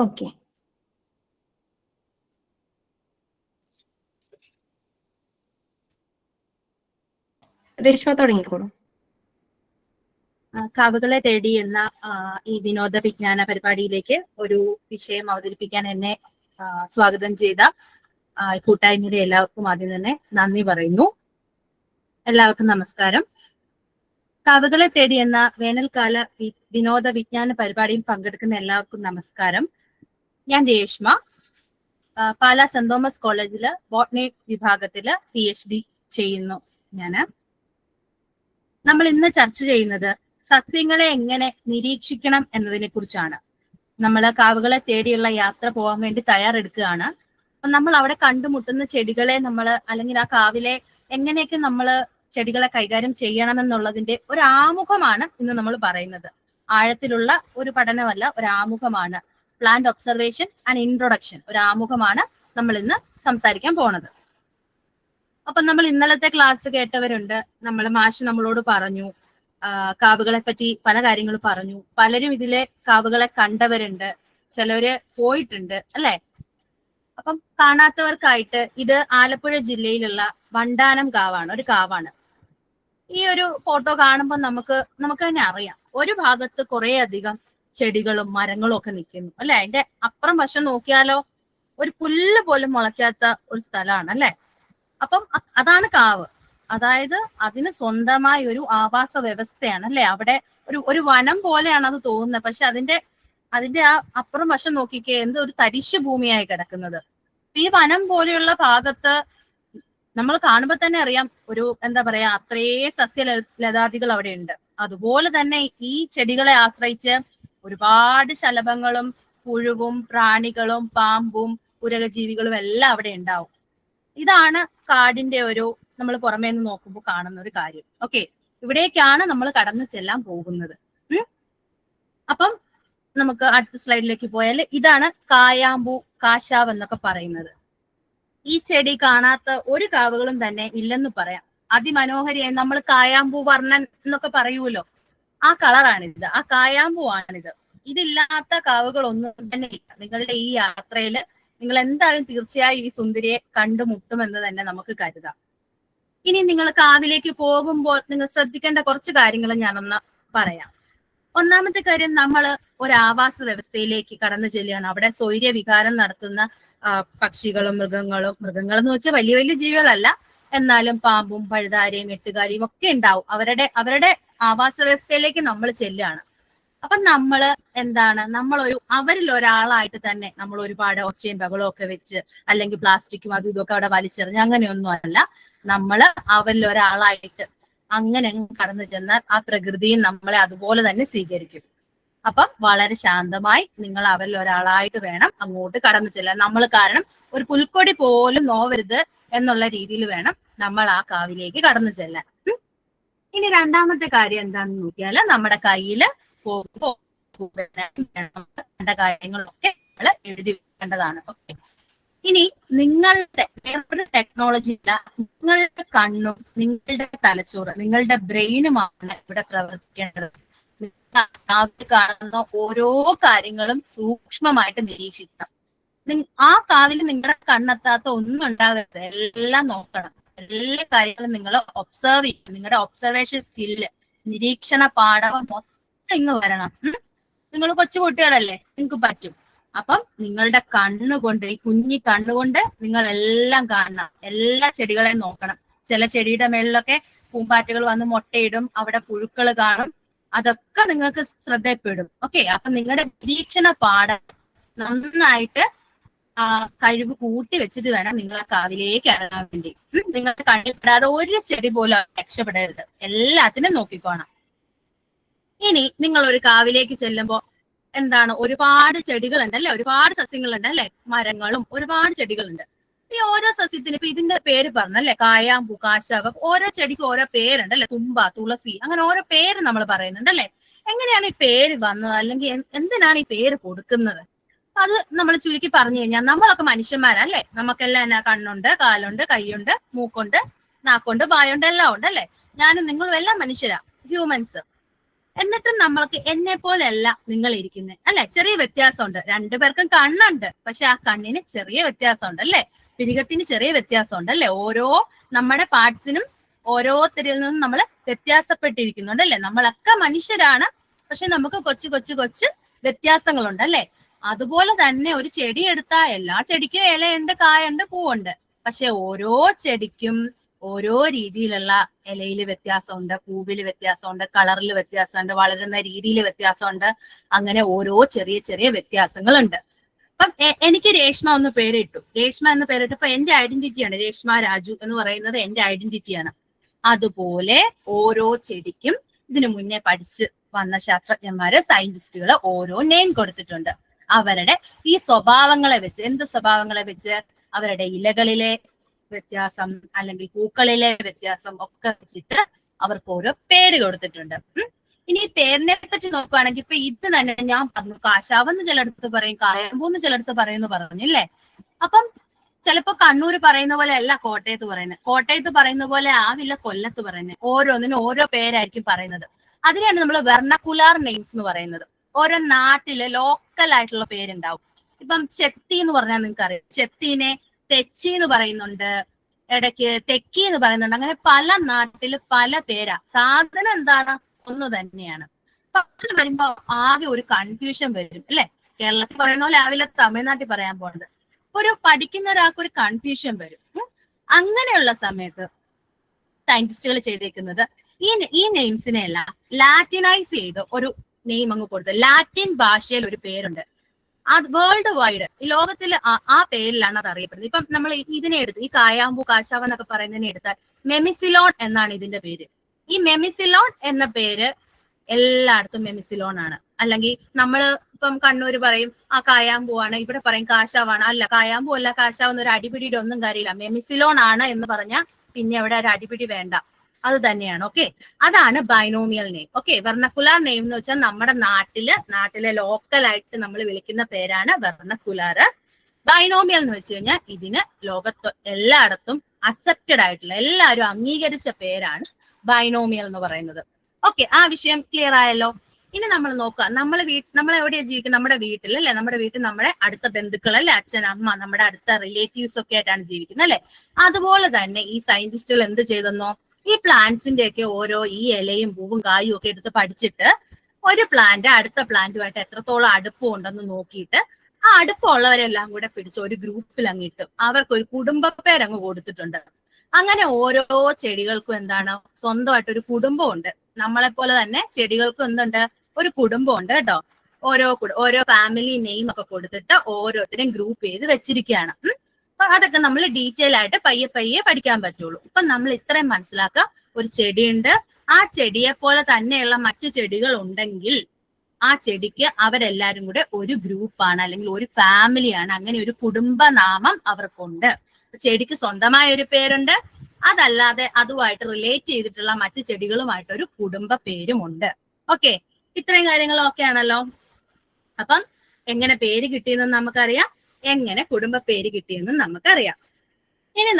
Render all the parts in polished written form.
Okay, Reshma തുടങ്ങിക്കോളൂ. കാവുകളെ തേടി എന്ന ഈ വിനോദ വിജ്ഞാന പരിപാടിയിലേക്ക് ഒരു വിഷയം അവതരിപ്പിക്കാൻ എന്നെ സ്വാഗതം ചെയ്ത കൂട്ടായ്മയുടെ എല്ലാവർക്കും ആദ്യം തന്നെ നന്ദി പറയുന്നു. എല്ലാവർക്കും നമസ്കാരം. കാവുകളെ തേടി എന്ന വേനൽക്കാല വിനോദ വിജ്ഞാന പരിപാടിയിൽ പങ്കെടുക്കുന്ന എല്ലാവർക്കും നമസ്കാരം. ഞാൻ രേഷ്മ, പാലാ സെന്റ് തോമസ് കോളേജില് ബോട്ടണി വിഭാഗത്തില് PhD ചെയ്യുന്നു. നമ്മൾ ഇന്ന് ചർച്ച ചെയ്യുന്നത് സസ്യങ്ങളെ എങ്ങനെ നിരീക്ഷിക്കണം എന്നതിനെ കുറിച്ചാണ്. നമ്മൾ കാവുകളെ തേടിയുള്ള യാത്ര പോകാൻ വേണ്ടി തയ്യാറെടുക്കുകയാണ്. അപ്പൊ നമ്മൾ അവിടെ കണ്ടുമുട്ടുന്ന ചെടികളെ അല്ലെങ്കിൽ ആ കാവിലെ എങ്ങനെയൊക്കെ നമ്മൾ ചെടികളെ കൈകാര്യം ചെയ്യണമെന്നുള്ളതിന്റെ ഒരു ആമുഖമാണ് ഇന്ന് നമ്മൾ പറയുന്നത്. ആഴത്തിലുള്ള ഒരു പഠനമല്ല, ഒരു ആമുഖമാണ്. പ്ലാന്റ് ഒബ്സർവേഷൻ ആൻഡ് ഇൻട്രൊഡക്ഷൻ, ഒരു ആമുഖമാണ് നമ്മൾ ഇന്ന് സംസാരിക്കാൻ പോണത്. അപ്പൊ നമ്മൾ ഇന്നലത്തെ ക്ലാസ് കേട്ടവരുണ്ട്. മാഷ് നമ്മളോട് പറഞ്ഞു, കാവുകളെ പറ്റി പല കാര്യങ്ങൾ പറഞ്ഞു. പലരും ഇതിലെ കാവുകളെ കണ്ടവരുണ്ട്, ചിലവര് പോയിട്ടുണ്ട് അല്ലെ. അപ്പം കാണാത്തവർക്കായിട്ട് ഇത് ആലപ്പുഴ ജില്ലയിലുള്ള വണ്ടാനം കാവാണ്, ഒരു കാവാണ്. ഈ ഒരു ഫോട്ടോ കാണുമ്പോൾ നമുക്ക് തന്നെ അറിയാം, ഒരു ഭാഗത്ത് കുറെ അധികം ചെടികളും മരങ്ങളും ഒക്കെ നിൽക്കുന്നു അല്ലെ. അതിന്റെ അപ്പുറം വശം നോക്കിയാലോ ഒരു പുല്ല് പോലും മുളയ്ക്കാത്ത ഒരു സ്ഥലമാണ് അല്ലെ. അപ്പം അതാണ് കാവ്. അതായത് അതിന് സ്വന്തമായ ഒരു ആവാസ വ്യവസ്ഥയാണ് അല്ലെ. അവിടെ ഒരു വനം പോലെയാണ് അത് തോന്നുന്നത്. പക്ഷെ അതിന്റെ ആ അപ്പുറം വശം നോക്കിക്കേ, എന്തോ ഒരു തരിശു ഭൂമിയായി കിടക്കുന്നത്. ഈ വനം പോലെയുള്ള ഭാഗത്ത് നമ്മൾ കാണുമ്പോൾ തന്നെ അറിയാം, ഒരു എന്താ പറയാ, അത്രേ സസ്യലതാദികൾ അവിടെ ഉണ്ട്. അതുപോലെ തന്നെ ഈ ചെടികളെ ആശ്രയിച്ച് ഒരുപാട് ശലഭങ്ങളും പുഴുവും പ്രാണികളും പാമ്പും ഉരകജീവികളും എല്ലാം അവിടെ ഉണ്ടാവും. ഇതാണ് കാടിന്റെ ഒരു നമ്മൾ പുറമേ നിന്ന് നോക്കുമ്പോൾ കാണുന്ന ഒരു കാര്യം. ഓക്കെ, ഇവിടേക്കാണ് നമ്മൾ കടന്നു ചെല്ലാൻ പോകുന്നത്. അപ്പം നമുക്ക് അടുത്ത സ്ലൈഡിലേക്ക് പോയാൽ ഇതാണ് കായാമ്പൂ, കാശാവ് എന്നൊക്കെ പറയുന്നത്. ഈ ചെടി കാണാത്ത ഒരു കാവുകളും തന്നെ ഇല്ലെന്ന് പറയാം. അതിമനോഹരിയായി നമ്മൾ കായാമ്പൂ വർണ്ണൻ എന്നൊക്കെ പറയൂലോ, ആ കളറാണിത്, ആ കായാമ്പൂ ആണിത്. ഇതില്ലാത്ത കാവുകളൊന്നും തന്നെ ഇല്ല. നിങ്ങളുടെ ഈ യാത്രയില് നിങ്ങൾ എന്തായാലും തീർച്ചയായും ഈ സുന്ദരിയെ കണ്ടുമുട്ടുമെന്ന് തന്നെ നമുക്ക് കരുതാം. ഇനി നിങ്ങൾ കാവിലേക്ക് പോകുമ്പോൾ നിങ്ങൾ ശ്രദ്ധിക്കേണ്ട കുറച്ച് കാര്യങ്ങൾ ഞാനൊന്ന് പറയാം. ഒന്നാമത്തെ കാര്യം, നമ്മൾ ഒരു ആവാസ വ്യവസ്ഥയിലേക്ക് കടന്നു ചെല്ലുകയാണ്. അവിടെ സ്വൈര്യവിഹാരം നടത്തുന്ന പക്ഷികളും മൃഗങ്ങളും എന്ന് വെച്ചാൽ വലിയ വലിയ ജീവികളല്ല, എന്നാലും പാമ്പും പഴുതാരയും എട്ടുകാലിയും ഒക്കെ ഉണ്ടാവും. അവരുടെ ആവാസ വ്യവസ്ഥയിലേക്ക് നമ്മൾ ചെല്ലുകയാണ്. അപ്പൊ അവരിൽ ഒരാളായിട്ട് തന്നെ നമ്മൾ ഒരുപാട് ഒച്ചയും ബഹളവും ഒക്കെ വെച്ച്, അല്ലെങ്കിൽ പ്ലാസ്റ്റിക്കും അതും ഇതൊക്കെ അവിടെ വലിച്ചെറിഞ്ഞ് അങ്ങനെയൊന്നും അല്ല. നമ്മൾ അവരിൽ ഒരാളായിട്ട് അങ്ങനെ കടന്നു ചെന്നാൽ ആ പ്രകൃതിയും നമ്മളെ അതുപോലെ തന്നെ സ്വീകരിക്കും. അപ്പം വളരെ ശാന്തമായി നിങ്ങൾ അവരിൽ ഒരാളായിട്ട് വേണം അങ്ങോട്ട് കടന്നു ചെല്ലാൻ. നമ്മൾ കാരണം ഒരു പുൽക്കൊടി പോലും നോവരുത് എന്നുള്ള രീതിയിൽ വേണം നമ്മൾ ആ കാവിലേക്ക് കടന്നു ചെല്ലാൻ. ഇനി രണ്ടാമത്തെ കാര്യം എന്താണെന്ന് നോക്കിയാൽ, നമ്മുടെ കയ്യില് പോകുമ്പോൾ കാര്യങ്ങളൊക്കെ നമ്മൾ എഴുതി വെക്കേണ്ടതാണ്. ഓക്കെ, ഇനി നിങ്ങളുടെ വേറൊരു ടെക്നോളജി ഇല്ല, നിങ്ങളുടെ കണ്ണും നിങ്ങളുടെ തലച്ചോറ് നിങ്ങളുടെ ബ്രെയിനുമാണ് ഇവിടെ പ്രവർത്തിക്കേണ്ടത്. കാണുന്ന ഓരോ കാര്യങ്ങളും സൂക്ഷ്മമായിട്ട് നിരീക്ഷിക്കണം. ആ കാവിൽ നിങ്ങളുടെ കണ്ണെത്താത്ത ഒന്നും ഉണ്ടാകരുത്, എല്ലാം നോക്കണം. എല്ലാ കാര്യങ്ങളും നിങ്ങൾ ഒബ്സർവ് ചെയ്യും. നിങ്ങളുടെ ഒബ്സർവേഷൻ സ്കില്ല്, നിരീക്ഷണ പാഠം മൊത്തം ഇങ്ങ് വരണം. നിങ്ങൾ കൊച്ചുകുട്ടികളല്ലേ, നിങ്ങൾക്ക് പറ്റും. അപ്പം നിങ്ങളുടെ കണ്ണുകൊണ്ട്, ഈ കുഞ്ഞി കണ്ണുകൊണ്ട് നിങ്ങൾ എല്ലാം കാണണം, എല്ലാ ചെടികളെയും നോക്കണം. ചില ചെടിയുടെ മേളിലൊക്കെ പൂമ്പാറ്റകൾ വന്ന് മുട്ടയിടും, അവിടെ പുഴുക്കൾ കാണും, അതൊക്കെ നിങ്ങൾക്ക് ശ്രദ്ധപ്പെടും. ഓക്കെ, അപ്പൊ നിങ്ങളുടെ നിരീക്ഷണ പാഠം നന്നായിട്ട് കഴിവ് കൂട്ടി വെച്ചിട്ട് വേണം നിങ്ങൾ ആ കാവിലേക്ക് ഇറങ്ങാൻ വേണ്ടി. നിങ്ങളുടെ കണ്ണിൽ പെടാതെ ഒരു ചെടി പോലും രക്ഷപ്പെടരുത്, എല്ലാത്തിനും നോക്കിക്കോണം. ഇനി നിങ്ങൾ ഒരു കാവിലേക്ക് ചെല്ലുമ്പോൾ എന്താണ്, ഒരുപാട് ചെടികളുണ്ട് അല്ലെ, ഒരുപാട് സസ്യങ്ങളുണ്ട് അല്ലെ, മരങ്ങളും ഒരുപാട് ചെടികളുണ്ട്. ഈ ഓരോ സസ്യത്തിന് ഇപ്പൊ ഇതിന്റെ പേര് പറഞ്ഞല്ലേ, കായാമ്പൂ, കാശാവ്, ഓരോ ചെടിക്കും ഓരോ പേരുണ്ട് അല്ലെ, തുമ്പ, തുളസി, അങ്ങനെ ഓരോ പേര് നമ്മൾ പറയുന്നുണ്ട് അല്ലെ. എങ്ങനെയാണ് ഈ പേര് വന്നത്, അല്ലെങ്കിൽ എന്തിനാണ് ഈ പേര് കൊടുക്കുന്നത്? അത് നമ്മൾ ചുരുക്കി പറഞ്ഞു കഴിഞ്ഞാൽ, നമ്മളൊക്കെ മനുഷ്യന്മാരല്ലേ, നമുക്കെല്ലാം എന്നാ കണ്ണുണ്ട്, കാലുണ്ട്, കൈയുണ്ട്, മൂക്കുണ്ട്, നാക്കുണ്ട്, വായുണ്ട്, എല്ലാം ഉണ്ട് അല്ലെ. ഞാനും നിങ്ങളും എല്ലാം മനുഷ്യരാ, ഹ്യൂമൻസ്. എന്നിട്ടും നമ്മൾക്ക് എന്നെ പോലെയല്ല നിങ്ങൾ ഇരിക്കുന്നത് അല്ലെ. ചെറിയ വ്യത്യാസമുണ്ട്, രണ്ടുപേർക്കും കണ്ണുണ്ട്, പക്ഷെ ആ കണ്ണിന് ചെറിയ വ്യത്യാസമുണ്ട് അല്ലെ, പിരികത്തിന് ചെറിയ വ്യത്യാസമുണ്ട് അല്ലെ. ഓരോ നമ്മുടെ പാർട്സിനും ഓരോരുത്തരിൽ നിന്നും നമ്മൾ വ്യത്യാസപ്പെട്ടിരിക്കുന്നുണ്ട് അല്ലെ. നമ്മളൊക്കെ മനുഷ്യരാണ്, പക്ഷെ നമുക്ക് കൊച്ചു വ്യത്യാസങ്ങളുണ്ട് അല്ലെ. അതുപോലെ തന്നെ ഒരു ചെടി എടുത്താൽ എല്ലാ ചെടിക്കും ഇലയുണ്ട്, കായുണ്ട്, പൂവുണ്ട്, പക്ഷെ ഓരോ ചെടിക്കും ഓരോ രീതിയിലുള്ള ഇലയിൽ വ്യത്യാസമുണ്ട്, പൂവിൽ വ്യത്യാസമുണ്ട്, കളറിൽ വ്യത്യാസമുണ്ട്, വളരുന്ന രീതിയിൽ വ്യത്യാസമുണ്ട്. അങ്ങനെ ഓരോ ചെറിയ വ്യത്യാസങ്ങളുണ്ട്. അപ്പം എനിക്ക് രേഷ്മ ഒന്ന് പേരിട്ടു, രേഷ്മ എന്ന് പേരിട്ടപ്പോ എന്റെ ഐഡന്റിറ്റിയാണ് രേഷ്മ രാജു എന്ന് പറയുന്നത്, എന്റെ ഐഡന്റിറ്റിയാണ്. അതുപോലെ ഓരോ ചെടിക്കും ഇതിനു മുന്നേ പഠിച്ച് വന്ന ശാസ്ത്രജ്ഞന്മാര്, സയന്റിസ്റ്റുകള് ഓരോ നെയിം കൊടുത്തിട്ടുണ്ട്. അവരുടെ ഈ സ്വഭാവങ്ങളെ വെച്ച്, എന്ത് സ്വഭാവങ്ങളെ വെച്ച്, അവരുടെ ഇലകളിലെ വ്യത്യാസം അല്ലെങ്കിൽ പൂക്കളിലെ വ്യത്യാസം ഒക്കെ വെച്ചിട്ട് അവർക്ക് ഓരോ പേര് കൊടുത്തിട്ടുണ്ട്. ഇനി ഈ പേരിനെ പറ്റി നോക്കുകയാണെങ്കിൽ ഇപ്പൊ ഇത് തന്നെ ഞാൻ പറഞ്ഞു, കാശാവെന്ന് ചിലടത്ത് പറയും, കായമ്പൂന്ന് ചിലടത്ത് പറയുന്നു പറഞ്ഞില്ലേ. അപ്പം ചിലപ്പോ കണ്ണൂര് പറയുന്ന പോലെ അല്ല കോട്ടയത്ത് പറയുന്നത്, കോട്ടയത്ത് പറയുന്ന പോലെ ആവില്ല കൊല്ലത്ത് പറയുന്നത്. ഓരോന്നിനും ഓരോ പേരായിരിക്കും പറയുന്നത്. അതിനെയാണ് നമ്മൾ വെർണക്കുലാർ നെയിംസ് എന്ന് പറയുന്നത്. ഓരോ നാട്ടില് ലോക്കൽ ആയിട്ടുള്ള പേരുണ്ടാവും. ഇപ്പം ചെത്തി എന്ന് പറഞ്ഞാൽ നിങ്ങൾക്ക് അറിയാം, ചെത്തീനെ തെച്ചി എന്ന് പറയുന്നുണ്ട്, ഇടയ്ക്ക് തെക്കി എന്ന് പറയുന്നുണ്ട്. അങ്ങനെ പല നാട്ടില് പല പേരാ. സാധനം എന്താണ്? ഒന്ന് തന്നെയാണ്. പക്ഷെ വരുമ്പോ ആകെ ഒരു കൺഫ്യൂഷൻ വരും അല്ലെ. കേരളത്തിൽ പറയുന്ന പോലെ ആവില്ല തമിഴ്നാട്ടിൽ പറയാൻ പോകുന്നത്. ഒരു പഠിക്കുന്ന ഒരാൾക്ക് ഒരു കൺഫ്യൂഷൻ വരും. അങ്ങനെയുള്ള സമയത്ത് സയന്റിസ്റ്റുകൾ ചെയ്തേക്കുന്നത് ഈ നെയിംസിനെ എല്ലാം ലാറ്റിനൈസ് ചെയ്ത് ഒരു നെയിം അങ്ങ് കൊടുത്ത്, ലാറ്റിൻ ഭാഷയിൽ ഒരു പേരുണ്ട്, അത് വേൾഡ് വൈഡ് ഈ ലോകത്തിൽ ആ പേരിലാണ് അത് അറിയപ്പെടുന്നത്. ഇപ്പം നമ്മൾ ഇതിനെ എടുത്ത്, ഈ കായാമ്പൂ, കാശാവ് എന്നൊക്കെ പറയുന്നതിനെ എടുത്താൽ മെമിസിലോൺ എന്നാണ് ഇതിന്റെ പേര്. ഈ മെമിസിലോൺ എന്ന പേര് എല്ലായിടത്തും മെമിസിലോൺ ആണ്. അല്ലെങ്കിൽ നമ്മൾ ഇപ്പം കണ്ണൂര് പറയും ആ കായാമ്പൂ ആണ്, ഇവിടെ പറയും കാശാവാണ്. അല്ല, കായാമ്പൂ അല്ല കാശാവ് എന്നൊരു അടിപിടിയുടെ ഒന്നും കാര്യമില്ല. മെമിസിലോൺ ആണ് എന്ന് പറഞ്ഞാൽ പിന്നെ അവിടെ ഒരു അടിപിടി വേണ്ട, അത് തന്നെയാണ്. ഓക്കെ, അതാണ് ബൈനോമിയൽ നെയിം. ഓക്കെ, വെർണക്കുലാർ നെയിം എന്ന് വെച്ചാൽ നമ്മുടെ നാട്ടിലെ ലോക്കൽ ആയിട്ട് നമ്മൾ വിളിക്കുന്ന പേരാണ് വെർണക്കുലാർ. ബൈനോമിയൽ എന്ന് വെച്ച് കഴിഞ്ഞാൽ ഇതിന് ലോകത്ത് എല്ലായിടത്തും അക്സെപ്റ്റഡ് ആയിട്ടുള്ള, എല്ലാവരും അംഗീകരിച്ച പേരാണ് ബൈനോമിയൽ എന്ന് പറയുന്നത്. ഓക്കെ, ആ വിഷയം ക്ലിയർ ആയല്ലോ. ഇനി നമ്മൾ നോക്കുക, നമ്മൾ എവിടെയാ ജീവിക്കുന്നത്? നമ്മുടെ വീട്ടിൽ അല്ലെ. നമ്മുടെ വീട്ടിൽ നമ്മുടെ അടുത്ത ബന്ധുക്കൾ അല്ലെ, അച്ഛൻ, അമ്മ, നമ്മുടെ അടുത്ത റിലേറ്റീവ്സ് ഒക്കെ ആയിട്ടാണ് ജീവിക്കുന്നത് അല്ലെ. അതുപോലെ തന്നെ ഈ സയന്റിസ്റ്റുകൾ എന്ത് ചെയ്തെന്നോ, ഈ പ്ലാന്റ്സിന്റെ ഒക്കെ ഓരോ ഈ ഇലയും പൂവും കായും ഒക്കെ എടുത്ത് പഠിച്ചിട്ട് ഒരു പ്ലാന്റ് അടുത്ത പ്ലാന്റുമായിട്ട് എത്രത്തോളം അടുപ്പമുണ്ടെന്ന് നോക്കിയിട്ട് ആ അടുപ്പമുള്ളവരെല്ലാം കൂടെ പിടിച്ച് ഒരു ഗ്രൂപ്പിൽ അങ്ങിട്ട് അവർക്ക് ഒരു കുടുംബ പേരങ്ങ് കൊടുത്തിട്ടുണ്ട്. അങ്ങനെ ഓരോ ചെടികൾക്കും എന്താണ്, സ്വന്തമായിട്ട് ഒരു കുടുംബമുണ്ട്. നമ്മളെ പോലെ തന്നെ ചെടികൾക്കും എന്തുണ്ട്, ഒരു കുടുംബമുണ്ട് കേട്ടോ. ഓരോ ഫാമിലി നെയിം ഒക്കെ കൊടുത്തിട്ട് ഓരോരുത്തരെയും ഗ്രൂപ്പ് ചെയ്ത് വെച്ചിരിക്കുകയാണ്. അപ്പൊ അതൊക്കെ നമ്മൾ ഡീറ്റെയിൽ ആയിട്ട് പയ്യെ പഠിക്കാൻ പറ്റുള്ളൂ. ഇപ്പൊ നമ്മൾ ഇത്രയും മനസ്സിലാക്കുക, ഒരു ചെടിയുണ്ട്, ആ ചെടിയെ പോലെ തന്നെയുള്ള മറ്റു ചെടികൾ ഉണ്ടെങ്കിൽ ആ ചെടിക്ക് അവരെല്ലാരും കൂടെ ഒരു ഗ്രൂപ്പാണ്, അല്ലെങ്കിൽ ഒരു ഫാമിലിയാണ്. അങ്ങനെ ഒരു കുടുംബനാമം അവർക്കുണ്ട്. ചെടിക്ക് സ്വന്തമായ ഒരു പേരുണ്ട്, അതല്ലാതെ അതുമായിട്ട് റിലേറ്റ് ചെയ്തിട്ടുള്ള മറ്റു ചെടികളുമായിട്ട് ഒരു കുടുംബ പേരുമുണ്ട്. ഓക്കെ, ഇത്രയും കാര്യങ്ങൾ ഓക്കെ ആണല്ലോ. അപ്പം എങ്ങനെ പേര് കിട്ടിയെന്നും നമുക്കറിയാം, എങ്ങനെ കുടുംബ പേര് കിട്ടിയെന്നും നമുക്കറിയാം. ഇനി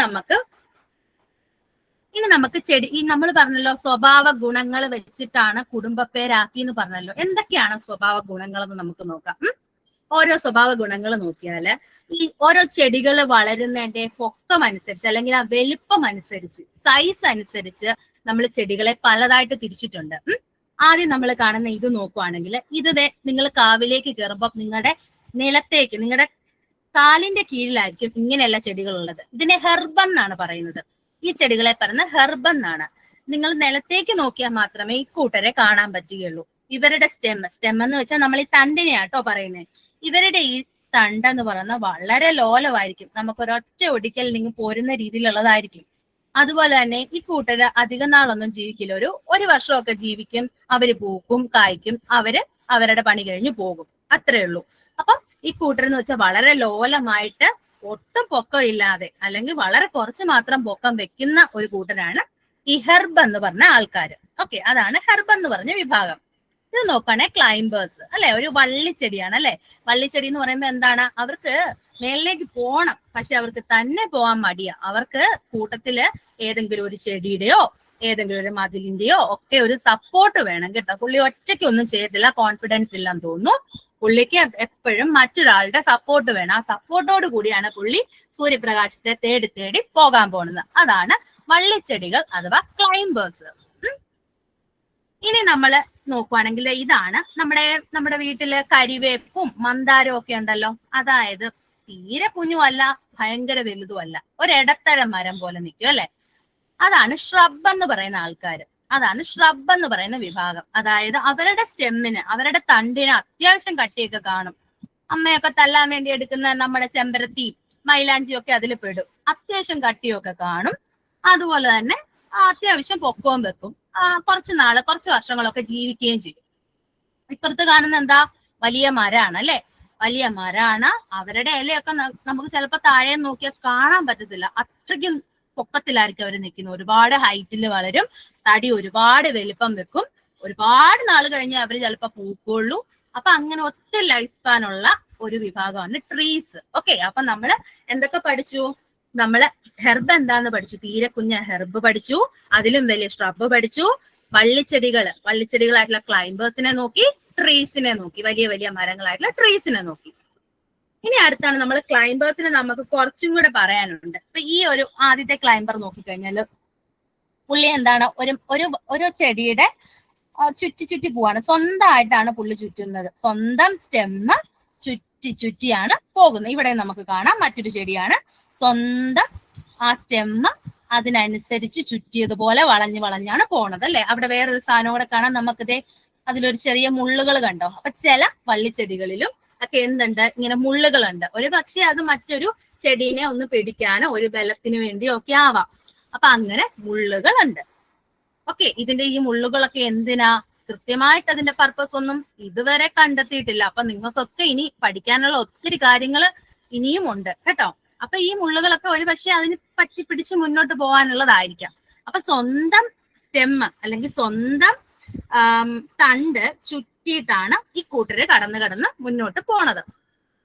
നമുക്ക് ചെടി, ഈ നമ്മൾ പറഞ്ഞല്ലോ സ്വഭാവ ഗുണങ്ങൾ വെച്ചിട്ടാണ് കുടുംബ പേരാക്കി എന്ന് പറഞ്ഞല്ലോ. എന്തൊക്കെയാണ് സ്വഭാവ ഗുണങ്ങൾ എന്ന് നമുക്ക് നോക്കാം. ഓരോ സ്വഭാവ ഗുണങ്ങൾ നോക്കിയാല് ഈ ഓരോ ചെടികൾ വളരുന്നതിന്റെ പൊക്കം അനുസരിച്ച് അല്ലെങ്കിൽ ആ വലിപ്പം അനുസരിച്ച്, സൈസ് അനുസരിച്ച് നമ്മൾ ചെടികളെ പലതായിട്ട് തിരിച്ചിട്ടുണ്ട്. ആദ്യം നമ്മൾ കാണുന്ന ഇത് നോക്കുവാണെങ്കിൽ, ഇത് നിങ്ങൾ കാവിലേക്ക് കയറുമ്പോൾ നിങ്ങളുടെ നിലത്തേക്ക്, നിങ്ങളുടെ കാലിന്റെ കീഴിലായിരിക്കും ഇങ്ങനെയുള്ള ചെടികളുള്ളത്. ഇതിനെ ഹെർബ് എന്നാണ് പറയുന്നത്. ഈ ചെടികളെ പറയുന്നത് ഹെർബ് എന്നാണ്. നിങ്ങൾ നിലത്തേക്ക് നോക്കിയാൽ മാത്രമേ ഈ കൂട്ടരെ കാണാൻ പറ്റുകയുള്ളൂ. ഇവരുടെ സ്റ്റെം എന്ന് വെച്ചാൽ നമ്മൾ ഈ തണ്ടിനെയാട്ടോ പറയുന്നത്. ഇവരുടെ ഈ തണ്ടെന്ന് പറയുന്നത് വളരെ ലോലമായിരിക്കും, നമുക്ക് ഒരൊറ്റ ഒടിക്കൽ നിങ്ങൾ പോരുന്ന രീതിയിലുള്ളതായിരിക്കും. അതുപോലെ തന്നെ ഈ കൂട്ടര് അധികം നാളൊന്നും ജീവിക്കില്ല, ഒരു വർഷമൊക്കെ ജീവിക്കും. അവര് പൂക്കും, കായ്ക്കും, അവരുടെ പണി കഴിഞ്ഞ് പോകും, അത്രേ ഉള്ളൂ. അപ്പം ഈ കൂട്ടരെന്ന് വെച്ചാൽ വളരെ ലോലമായിട്ട് ഒട്ടും പൊക്കം ഇല്ലാതെ അല്ലെങ്കിൽ വളരെ കുറച്ച് മാത്രം പൊക്കം വെക്കുന്ന ഒരു കൂട്ടരാണ് ഈ ഹെർബ് എന്ന് പറഞ്ഞ ആൾക്കാർ. ഓക്കെ, അതാണ് ഹെർബ് എന്ന് പറഞ്ഞ വിഭാഗം. ഇത് നോക്കുകയാണെ ക്ലൈംബേഴ്സ് അല്ലെ, ഒരു വള്ളിച്ചെടിയാണ് അല്ലെ. വള്ളിച്ചെടി എന്ന് പറയുമ്പോൾ എന്താണ്, അവർക്ക് മേളിലേക്ക് പോകണം, പക്ഷെ അവർക്ക് തന്നെ പോകാൻ മടിയാ. അവർക്ക് കൂട്ടത്തില് ഏതെങ്കിലും ഒരു ചെടിയുടെയോ ഏതെങ്കിലും ഒരു മതിലിന്റെയോ ഒക്കെ ഒരു സപ്പോർട്ട് വേണം കേട്ടോ. പുള്ളി ഒറ്റയ്ക്ക് ഒന്നും ചെയ്യത്തില്ല, കോൺഫിഡൻസ് ഇല്ലെന്ന് തോന്നുന്നു. പുള്ളിക്ക് എപ്പോഴും മറ്റൊരാളുടെ സപ്പോർട്ട് വേണം. ആ സപ്പോർട്ടോട് കൂടിയാണ് പുള്ളി സൂര്യപ്രകാശത്തെ തേടി തേടി പോകാൻ പോകുന്നത്. അതാണ് വള്ളിച്ചെടികൾ അഥവാ ക്ലൈംബേഴ്സ്. ഇനി നമ്മൾ നോക്കുവാണെങ്കിൽ ഇതാണ് നമ്മുടെ വീട്ടില് കരിവേപ്പും മന്ദാരവും ഒക്കെ ഉണ്ടല്ലോ. അതായത് തീരെ കുഞ്ഞുമല്ല, ഭയങ്കര വലുതുമല്ല, ഒരിടത്തരം മരം പോലെ നിൽക്കും അല്ലെ. അതാണ് ഷ്രബ് എന്ന് പറയുന്ന ആൾക്കാർ. അതാണ് ഷ്രബ് എന്ന് പറയുന്ന വിഭാഗം. അതായത് അവരുടെ സ്റ്റെമ്മിന്, അവരുടെ തണ്ടിന് അത്യാവശ്യം കട്ടിയൊക്കെ കാണും. അമ്മയൊക്കെ തല്ലാൻ വേണ്ടി എടുക്കുന്ന നമ്മുടെ ചെമ്പരത്തി മൈലാഞ്ചിയും ഒക്കെ അതിൽ പെടും. അത്യാവശ്യം കട്ടിയൊക്കെ കാണും. അതുപോലെ തന്നെ അത്യാവശ്യം പൊക്കവും വെക്കും. കുറച്ച് വർഷങ്ങളൊക്കെ ജീവിക്കുകയും ചെയ്യും. ഇപ്പുറത്ത് കാണുന്ന എന്താ, വലിയ മരമാണ് അല്ലെ. വലിയ മരമാണ്. അവരുടെ ഇലയൊക്കെ നമുക്ക് ചിലപ്പോൾ താഴെ നോക്കിയാൽ കാണാൻ പറ്റത്തില്ല, അത്രയ്ക്കും പൊക്കത്തിലായിരിക്കും അവർ നിൽക്കുന്നത്. ഒരുപാട് ഹൈറ്റിൽ വളരും, തടി ഒരുപാട് വലിപ്പം വെക്കും. ഒരുപാട് നാൾ കഴിഞ്ഞ് അവർ ചിലപ്പോൾ പൂക്കുള്ളൂ. അപ്പൊ അങ്ങനെ ഒത്തിരി ലൈഫ് സ്പാൻ ഉള്ള ഒരു വിഭാഗമാണ് ട്രീസ്. ഓക്കെ, അപ്പൊ നമ്മള് എന്തൊക്കെ പഠിച്ചു? നമ്മള് ഹെർബ് എന്താന്ന് പഠിച്ചു, തീരെ കുഞ്ഞ ഹെർബ് പഠിച്ചു. അതിലും വലിയ ഷ്രബ് പഠിച്ചു. വള്ളിച്ചെടികളായിട്ടുള്ള ക്ലൈംബേഴ്സിനെ നോക്കി, ട്രീസിനെ നോക്കി, വലിയ വലിയ മരങ്ങളായിട്ടുള്ള ട്രീസിനെ നോക്കി. ഇനി അടുത്താണ് നമ്മൾ ക്ലൈംബേഴ്സിനെ നമുക്ക് കുറച്ചും കൂടെ പറയാനുണ്ട്. അപ്പൊ ഈ ഒരു ആദ്യത്തെ ക്ലൈംബർ നോക്കിക്കഴിഞ്ഞാല് പുള്ളി എന്താണ്, ഒരു ചെടിയുടെ ചുറ്റി പോവാണ്. സ്വന്തമായിട്ടാണ് പുള്ളി ചുറ്റുന്നത്. സ്വന്തം സ്റ്റെമ്മ് ചുറ്റിയാണ് പോകുന്നത്. ഇവിടെ നമുക്ക് കാണാം മറ്റൊരു ചെടിയാണ്. സ്വന്തം ആ സ്റ്റെമ്മ് അതിനനുസരിച്ച് ചുറ്റിയതുപോലെ വളഞ്ഞാണ് പോണത് അല്ലെ. അവിടെ വേറൊരു സാധനം കൂടെ കാണാം നമുക്കിതേ, അതിലൊരു ചെറിയ മുള്ളുകൾ കണ്ടോ. അപ്പൊ ചില വള്ളിച്ചെടികളിലും ഒക്കെ എന്തുണ്ട്, ഇങ്ങനെ മുള്ളുകളുണ്ട്. ഒരു പക്ഷെ അത് മറ്റൊരു ചെടീനെ ഒന്ന് പിടിക്കാനോ ഒരു ബലത്തിന് വേണ്ടിയോ ഒക്കെ ആവാം. അപ്പൊ അങ്ങനെ മുള്ളുകളുണ്ട്. ഓക്കെ, ഇതിന്റെ ഈ മുള്ളുകളൊക്കെ എന്തിനാ, കൃത്യമായിട്ട് അതിന്റെ പർപ്പസ് ഒന്നും ഇതുവരെ കണ്ടെത്തിയിട്ടില്ല. അപ്പൊ നിങ്ങൾക്കൊക്കെ ഇനി പഠിക്കാനുള്ള ഒത്തിരി കാര്യങ്ങൾ ഇനിയും ഉണ്ട് കേട്ടോ. അപ്പൊ ഈ മുള്ളുകളൊക്കെ ഒരു പക്ഷെ അതിന് പറ്റി പിടിച്ച് മുന്നോട്ട് പോകാനുള്ളതായിരിക്കാം. അപ്പൊ സ്വന്തം സ്റ്റെമ്മ് അല്ലെങ്കിൽ സ്വന്തം തണ്ട് ചുറ്റിയിട്ടാണ് ഈ കൂട്ടര് കടന്ന് മുന്നോട്ട് പോണത്.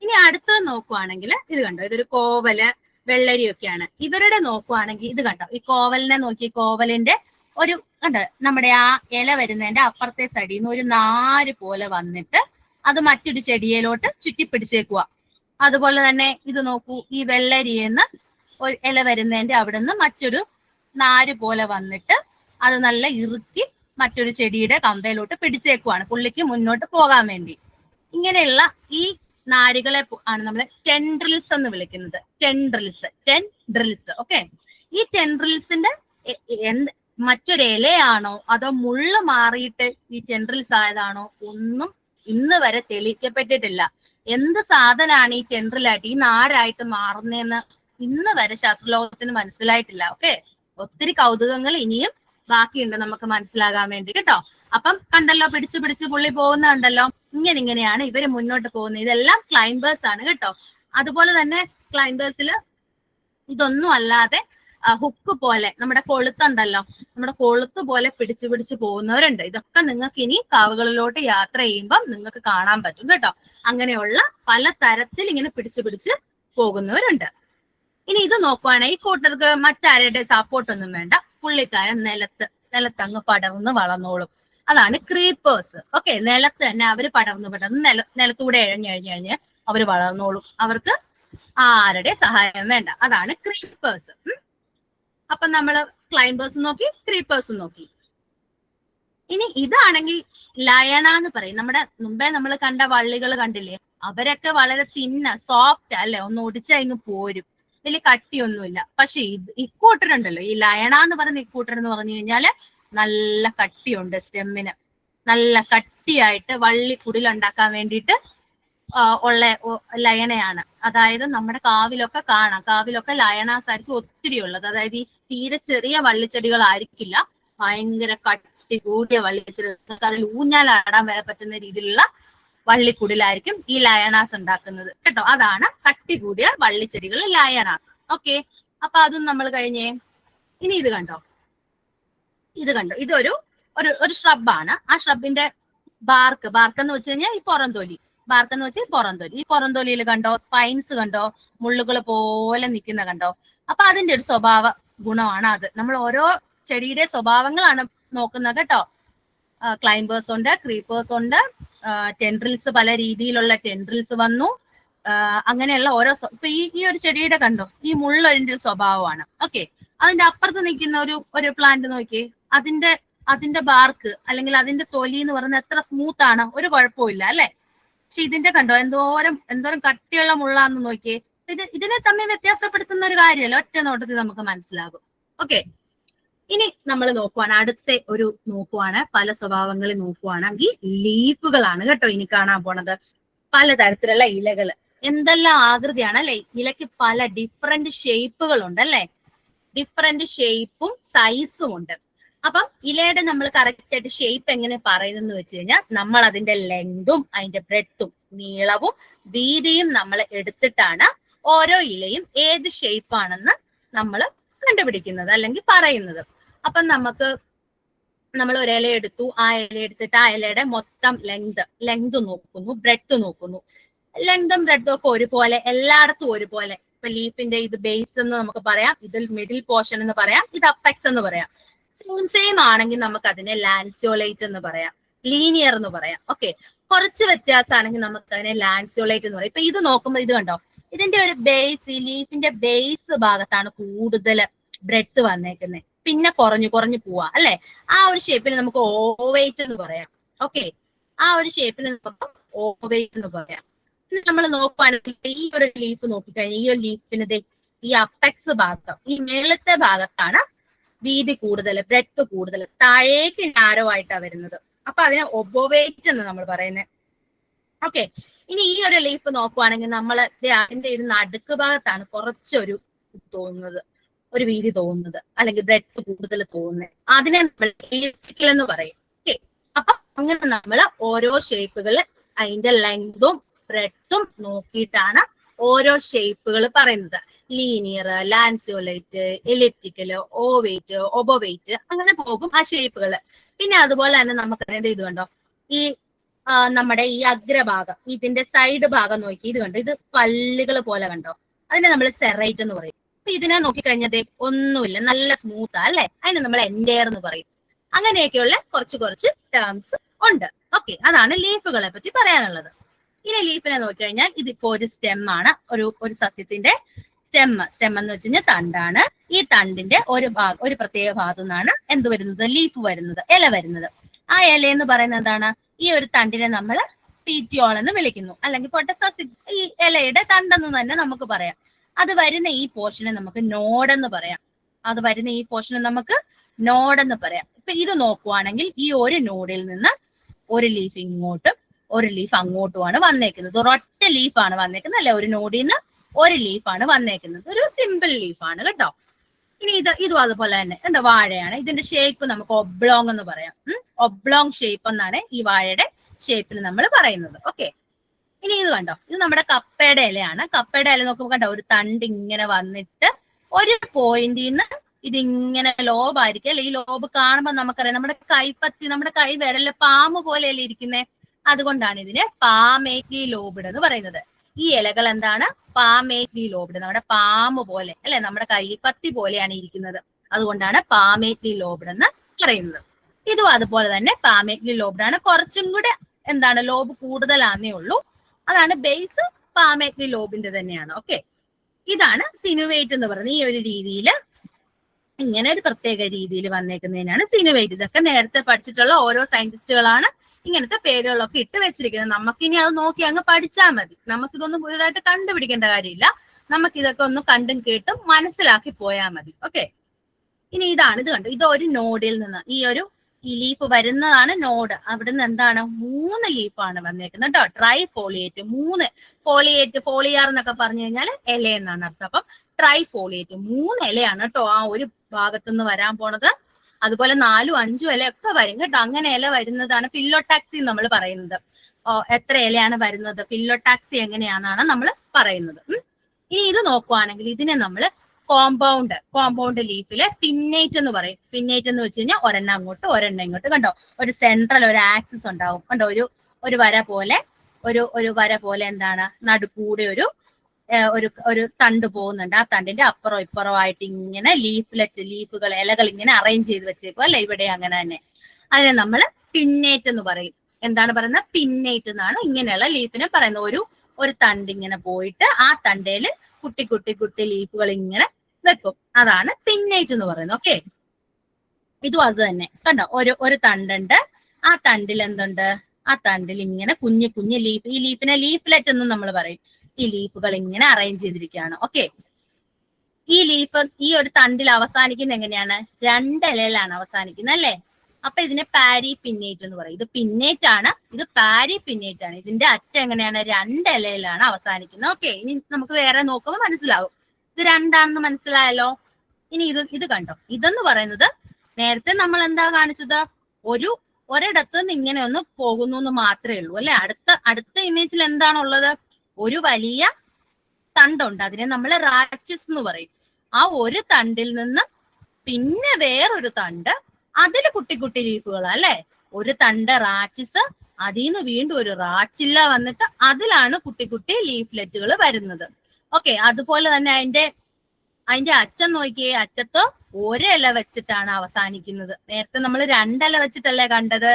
ഇനി അടുത്തത് നോക്കുവാണെങ്കിൽ ഇത് കണ്ടോ, ഇതൊരു കോവല് വെള്ളരിയൊക്കെയാണ്. ഇവരുടെ നോക്കുവാണെങ്കിൽ ഇത് കണ്ടോ, ഈ കോവലിനെ നോക്കി, കോവലിന്റെ ഒരു കണ്ടോ, നമ്മുടെ ആ ഇല വരുന്നതിന്റെ അപ്പുറത്തെ സൈഡിൽ നിന്ന് ഒരു നാര് പോലെ വന്നിട്ട് അത് മറ്റൊരു ചെടിയിലോട്ട് ചുറ്റിപ്പിടിച്ചേക്കുക. അതുപോലെ തന്നെ ഇത് നോക്കൂ, ഈ വെള്ളരിയെന്ന് ഒരു ഇല വരുന്നതിന്റെ അവിടെ നിന്ന് മറ്റൊരു നാര് പോലെ വന്നിട്ട് അത് നല്ല ഇറുക്കി മറ്റൊരു ചെടിയുടെ കമ്പയിലോട്ട് പിടിച്ചേക്കുവാണ് പുള്ളിക്ക് മുന്നോട്ട് പോകാൻ വേണ്ടി. ഇങ്ങനെയുള്ള ഈ നാരുകളെ ആണ് നമ്മൾ ടെൻഡ്രിൽസ് എന്ന് വിളിക്കുന്നത്. ടെൻഡ്രിൽസ്. ഓക്കെ, ഈ ടെൻഡ്രിൽസിന്റെ മറ്റൊരു ഇലയാണോ അതോ മുള്ള് മാറിയിട്ട് ഈ ടെൻഡ്രിൽസ് ആയതാണോ ഒന്നും ഇന്ന് വരെ തെളിയിക്കപ്പെട്ടിട്ടില്ല. എന്ത് സാധനമാണ് ഈ ടെൻഡ്രിലായിട്ട്, ഈ നാരായിട്ട് മാറുന്നതെന്ന് ഇന്ന് വരെ ശാസ്ത്രലോകത്തിന് മനസ്സിലായിട്ടില്ല. ഓക്കെ, ഒത്തിരി കൗതുകങ്ങൾ ഇനിയും ബാക്കിയുണ്ട് നമുക്ക് മനസ്സിലാകാൻ വേണ്ടി കേട്ടോ. അപ്പം കണ്ടല്ലോ, പിടിച്ച് പുള്ളി പോകുന്നുണ്ടല്ലോ. ഇങ്ങനെയാണ് ഇവര് മുന്നോട്ട് പോകുന്നത്. ഇതെല്ലാം ക്ലൈംബേഴ്സ് ആണ് കേട്ടോ. അതുപോലെ തന്നെ ക്ലൈംബേഴ്സിൽ ഇതൊന്നും അല്ലാതെ ഹുക്ക് പോലെ നമ്മുടെ കൊളുത്തുണ്ടല്ലോ, നമ്മുടെ കൊളുത്ത് പോലെ പിടിച്ച് പോകുന്നവരുണ്ട്. ഇതൊക്കെ നിങ്ങൾക്ക് ഇനി കാവുകളിലോട്ട് യാത്ര ചെയ്യുമ്പോൾ നിങ്ങൾക്ക് കാണാൻ പറ്റും കേട്ടോ. അങ്ങനെയുള്ള പല തരത്തിൽ ഇങ്ങനെ പിടിച്ച് പോകുന്നവരുണ്ട്. ഇനി ഇത് നോക്കുവാണെങ്കിൽ ഈ കൂട്ടർക്ക് മറ്റാരുടെ സപ്പോർട്ടൊന്നും വേണ്ട. പുള്ളിക്കാരൻ നിലത്തങ്ങ് പടർന്ന് വളർന്നോളും. അതാണ് ക്രീപ്പേഴ്സ്. ഓക്കെ, നിലത്ത് തന്നെ അവര് പടർന്ന് നിലത്തൂടെ എഴഞ്ഞ് അവര് വളർന്നോളും. അവർക്ക് ആരുടെ സഹായം വേണ്ട. അതാണ് ക്രീപ്പേഴ്സ്. അപ്പൊ നമ്മള് ക്ലൈംബേഴ്സ് നോക്കി, ക്രീപ്പേഴ്സ് നോക്കി. ഇനി ഇതാണെങ്കിൽ ലയണ എന്ന് പറയും. നമ്മുടെ മുമ്പേ നമ്മൾ കണ്ട വള്ളികൾ കണ്ടില്ലേ, അവരൊക്കെ വളരെ സോഫ്റ്റ് അല്ലെ, ഒന്ന് ഒടിച്ചങ്ങ് പോരും, വലിയ കട്ടിയൊന്നുമില്ല. പക്ഷെ ഇക്കൂട്ടരുണ്ടല്ലോ, ഈ ലയണ എന്ന് പറയുന്ന ഇക്കൂട്ടർ എന്ന് പറഞ്ഞു കഴിഞ്ഞാല് നല്ല കട്ടിയുണ്ട് സ്റ്റെമ്മിന്. നല്ല കട്ടിയായിട്ട് വള്ളി കുടിലുണ്ടാക്കാൻ വേണ്ടിയിട്ട് ഉള്ള ലയണയാണ്. അതായത് നമ്മുടെ കാവിലൊക്കെ കാണാം, കാവിലൊക്കെ ലയണാസ് ആയിരിക്കും ഒത്തിരി ഉള്ളത്. അതായത് ഈ തീരെ ചെറിയ വള്ളിച്ചെടികളായിരിക്കില്ല, ഭയങ്കര കട്ടി കൂടിയ വള്ളിച്ചെടികൾ, അതിൽ ഊഞ്ഞാലാടാൻ വരെ പറ്റുന്ന രീതിയിലുള്ള വള്ളിക്കുടിലായിരിക്കും ഈ ലയണാസ് ഉണ്ടാക്കുന്നത് കേട്ടോ. അതാണ് കട്ടി കൂടിയ വള്ളിച്ചെടികൾ, ലയണാസ്. ഓക്കെ, അപ്പൊ അതും നമ്മൾ കഴിഞ്ഞേ. ഇനി ഇത് കണ്ടോ, ഇതൊരു ഷ്രബാണ്. ആ ഷ്രബിന്റെ ബാർക്ക് എന്ന് വെച്ച് കഴിഞ്ഞാൽ ഈ പുറംതൊലി. ഈ പുറംതൊലിയിൽ കണ്ടോ സ്പൈൻസ് കണ്ടോ, മുള്ളുകൾ പോലെ നിൽക്കുന്ന കണ്ടോ. അപ്പൊ അതിന്റെ ഒരു സ്വഭാവ ഗുണമാണ് അത്. നമ്മൾ ഓരോ ചെടിയുടെ സ്വഭാവങ്ങളാണ് നോക്കുന്നത് കേട്ടോ. ക്ലൈംബേഴ്സ് ഉണ്ട്, ക്രീപ്പേഴ്സ് ഉണ്ട്, ടെൻഡ്രിൽസ്, പല രീതിയിലുള്ള ടെൻഡ്രിൽസ് വന്നു. അങ്ങനെയുള്ള ഓരോ ഇപ്പൊ ഈ ഒരു ചെടിയുടെ കണ്ടോ, ഈ മുള്ളൊരിന്റെ സ്വഭാവമാണ്. ഓക്കെ, അതിന്റെ അപ്പുറത്ത് നിൽക്കുന്ന ഒരു പ്ലാന്റ് നോക്കിയേ, അതിന്റെ ബാർക്ക് അല്ലെങ്കിൽ അതിന്റെ തൊലി എന്ന് പറയുന്നത് എത്ര സ്മൂത്ത് ആണ്, ഒരു കുഴപ്പമില്ല അല്ലെ. പക്ഷെ ഇതിന്റെ കണ്ടോ എന്തോരം കട്ടിയുള്ള മുള്ളാന്ന് നോക്കിയേ. ഇതിനെ തമ്മിൽ വ്യത്യാസപ്പെടുത്തുന്ന ഒരു കാര്യമല്ല, ഒറ്റ നോട്ടത്തിൽ നമുക്ക് മനസ്സിലാകും. ഓക്കെ, ഇനി നമ്മൾ നോക്കുവാണ് പല സ്വഭാവങ്ങളിൽ നോക്കുവാണെങ്കിൽ ലീഫുകളാണ് കേട്ടോ ഇനി കാണാൻ പോണത്. പലതരത്തിലുള്ള ഇലകള്, എന്തെല്ലാം ആകൃതിയാണ് അല്ലെ. ഇലയ്ക്ക് പല ഡിഫറെന്റ് ഷേപ്പുകളുണ്ട് അല്ലെ, ഡിഫറെന്റ് ഷേപ്പും സൈസും ഉണ്ട്. അപ്പം ഇലയുടെ നമ്മൾ കറക്റ്റ് ആയിട്ട് ഷേപ്പ് എങ്ങനെ പറയുന്നെന്ന് വെച്ച് കഴിഞ്ഞാൽ, നമ്മൾ അതിന്റെ ലെങ്തും അതിന്റെ ബ്രെഡ്ത്തും നീളവും വീതിയും നമ്മൾ എടുത്തിട്ടാണ് ഓരോ ഇലയും ഏത് ഷേപ്പാണെന്ന് നമ്മൾ കണ്ടുപിടിക്കുന്നത് അല്ലെങ്കിൽ പറയുന്നത്. അപ്പം നമ്മൾ ഒരു ഇല എടുത്തു, ആ ഇല എടുത്തിട്ട് ആ ഇലയുടെ മൊത്തം ലെങ്ത് നോക്കുന്നു, ബ്രെഡ്ത്ത് നോക്കുന്നു. ലെങ്തും ബ്രെഡ്ത്തും ഒക്കെ ഒരുപോലെ, എല്ലായിടത്തും ഒരുപോലെ. ഇപ്പൊ ലീഫിന്റെ ഇത് ബേസ് എന്ന് നമുക്ക് പറയാം, ഇതിൽ മിഡിൽ പോർഷൻ എന്ന് പറയാം, ഇത് അപ്പെക്സ് എന്ന് പറയാം. സെയിം ആണെങ്കിൽ നമുക്ക് അതിനെ ലാൻസിയോലൈറ്റ് എന്ന് പറയാം, ലീനിയർ എന്ന് പറയാം. ഓക്കെ, കുറച്ച് വ്യത്യാസമാണെങ്കിൽ നമുക്ക് അതിനെ ലാൻസിയോലൈറ്റ് എന്ന് പറയാം. ഇപ്പൊ ഇത് നോക്കുമ്പോൾ ഇത് കണ്ടോ, ഇതിന്റെ ഒരു ബേസ്, ഈ ലീഫിന്റെ ബേസ് ഭാഗത്താണ് കൂടുതൽ ബ്രെഡ്ത്ത് വന്നേക്കുന്നത്, പിന്നെ കുറഞ്ഞു പോവാ അല്ലെ. ആ ഒരു ഷേപ്പിന് നമുക്ക് ഓവേറ്റ് എന്ന് പറയാം. ഓക്കെ, ആ ഒരു ഷേപ്പിന് നമുക്ക് ഓവേറ്റ് എന്ന് പറയാം. നമ്മൾ നോക്കുവാണെങ്കിൽ ഈ ഒരു ലീഫ് നോക്കിക്കഴിഞ്ഞാൽ, ഈ ഒരു ലീഫിന് ഈ അപ്പെക്സ് ഭാഗം, ഈ മേളത്തെ ഭാഗത്താണ് വീതി കൂടുതൽ, ബ്രെഡ്ത്ത് കൂടുതൽ, താഴേക്ക് നാരോ ആയിട്ടാണ് വരുന്നത്. അപ്പൊ അതിനെ ഒബോവേറ്റ് എന്ന് നമ്മൾ പറയുന്നത്. ഓക്കെ, ഇനി ഈ ഒരു ലീഫ് നോക്കുവാണെങ്കിൽ നമ്മൾ അതിന്റെ ഒരു നടുക്ക് ഭാഗത്താണ് കുറച്ചൊരു തോന്നുന്നത്, ഒരു വീതി തോന്നുന്നത്, അല്ലെങ്കിൽ ബ്രെഡ്ത്ത് കൂടുതൽ തോന്നുന്നത്. അതിനെ നമ്മൾ എലിപ്റ്റിക്കൽ എന്ന് പറയും. ഓക്കെ, അപ്പൊ അങ്ങനെ നമ്മൾ ഓരോ ഷേപ്പുകൾ അതിന്റെ ലെങ്തും ബ്രെഡ്ത്തും നോക്കിയിട്ടാണ് ഓരോ ഷേപ്പുകൾ പറയുന്നത്. ലീനിയർ, ലാൻസിയോലൈറ്റ്, എലിപ്റ്റിക്കല്, ഓവേറ്റ്, ഒബോവേറ്റ്, അങ്ങനെ പോകും ആ ഷേപ്പുകൾ. പിന്നെ അതുപോലെ തന്നെ നമുക്ക് ഇത് കണ്ടോ, ഈ നമ്മുടെ ഈ അഗ്രഭാഗം, ഇതിന്റെ സൈഡ് ഭാഗം നോക്കി, ഇത് കണ്ടോ, ഇത് പല്ലുകൾ പോലെ കണ്ടോ, അതിനെ നമ്മൾ സെറൈറ്റ് എന്ന് പറയും. അപ്പൊ ഇതിനെ നോക്കിക്കഴിഞ്ഞാൽ ഒന്നുമില്ല, നല്ല സ്മൂത്താ അല്ലെ, അതിനെ നമ്മൾ എൻഡെയർ എന്ന് പറയും. അങ്ങനെയൊക്കെയുള്ള കുറച്ച് ടേംസ് ഉണ്ട്. ഓക്കെ, അതാണ് ലീഫുകളെ പറ്റി പറയാനുള്ളത്. ഇനി ലീഫിനെ നോക്കിക്കഴിഞ്ഞാൽ ഇതിപ്പോ ഒരു സ്റ്റെം ആണ്, ഒരു സസ്യത്തിന്റെ സ്റ്റെം എന്ന് വെച്ച് കഴിഞ്ഞാൽ തണ്ടാണ്. ഈ തണ്ടിന്റെ ഒരു പ്രത്യേക ഭാഗത്തു നിന്നാണ് എന്ത് വരുന്നത്, ലീഫ് വരുന്നത്, ഇല വരുന്നത്. ആ ഇല എന്ന് പറയുന്നത് എന്താണ്, ഈ ഒരു തണ്ടിനെ നമ്മൾ പീറ്റിയോൾ എന്ന് വിളിക്കുന്നു, അല്ലെങ്കിൽ ഈ ഇലയുടെ തണ്ടെന്ന് തന്നെ നമുക്ക് പറയാം. അത് വരുന്ന ഈ പോർഷനെ നമുക്ക് നോഡെന്ന് പറയാം. ഇപ്പൊ ഇത് നോക്കുവാണെങ്കിൽ ഈ ഒരു നോഡിൽ നിന്ന് ഒരു ലീഫ് ഇങ്ങോട്ടും ഒരു ലീഫ് അങ്ങോട്ടുമാണ് വന്നേക്കുന്നത്. ഒരൊറ്റ ലീഫാണ് വന്നേക്കുന്നത് അല്ലെ, ഒരു നോഡിൽ നിന്ന് ഒരു ലീഫാണ് വന്നേക്കുന്നത്. ഒരു സിമ്പിൾ ലീഫാണ് കേട്ടോ. ഇനി ഇതും അതുപോലെ തന്നെ എന്താ, വാഴയാണ്. ഇതിന്റെ ഷേപ്പ് നമുക്ക് ഒബ്ലോങ് എന്ന് പറയാം. ഒബ്ലോങ് ഷേപ്പ് എന്നാണ് ഈ വാഴയുടെ ഷേപ്പിൽ നമ്മൾ പറയുന്നത്. ഓക്കെ, ഇനി ഇത് കണ്ടോ, ഇത് നമ്മുടെ കപ്പയുടെ ഇലയാണ്. കപ്പയുടെ ഇല നോക്കുമ്പോൾ കണ്ടോ, ഒരു തണ്ട് ഇങ്ങനെ വന്നിട്ട് ഒരു പോയിന്റിൽ നിന്ന് ഇതിങ്ങനെ ലോബായിരിക്കും അല്ലെ. ഈ ലോബ് കാണുമ്പോൾ നമുക്കറിയാം, നമ്മുടെ കൈ വിരലിലെ പാമ്പ് പോലെയല്ലേ ഇരിക്കുന്നേ. അതുകൊണ്ടാണ് ഇതിനെ പാമേറ്റ്ലി ലോബ്ഡ് എന്ന് പറയുന്നത്. ഈ ഇലകൾ എന്താണ്, പാമേറ്റ്ലി ലോബ്ഡ്, നമ്മുടെ പാമ്പ് പോലെ അല്ലെ, നമ്മുടെ കൈപ്പത്തി പോലെയാണ് ഇരിക്കുന്നത്. അതുകൊണ്ടാണ് പാമേറ്റ്ലി ലോബ്ഡ് എന്ന് പറയുന്നത്. ഇതും അതുപോലെ തന്നെ പാമേറ്റ്ലി ലോബ്ഡ് ആണ്. കുറച്ചും കൂടെ എന്താണ്, ലോബ് കൂടുതലാന്നേ ഉള്ളൂ. അതാണ് ബേസ് പാമേറ്റ്ലി ലോബിന്റെ തന്നെയാണ്. ഓക്കെ, ഇതാണ് സിനുവേറ്റ് എന്ന് പറയുന്നത്. ഈ ഒരു രീതിയിൽ, ഇങ്ങനെ ഒരു പ്രത്യേക രീതിയിൽ വന്നേക്കുന്നതിനാണ് സിനുവേറ്റ്. ഇതൊക്കെ നേരത്തെ പഠിച്ചിട്ടുള്ള ഓരോ സയന്റിസ്റ്റുകളാണ് ഇങ്ങനത്തെ പേരുകളൊക്കെ ഇട്ട് വെച്ചിരിക്കുന്നത്. നമുക്കിനി അത് നോക്കി അങ്ങ് പഠിച്ചാൽ മതി. നമുക്കിതൊന്നും പുതിയതായിട്ട് കണ്ടുപിടിക്കേണ്ട കാര്യമില്ല. നമുക്കിതൊക്കെ ഒന്ന് കണ്ടും കേട്ടും മനസ്സിലാക്കി പോയാൽ മതി. ഓക്കെ, ഇനി ഇത് കണ്ടു, ഇത് ഒരു നോഡിൽ നിന്ന് ഈ ലീഫ് വരുന്നതാണ് നോഡ്. അവിടുന്ന് എന്താണ്, 3 ലീഫാണ് വന്നേക്കുന്നത് കേട്ടോ. ട്രൈ ഫോളിയേറ്റ്, 3 ഫോളിയാർ എന്നൊക്കെ പറഞ്ഞു കഴിഞ്ഞാൽ ഇല എന്നാണ് അർത്ഥം. അപ്പം ട്രൈ ഫോളിയേറ്റ് 3 ഇലയാണ് കേട്ടോ ആ ഒരു ഭാഗത്തുനിന്ന് വരാൻ പോണത്. അതുപോലെ 4ഉം 5ഉം ഇലയൊക്കെ വരും കേട്ടോ. അങ്ങനെ ഇല വരുന്നതാണ് ഫില്ലോടാക്സി നമ്മൾ പറയുന്നത്. എത്ര ഇലയാണ് വരുന്നത്, ഫില്ലോടാക്സി എങ്ങനെയാണെന്നാണ് നമ്മൾ പറയുന്നത്. ഇനി ഇത് നോക്കുവാണെങ്കിൽ ഇതിനെ നമ്മൾ കോമ്പൗണ്ട് ലീഫില് പിന്നേറ്റ് എന്ന് പറയും. പിന്നേറ്റ് എന്ന് വെച്ച് കഴിഞ്ഞാൽ ഒരെണ്ണം അങ്ങോട്ട് ഒരെണ്ണം ഇങ്ങോട്ട് കണ്ടോ, ഒരു സെൻട്രൽ ഒരു ആക്സിസ് ഉണ്ടാവും കണ്ടോ, ഒരു വര പോലെ എന്താണ്, നടുക്കൂടെ ഒരു തണ്ട് പോകുന്നുണ്ട്. ആ തണ്ടിന്റെ അപ്പുറം ഇപ്പുറം ആയിട്ട് ഇങ്ങനെ ലീഫുകൾ ഇലകൾ ഇങ്ങനെ അറേഞ്ച് ചെയ്ത് വെച്ചേക്കും അല്ലെ, ഇവിടെ അങ്ങനെ തന്നെ. അതിനെ നമ്മൾ പിന്നേറ്റ് എന്ന് പറയും. എന്താണ് പറയുന്നത്? പിന്നേറ്റ് എന്നാണ് ഇങ്ങനെയുള്ള ലീഫിനെ പറയുന്നത്. ഒരു തണ്ട് ഇങ്ങനെ പോയിട്ട് ആ തണ്ടേല് കുട്ടി കുട്ടി കുട്ടി ലീഫുകൾ ഇങ്ങനെ വെക്കും. അതാണ് പിന്നേറ്റ് എന്ന് പറയുന്നത്. ഓക്കെ, ഇതും അത് തന്നെ. കണ്ടോ, ഒരു തണ്ടുണ്ട്. ആ തണ്ടിൽ എന്തുണ്ട്? ആ തണ്ടിൽ ഇങ്ങനെ കുഞ്ഞു കുഞ്ഞു ലീഫ്, ഈ ലീഫിനെ ലീഫ്ലെറ്റ് എന്നും നമ്മൾ പറയും. ഈ ലീഫുകൾ ഇങ്ങനെ അറേഞ്ച് ചെയ്തിരിക്കുകയാണ്. ഓക്കെ, ഈ ലീഫ് ഈ ഒരു തണ്ടിൽ അവസാനിക്കുന്നത് എങ്ങനെയാണ്? 2 ഇലയിലാണ് അവസാനിക്കുന്നത് അല്ലേ? അപ്പൊ ഇതിനെ പാരി പിന്നേറ്റ് എന്ന് പറയും. ഇത് പിന്നേറ്റ് ആണ്, ഇത് പാരി പിന്നേറ്റ് ആണ്. ഇതിന്റെ അറ്റം എങ്ങനെയാണ്? 2 ഇലയിലാണ് അവസാനിക്കുന്നത്. ഓക്കെ, ഇനി നമുക്ക് വേറെ നോക്കുമ്പോൾ മനസ്സിലാവും. ഇത് 2ആണെന്ന് മനസ്സിലായല്ലോ. ഇനി ഇത് കണ്ടോ, ഇതെന്ന് പറയുന്നത് നേരത്തെ നമ്മൾ എന്താ കാണിച്ചത്? ഒരിടത്ത് നിന്ന് ഇങ്ങനെ ഒന്ന് പോകുന്നു എന്ന് മാത്രമേ ഉള്ളൂ അല്ലെ. അടുത്ത ഇമേജിൽ എന്താണുള്ളത്? ഒരു വലിയ തണ്ടുണ്ട്, അതിനെ നമ്മൾ റാച്ചസ് എന്ന് പറയും. ആ ഒരു തണ്ടിൽ നിന്ന് പിന്നെ വേറൊരു തണ്ട്, അതിൽ കുട്ടി കുട്ടി ലീഫുകൾ അല്ലെ. ഒരു തണ്ട് റാച്ചിസ്, അതിൽ നിന്ന് വീണ്ടും ഒരു റാച്ചില്ല വന്നിട്ട് അതിലാണ് കുട്ടി കുട്ടി ലീഫ്ലെറ്റുകൾ വരുന്നത്. ഓക്കെ, അതുപോലെ തന്നെ അതിന്റെ അറ്റം നോക്കിയേ, അറ്റത്ത് ഒരില വെച്ചിട്ടാണ് അവസാനിക്കുന്നത്. നേരത്തെ നമ്മൾ 2 ഇല വെച്ചിട്ടല്ലേ കണ്ടത്?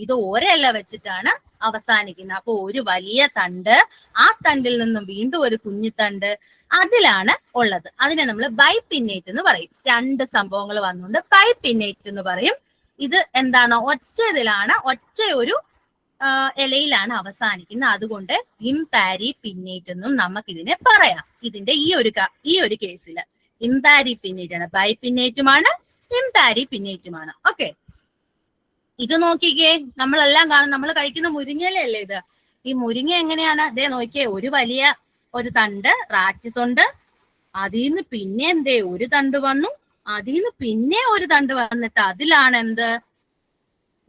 ഇത് ഒരില വെച്ചിട്ടാണ് അവസാനിക്കുന്നത്. അപ്പൊ ഒരു വലിയ തണ്ട്, ആ തണ്ടിൽ നിന്നും വീണ്ടും ഒരു കുഞ്ഞു തണ്ട്, അതിലാണ് ഉള്ളത്. അതിനെ നമ്മൾ ബൈപിന്നേറ്റ് എന്ന് പറയും. 2 സംഭവങ്ങൾ വന്നുകൊണ്ട് ബൈപിന്നേറ്റ് എന്ന് പറയും. ഇത് എന്താണ്? ഒറ്റ ഒരു ഇലയിലാണ് അവസാനിക്കുന്നത്. അതുകൊണ്ട് ഇംപാരി പിന്നേറ്റ് എന്നും നമുക്ക് ഇതിനെ പറയാം. ഇതിന്റെ ഈ ഒരു കേസിൽ ഇംപാരി പിന്നേറ്റ് ആണ്. ബൈപിന്നേറ്റുമാണ്, ഇംപാരി പിന്നേറ്റുമാണ്. ഓക്കെ, ഇത് നോക്കിക്കേ, നമ്മളെല്ലാം കാണും. നമ്മൾ കഴിക്കുന്ന മുരിങ്ങയിലല്ലേ ഇത്? ഈ മുരിങ്ങ എങ്ങനെയാണ്? അതേ നോക്കിയേ, ഒരു തണ്ട് റാച്ചിസ് ഉണ്ട്, അതിൽ നിന്ന് പിന്നെ ഒരു തണ്ട് വന്നു, അതിൽ നിന്ന് പിന്നെ ഒരു തണ്ട് വന്നിട്ട് അതിലാണ്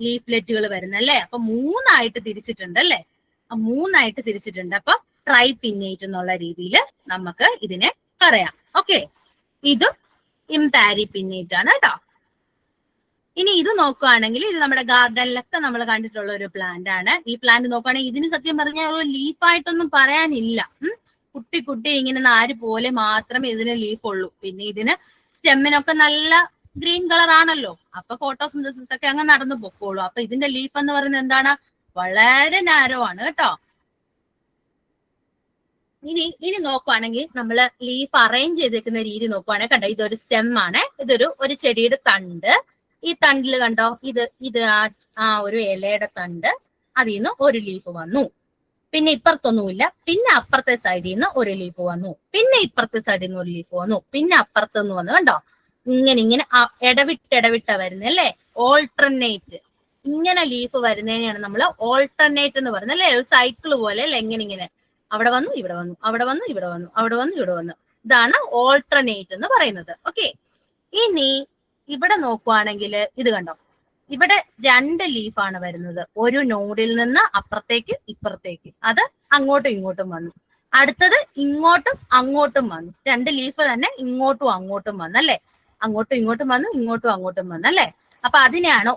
ലീഫ്ലെറ്റുകൾ വരുന്നത് അല്ലെ. അപ്പൊ 3ആയിട്ട് തിരിച്ചിട്ടുണ്ട് അല്ലെ. 3ആയിട്ട് തിരിച്ചിട്ടുണ്ട്. അപ്പൊ ട്രൈ പിന്നേറ്റ് എന്നുള്ള രീതിയിൽ നമുക്ക് ഇതിനെ പറയാം. ഓക്കെ, ഇതും ഇംപാരി പിന്നേറ്റ് ആണ് കേട്ടോ. ഇനി ഇത് നോക്കുകയാണെങ്കിൽ ഇത് നമ്മുടെ ഗാർഡനിലൊക്കെ നമ്മൾ കണ്ടിട്ടുള്ള ഒരു പ്ലാന്റ് ആണ്. ഈ പ്ലാന്റ് നോക്കുകയാണെങ്കിൽ ഇതിന് സത്യം പറഞ്ഞാൽ ഒരു ലീഫായിട്ടൊന്നും പറയാനില്ല. കുട്ടി കുട്ടി ഇങ്ങനെ നാര് പോലെ മാത്രമേ ഇതിന് ലീഫ് ഉള്ളൂ. പിന്നെ ഇതിന് സ്റ്റെമ്മിനൊക്കെ നല്ല ഗ്രീൻ കളർ ആണല്ലോ. അപ്പൊ ഫോട്ടോസിന്തസിസ് ഒക്കെ അങ്ങ് നടന്നു പൊക്കോളൂ. അപ്പൊ ഇതിന്റെ ലീഫ് എന്ന് പറയുന്നത് എന്താണ്? വളരെ നാരോ ആണ് കേട്ടോ. ഇനി നോക്കുവാണെങ്കിൽ നമ്മൾ ലീഫ് അറേഞ്ച് ചെയ്തേക്കുന്ന രീതി നോക്കുവാണെങ്കിൽ കണ്ടോ, ഇതൊരു സ്റ്റെം ആണ്. ഒരു ചെടിയുടെ തണ്ട്. ഈ തണ്ടിൽ കണ്ടോ, ഇത് ആ ഒരു ഇലയുടെ തണ്ട്, അതിൽ നിന്ന് ഒരു ലീഫ് വന്നു. പിന്നെ ഇപ്പുറത്തൊന്നുമില്ല. പിന്നെ അപ്പുറത്തെ സൈഡിൽ നിന്ന് ഒരു ലീഫ് വന്നു. പിന്നെ ഇപ്പുറത്തെ സൈഡിൽ നിന്ന് ഒരു ലീഫ് വന്നു. പിന്നെ അപ്പുറത്തുനിന്ന് വന്നു. കണ്ടോ, ഇങ്ങനെ ഇടവിട്ട വരുന്നത് അല്ലേ, ഓൾട്ടർനേറ്റ്. ഇങ്ങനെ ലീഫ് വരുന്നതിനെയാണ് നമ്മൾ ഓൾട്ടർനേറ്റ് എന്ന് പറയുന്നത് അല്ലെ. ഒരു സൈക്കിൾ പോലെ അല്ലെ, ഇങ്ങനെ അവിടെ വന്നു, ഇവിടെ വന്നു, അവിടെ വന്നു, ഇവിടെ വന്നു, അവിടെ വന്നു, ഇവിടെ വന്നു. ഇതാണ് ഓൾട്ടർനേറ്റ് എന്ന് പറയുന്നത്. ഓക്കെ, ഇനി ഇവിടെ നോക്കുവാണെങ്കിൽ ഇത് കണ്ടോ, ഇവിടെ 2 ലീഫാണ് വരുന്നത്. ഒരു നോഡിൽ നിന്ന് അപ്പുറത്തേക്ക് ഇപ്പുറത്തേക്ക്, അത് അങ്ങോട്ടും ഇങ്ങോട്ടും വന്നു. അടുത്തത് ഇങ്ങോട്ടും അങ്ങോട്ടും വന്നു. 2 ലീഫ് തന്നെ ഇങ്ങോട്ടും അങ്ങോട്ടും വന്നല്ലേ. അങ്ങോട്ടും ഇങ്ങോട്ടും വന്നു, ഇങ്ങോട്ടും അങ്ങോട്ടും വന്നല്ലേ. അപ്പൊ അതിനെയാണോ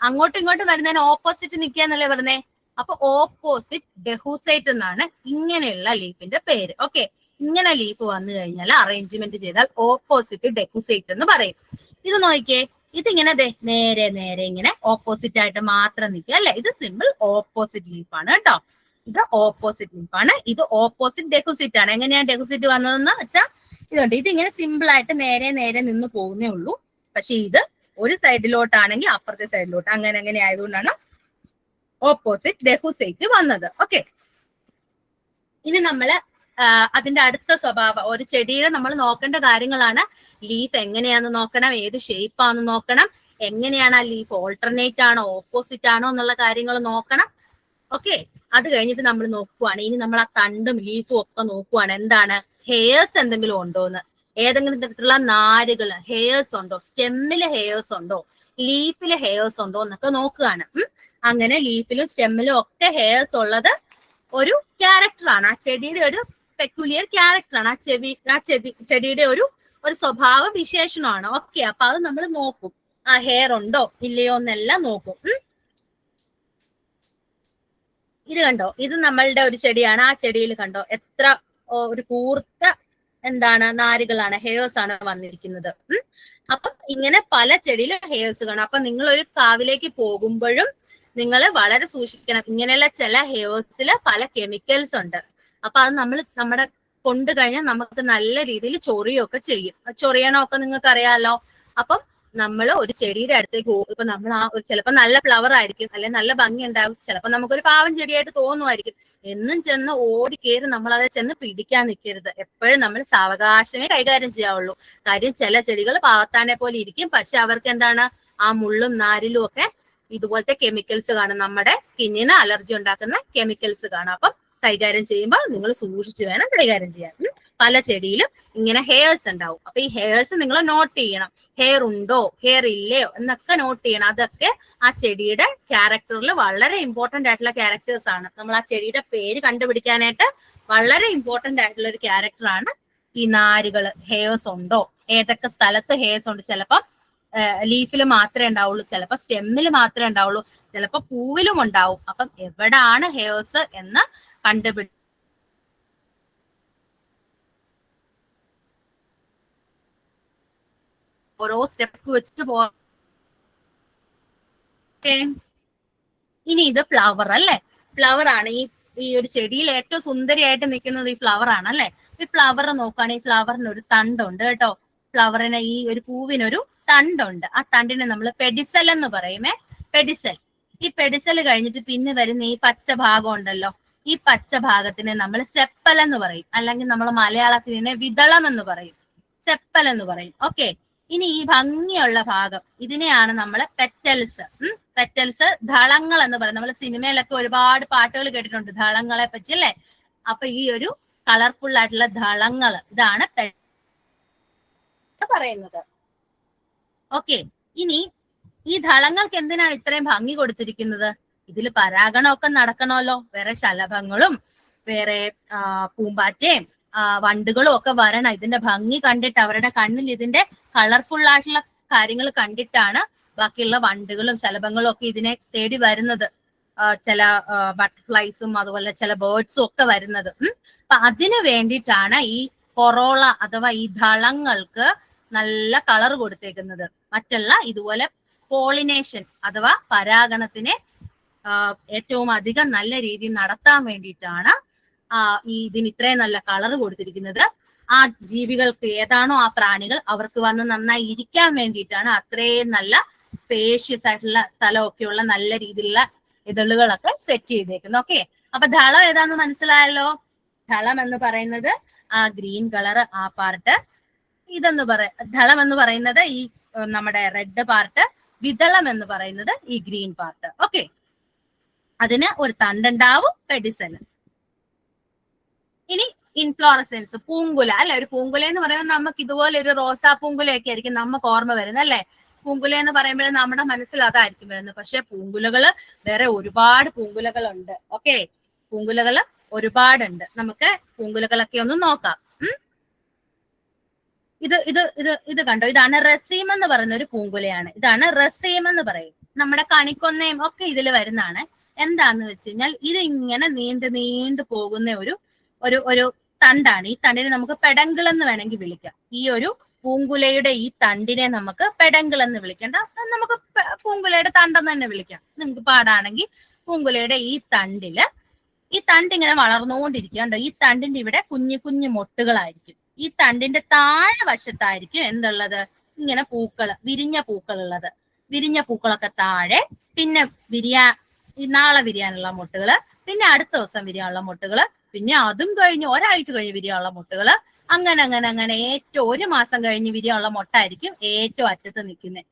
അങ്ങോട്ടും ഇങ്ങോട്ടും വരുന്നതിന് ഓപ്പോസിറ്റ് നിൽക്കാന്നല്ലേ പറഞ്ഞേ. അപ്പൊ ഓപ്പോസിറ്റ് ഡെഹൂസൈറ്റ് എന്നാണ് ഇങ്ങനെയുള്ള ലീഫിന്റെ പേര്. ഓക്കെ, ഇങ്ങനെ ലീഫ് വന്നു കഴിഞ്ഞാൽ അറേഞ്ച്മെന്റ് ചെയ്താൽ ഓപ്പോസിറ്റ് ഡെഹൂസൈറ്റ് എന്ന് പറയും. ഇത് നോക്കിയേ, ഇതിങ്ങനെ നേരെ ഇങ്ങനെ ഓപ്പോസിറ്റ് ആയിട്ട് മാത്രം നിൽക്കുക അല്ലെ. ഇത് സിമ്പിൾ ഓപ്പോസിറ്റ് ലീഫാണ് കേട്ടോ. ഇത് ഓപ്പോസിറ്റ് ലീഫാണ്. ഇത് ഓപ്പോസിറ്റ് ഡെഹൂസൈറ്റ് ആണ്. എങ്ങനെയാണ് ഡെഹൂസൈറ്റ് വന്നതെന്ന് വെച്ചാൽ ഇതുണ്ട്. ഇതിങ്ങനെ സിമ്പിൾ ആയിട്ട് നേരെ നിന്ന് പോകുന്നേ ഉള്ളൂ. പക്ഷെ ഇത് ഒരു സൈഡിലോട്ടാണെങ്കിൽ അപ്പുറത്തെ സൈഡിലോട്ട് അങ്ങനെ ആയതുകൊണ്ടാണ് ഓപ്പോസിറ്റ് ഡെഹൂസൈറ്റ് വന്നത്. ഓക്കെ, ഇനി നമ്മള് അതിന്റെ അടുത്ത സ്വഭാവം, ഒരു ചെടിയുടെ നമ്മൾ നോക്കേണ്ട കാര്യങ്ങളാണ്. ലീഫ് എങ്ങനെയാന്ന് നോക്കണം, ഏത് ഷേപ്പാന്ന് നോക്കണം, എങ്ങനെയാണ് ആ ലീഫ് ഓൾട്ടർനേറ്റ് ആണോ ഓപ്പോസിറ്റ് ആണോ എന്നുള്ള കാര്യങ്ങൾ നോക്കണം. ഓക്കെ, അത് കഴിഞ്ഞിട്ട് നമ്മൾ നോക്കുവാണ്. ഇനി നമ്മൾ ആ തണ്ടും ലീഫും ഒക്കെ നോക്കുവാണ്. എന്താണ്, ഹെയർസ് എന്തെങ്കിലും ഉണ്ടോന്ന്, ഏതെങ്കിലും തരത്തിലുള്ള നാരുകൾ ഹെയർസ് ഉണ്ടോ, സ്റ്റെമ്മില് ഹെയർസ് ഉണ്ടോ, ലീഫില് ഹെയർസ് ഉണ്ടോ എന്നൊക്കെ നോക്കുകയാണ്. അങ്ങനെ ലീഫിലും സ്റ്റെമ്മിലും ഒക്കെ ഹെയർസ് ഉള്ളത് ഒരു ക്യാരക്ടറാണ്. ആ ചെടിയുടെ ഒരു പെക്യുലിയർ ക്യാരക്ടറാണ്. ആ ചെടിയുടെ ഒരു സ്വഭാവ വിശേഷണമാണ്. ഓക്കെ, അപ്പൊ അത് നമ്മൾ നോക്കും. ആ ഹെയർ ഉണ്ടോ ഇല്ലയോ എന്നെല്ലാം നോക്കും. ഇത് കണ്ടോ, ഇത് നമ്മളുടെ ഒരു ചെടിയാണ്. ആ ചെടിയിൽ കണ്ടോ എത്ര ഒരു കൂർത്ത നാരുകളാണ്, ഹെയർസ് ആണ് വന്നിരിക്കുന്നത്. അപ്പൊ ഇങ്ങനെ പല ചെടിയിലും ഹെയർസ് കാണാം. അപ്പൊ നിങ്ങൾ ഒരു കാവിലേക്ക് പോകുമ്പോഴും നിങ്ങൾ വളരെ സൂക്ഷിക്കണം. ഇങ്ങനെയുള്ള ചില ഹെയർസിൽ പല കെമിക്കൽസ് ഉണ്ട്. അപ്പൊ അത് നമ്മുടെ കൊണ്ടു കഴിഞ്ഞാൽ നമുക്ക് നല്ല രീതിയിൽ ചൊറിയൊക്കെ ചെയ്യും. ചൊറിയണമൊക്കെ നിങ്ങൾക്ക് അറിയാലോ. അപ്പം നമ്മൾ ഒരു ചെടിയുടെ അടുത്തേക്ക് പോകും. ഇപ്പൊ നമ്മൾ ചിലപ്പോൾ നല്ല ഫ്ലവർ ആയിരിക്കും, അല്ലെങ്കിൽ നല്ല ഭംഗി ഉണ്ടാവും, ചിലപ്പോൾ നമുക്കൊരു പാവം ചെടിയായിട്ട് തോന്നുമായിരിക്കും. എന്നും ചെന്ന് ഓടി കയറി നമ്മൾ അത് ചെന്ന് പിടിക്കാൻ നിൽക്കരുത്. എപ്പോഴും നമ്മൾ സാവകാശമേ കൈകാര്യം ചെയ്യാവുള്ളൂ. കാര്യം ചില ചെടികൾ പാവത്താനെ പോലെ ഇരിക്കും, പക്ഷെ അവർക്ക് ആ മുള്ളും നാരിലും ഒക്കെ ഇതുപോലത്തെ കെമിക്കൽസ് കാണും. നമ്മുടെ സ്കിന്നിന് അലർജി ഉണ്ടാക്കുന്ന കെമിക്കൽസ് കാണാം. അപ്പം കൈകാര്യം ചെയ്യുമ്പോൾ നിങ്ങൾ സൂക്ഷിച്ചു വേണം കൈകാര്യം ചെയ്യാൻ. പല ചെടിയിലും ഇങ്ങനെ ഹെയർസ് ഉണ്ടാവും. അപ്പൊ ഈ ഹെയർസ് നിങ്ങൾ നോട്ട് ചെയ്യണം. ഹെയർ ഉണ്ടോ, ഹെയർ ഇല്ലയോ എന്നൊക്കെ നോട്ട് ചെയ്യണം. അതൊക്കെ ആ ചെടിയുടെ ക്യാരക്ടറിൽ വളരെ ഇമ്പോർട്ടന്റ് ആയിട്ടുള്ള ക്യാരക്ടേഴ്സ് ആണ്. നമ്മൾ ആ ചെടിയുടെ പേര് കണ്ടുപിടിക്കാനായിട്ട് വളരെ ഇമ്പോർട്ടന്റ് ആയിട്ടുള്ള ഒരു ക്യാരക്ടറാണ് ഈ നാരുകൾ. ഹെയർസ് ഉണ്ടോ, ഏതൊക്കെ സ്ഥലത്ത് ഹെയർസ് ഉണ്ട്. ചിലപ്പോൾ ലീഫിൽ മാത്രമേ ഉണ്ടാവുള്ളൂ, ചിലപ്പോൾ സ്റ്റെമ്മിൽ മാത്രമേ ഉണ്ടാവുള്ളൂ, ചിലപ്പോൾ പൂവിലും ഉണ്ടാവും. അപ്പം എവിടാണ് ഹെയർസ് എന്ന് കണ്ടുപിടി ഓരോ സ്റ്റെപ്പ് വെച്ചിട്ട് പോവാം. ഇനി ഇത് ഫ്ലവർ അല്ലേ? ഫ്ലവർ ആണ് ഈ ഒരു ചെടിയിൽ ഏറ്റവും സുന്ദരിയായിട്ട് നിൽക്കുന്നത് ഈ ഫ്ലവർ ആണ് അല്ലെ? ഈ ഫ്ലവർ നോക്കുകയാണെങ്കിൽ ഈ ഫ്ലവറിന് ഒരു തണ്ടുണ്ട് കേട്ടോ. ഫ്ലവറിന് ഈ ഒരു പൂവിനൊരു തണ്ടുണ്ട്. ആ തണ്ടിനെ നമ്മൾ പെഡിസൽ എന്ന് പറയുമേ. പെഡിസൽ. ഈ പെഡിസൽ കഴിഞ്ഞിട്ട് പിന്നെ വരുന്ന ഈ പച്ച ഭാഗം ഉണ്ടല്ലോ, ഈ പച്ച ഭാഗത്തിനെ നമ്മൾ സെപ്പൽ എന്ന് പറയും, അല്ലെങ്കിൽ നമ്മൾ മലയാളത്തിന് വിതളം എന്ന് പറയും, സെപ്പൽ എന്ന് പറയും. ഓക്കെ. ഇനി ഈ ഭംഗിയുള്ള ഭാഗം ഇതിനെയാണ് നമ്മൾ പെറ്റൽസ്. പെറ്റൽസ്, ദളങ്ങൾ എന്ന് പറയും. നമ്മൾ സിനിമയിലൊക്കെ ഒരുപാട് പാട്ടുകൾ കേട്ടിട്ടുണ്ട് ദളങ്ങളെ പറ്റി അല്ലെ? അപ്പൊ ഈ ഒരു കളർഫുൾ ആയിട്ടുള്ള ദളങ്ങൾ, ഇതാണ് പറയുന്നത്. ഓക്കെ. ഇനി ഈ ദളങ്ങൾക്ക് എന്തിനാണ് ഇത്രയും ഭംഗി കൊടുത്തിരിക്കുന്നത്? ഇതിൽ പരാഗണമൊക്കെ നടക്കണമല്ലോ. വേറെ ശലഭങ്ങളും വേറെ പൂമ്പാറ്റയും വണ്ടുകളും ഒക്കെ വരണം. ഇതിന്റെ ഭംഗി കണ്ടിട്ട് അവരുടെ കണ്ണിൽ ഇതിന്റെ കളർഫുൾ ആയിട്ടുള്ള കാര്യങ്ങൾ കണ്ടിട്ടാണ് ബാക്കിയുള്ള വണ്ടുകളും ശലഭങ്ങളും ഒക്കെ ഇതിനെ തേടി വരുന്നത്. ചില ബട്ടർഫ്ലൈസും അതുപോലെ ചില ബേർഡ്സും ഒക്കെ വരുന്നത്. അപ്പൊ അതിനു വേണ്ടിയിട്ടാണ് ഈ കൊറോള അഥവാ ഈ ദളങ്ങൾക്ക് നല്ല കളർ കൊടുത്തേക്കുന്നത്. മറ്റുള്ള ഇതുപോലെ പോളിനേഷൻ അഥവാ പരാഗണത്തിനെ ഏറ്റവും അധികം നല്ല രീതിയിൽ നടത്താൻ വേണ്ടിയിട്ടാണ് ഇതിന് ഇത്രയും നല്ല കളർ കൊടുത്തിരിക്കുന്നത്. ആ ജീവികൾക്ക് ഏതാണോ ആ പ്രാണികൾ അവർക്ക് വന്ന് നന്നായി ഇരിക്കാൻ വേണ്ടിയിട്ടാണ് അത്രയും നല്ല സ്പേഷ്യസ് ആയിട്ടുള്ള സ്ഥലമൊക്കെയുള്ള നല്ല രീതിയിലുള്ള ഇതളുകളൊക്കെ സെറ്റ് ചെയ്തേക്കുന്നത്. ഓക്കെ. അപ്പൊ ദളം ഏതാന്ന് മനസ്സിലായല്ലോ. ദളം എന്ന് പറയുന്നത് ആ ഗ്രീൻ കളർ ആ പാർട്ട്. ദളം എന്ന് പറയുന്നത് ഈ നമ്മുടെ റെഡ് പാർട്ട്. വിതളം എന്ന് പറയുന്നത് ഈ ഗ്രീൻ പാർട്ട്. ഓക്കെ. അതിന് ഒരു തണ്ടുണ്ടാവും, പെഡിസൽ. ഇനി ഇൻഫ്ലോറസെൻസ്, പൂങ്കുല അല്ലെ? ഒരു പൂങ്കുല എന്ന് പറയുമ്പോൾ നമുക്ക് ഇതുപോലെ ഒരു റോസാ പൂങ്കുലയൊക്കെ ആയിരിക്കും നമുക്ക് ഓർമ്മ വരുന്നത് അല്ലെ? പൂങ്കുല എന്ന് പറയുമ്പോൾ നമ്മുടെ മനസ്സിൽ അതായിരിക്കും വരുന്നത്. പക്ഷെ പൂങ്കുലകള് വേറെ ഒരുപാട് പൂങ്കുലകളുണ്ട്. ഓക്കെ. പൂങ്കുലകള് ഒരുപാടുണ്ട്. നമുക്ക് പൂങ്കുലകളൊക്കെ ഒന്ന് നോക്കാം. ഇത് കണ്ടോ, ഇതാണ് റസീം എന്ന് പറയുന്ന ഒരു പൂങ്കുലയാണ്. ഇതാണ് റസീം എന്ന് പറയും. നമ്മുടെ കണിക്കൊന്നയും ഒക്കെ ഇതിൽ വരുന്നതാണ്. എന്താന്ന് വെച്ച് കഴിഞ്ഞാൽ ഇത് ഇങ്ങനെ നീണ്ടു പോകുന്ന ഒരു തണ്ടാണ്. ഈ തണ്ടിനെ നമുക്ക് പെടങ്കിൾ എന്ന് വേണമെങ്കിൽ വിളിക്കാം. ഈ ഒരു പൂങ്കുലയുടെ ഈ തണ്ടിനെ നമുക്ക് പെടങ്കിൾ എന്ന് വിളിക്കേണ്ട, നമുക്ക് പൂങ്കുലയുടെ തണ്ടെന്ന് തന്നെ വിളിക്കാം. നിങ്ങൾക്ക് പാടാണെങ്കിൽ പൂങ്കുലയുടെ ഈ തണ്ടിങ്ങനെ വളർന്നുകൊണ്ടിരിക്കണ്ടോ. ഈ തണ്ടിന്റെ ഇവിടെ കുഞ്ഞു കുഞ്ഞു മൊട്ടുകളായിരിക്കും. ഈ തണ്ടിന്റെ താഴെ വശത്തായിരിക്കും എന്തുള്ളത്, ഇങ്ങനെ വിരിഞ്ഞ പൂക്കൾ ഉള്ളത്. വിരിഞ്ഞ പൂക്കളൊക്കെ താഴെ, പിന്നെ നാളെ വിരിയാനുള്ള മുട്ടുകള്, പിന്നെ അടുത്ത ദിവസം വിരിയാനുള്ള മുട്ടുകള്, പിന്നെ അതും കഴിഞ്ഞ് ഒരാഴ്ച കഴിഞ്ഞ് വിരിയാനുള്ള മുട്ടുകള്, അങ്ങനെ ഏറ്റവും 1 മാസം കഴിഞ്ഞ് വിരിയാനുള്ള മുട്ടായിരിക്കും ഏറ്റവും അറ്റത്ത് നിൽക്കുന്നത്.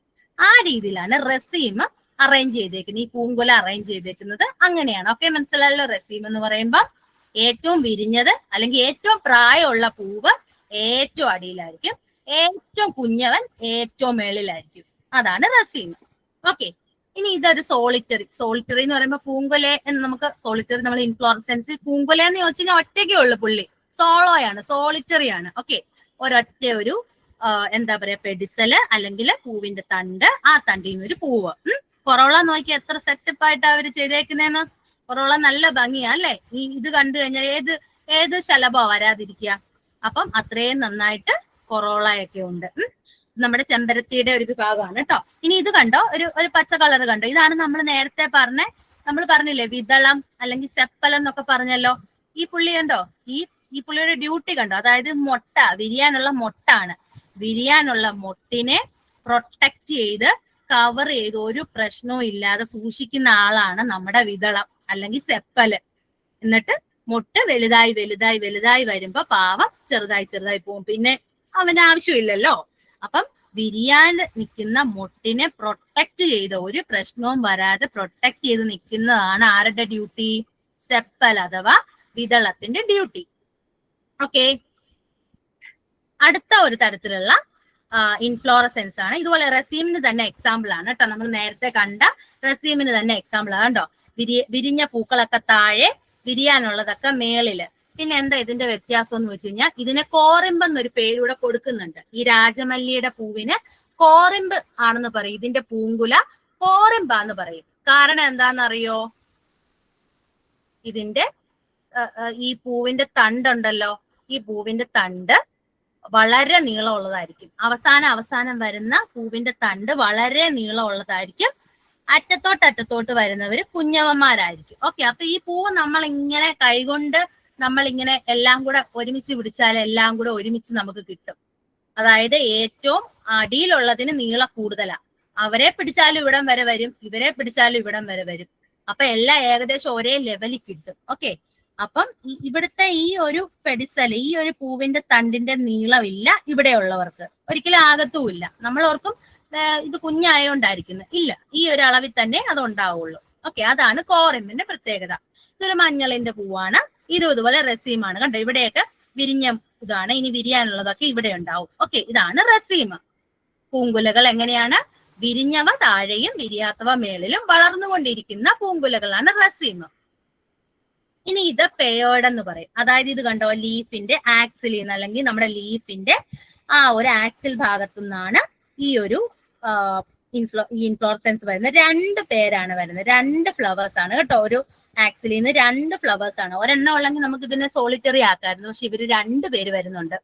ആ രീതിയിലാണ് റസീം അറേഞ്ച് ചെയ്തേക്കുന്നത്. ഈ പൂങ്കുല അറേഞ്ച് ചെയ്തേക്കുന്നത് അങ്ങനെയാണ്. ഓക്കെ, മനസ്സിലായല്ലോ. റസീം എന്ന് പറയുമ്പോൾ ഏറ്റവും വിരിഞ്ഞത് അല്ലെങ്കിൽ ഏറ്റവും പ്രായമുള്ള പൂവ് ഏറ്റവും അടിയിലായിരിക്കും, ഏറ്റവും കുഞ്ഞവൻ ഏറ്റവും മേളിലായിരിക്കും. അതാണ് റസീം. ഓക്കെ. ഇനി ഇതൊരു സോളിറ്ററി എന്ന് പറയുമ്പോൾ പൂങ്കുല എന്ന് നമുക്ക് സോളിറ്ററി, നമ്മൾ ഇൻഫ്ലോറസെൻസ് പൂങ്കുല എന്ന് ചോദിച്ചു കഴിഞ്ഞാൽ ഒറ്റയ്ക്കേ ഉള്ളു പുള്ളി, സോളോയാണ്, സോളിറ്ററി ആണ്. ഓക്കെ. ഒരൊറ്റ ഒരു എന്താ പറയാ പെഡിസല് അല്ലെങ്കിൽ പൂവിന്റെ തണ്ട്, ആ തണ്ടിൽ നിന്ന് ഒരു പൂവ്. കൊറോള നോക്കി എത്ര സെറ്റപ്പ് ആയിട്ട് അവര് ചെയ്തേക്കുന്നതെന്ന്. കൊറോള നല്ല ഭംഗിയാ അല്ലെ? ഇത് കണ്ടു കഴിഞ്ഞാൽ ഏത് ശലഭോ വരാതിരിക്കുക. അപ്പം അത്രയും നന്നായിട്ട് കൊറോളയൊക്കെ ഉണ്ട്. നമ്മുടെ ചെമ്പരത്തിയുടെ ഒരു വിഭാഗമാണ് കേട്ടോ. ഇനി ഇത് കണ്ടോ, ഒരു പച്ച കളർ കണ്ടോ, ഇതാണ് നമ്മൾ നേരത്തെ നമ്മൾ പറഞ്ഞില്ലേ വിതളം അല്ലെങ്കിൽ സെപ്പലം എന്നൊക്കെ പറഞ്ഞല്ലോ. ഈ പുള്ളി കണ്ടോ, ഈ പുള്ളിയുടെ ഡ്യൂട്ടി കണ്ടോ, അതായത് മുട്ട വിരിയാനുള്ള മൊട്ടാണ്. വിരിയാനുള്ള മൊട്ടിനെ പ്രൊട്ടക്ട് ചെയ്ത് കവർ ചെയ്ത് ഒരു പ്രശ്നവും ഇല്ലാതെ സൂക്ഷിക്കുന്ന ആളാണ് നമ്മുടെ വിതളം അല്ലെങ്കിൽ സെപ്പല്. എന്നിട്ട് മുട്ട വലുതായി വലുതായി വലുതായി വരുമ്പോ പാവം ചെറുതായി ചെറുതായി പോകും. പിന്നെ അവന് ആവശ്യമില്ലല്ലോ. അപ്പം വിരിയാൻ നിൽക്കുന്ന മുട്ടിനെ പ്രൊട്ടക്ട് ചെയ്ത് ഒരു പ്രശ്നവും വരാതെ പ്രൊട്ടക്ട് ചെയ്ത് നിൽക്കുന്നതാണ് ആരുടെ ഡ്യൂട്ടി? സെപ്പൽ അഥവാ വിതളത്തിന്റെ ഡ്യൂട്ടി. ഓക്കെ, അടുത്ത ഒരു തരത്തിലുള്ള ഇൻഫ്ലോറസെൻസ് ആണ്. ഇതുപോലെ റെസീമിന് തന്നെ എക്സാമ്പിൾ ആണ് കേട്ടോ. നമ്മൾ നേരത്തെ കണ്ട റെസീമിന് തന്നെ എക്സാമ്പിൾ ആണ് കേട്ടോ. വിരിഞ്ഞ പൂക്കളൊക്കെ താഴെ, വിരിയാനുള്ളതൊക്കെ മേളില്. പിന്നെ എന്താ ഇതിന്റെ വ്യത്യാസം എന്ന് വെച്ച് കഴിഞ്ഞാൽ ഇതിനെ കോറിമ്പ് എന്നൊരു പേരൂടെ കൊടുക്കുന്നുണ്ട്. ഈ രാജമല്ലിയുടെ പൂവിന് കോറിമ്പ് ആണെന്ന് പറയും. ഇതിന്റെ പൂങ്കുല കോറിമ്പാന്ന് പറയും. കാരണം എന്താണെന്നറിയോ? ഇതിന്റെ ഈ പൂവിന്റെ തണ്ടുണ്ടല്ലോ, ഈ പൂവിന്റെ തണ്ട് വളരെ നീളമുള്ളതായിരിക്കും. അവസാനം വരുന്ന പൂവിന്റെ തണ്ട് വളരെ നീളമുള്ളതായിരിക്കും. അറ്റത്തോട്ട് വരുന്നവര് കുഞ്ഞവന്മാരായിരിക്കും. ഓക്കെ, അപ്പൊ ഈ പൂവ് നമ്മൾ ഇങ്ങനെ കൈകൊണ്ട് നമ്മളിങ്ങനെ എല്ലാം കൂടെ ഒരുമിച്ച് പിടിച്ചാൽ എല്ലാം കൂടെ ഒരുമിച്ച് നമുക്ക് കിട്ടും. അതായത് ഏറ്റവും അടിയിലുള്ളതിന് നീളം കൂടുതലാ. അവരെ പിടിച്ചാലും ഇവിടം വരെ വരും, ഇവരെ പിടിച്ചാലും ഇവിടം വരെ വരും. അപ്പൊ എല്ലാം ഏകദേശം ഒരേ ലെവലിൽ കിട്ടും. ഓക്കെ, അപ്പം ഇവിടുത്തെ ഈ ഒരു പെഡിസല്, ഈ ഒരു പൂവിന്റെ തണ്ടിന്റെ നീളമില്ല ഇവിടെയുള്ളവർക്ക്, ഒരിക്കലും ആകത്തുമില്ല. നമ്മൾ ഓർക്കും ഇത് കുഞ്ഞായോണ്ടായിരിക്കുന്നത്. ഇല്ല, ഈ ഒരു അളവിൽ തന്നെ അത് ഉണ്ടാവുള്ളൂ. ഓക്കെ, അതാണ് കോറിമ്പിന്റെ പ്രത്യേകത. ഇതൊരു മഞ്ഞളിന്റെ പൂവാണ്. ഇതുപോലെ റെസീമാണ്. കണ്ടോ, ഇവിടെയൊക്കെ വിരിഞ്ഞ ഇതാണ്. ഇനി വിരിയാനുള്ളതൊക്കെ ഇവിടെ ഉണ്ടാവും. ഓക്കെ, ഇതാണ് റെസീം. പൂങ്കുലകൾ എങ്ങനെയാണ്? വിരിഞ്ഞവ താഴെയും വിരിയാത്തവ മേളിലും വളർന്നുകൊണ്ടിരിക്കുന്ന പൂങ്കുലകളാണ് റെസീം. ഇനി ഇത് പെയേർഡ് എന്ന് പറയും. അതായത് ഇത് കണ്ടോ, ലീഫിന്റെ ആക്സിലിൽ നിന്ന് അല്ലെങ്കിൽ നമ്മുടെ ലീഫിന്റെ ആ ഒരു ആക്സിൽ ഭാഗത്തു നിന്നാണ് ഈ ഒരു ഇൻഫ്ലോറസെൻസ് വരുന്നത്. 2 പേരാണ് വരുന്നത്, 2 ഫ്ലവേഴ്സ് ആണ് കേട്ടോ. ഒരു ആക്സിലിൽ നിന്ന് 2 ഫ്ലവേഴ്സ് ആണ്. ഒരെണ്ണം ഉള്ളെങ്കിൽ നമുക്ക് ഇതിനെ സോളിറ്ററി ആക്കായിരുന്നു. പക്ഷെ ഇവര് 2 പേര് വരുന്നുണ്ട്.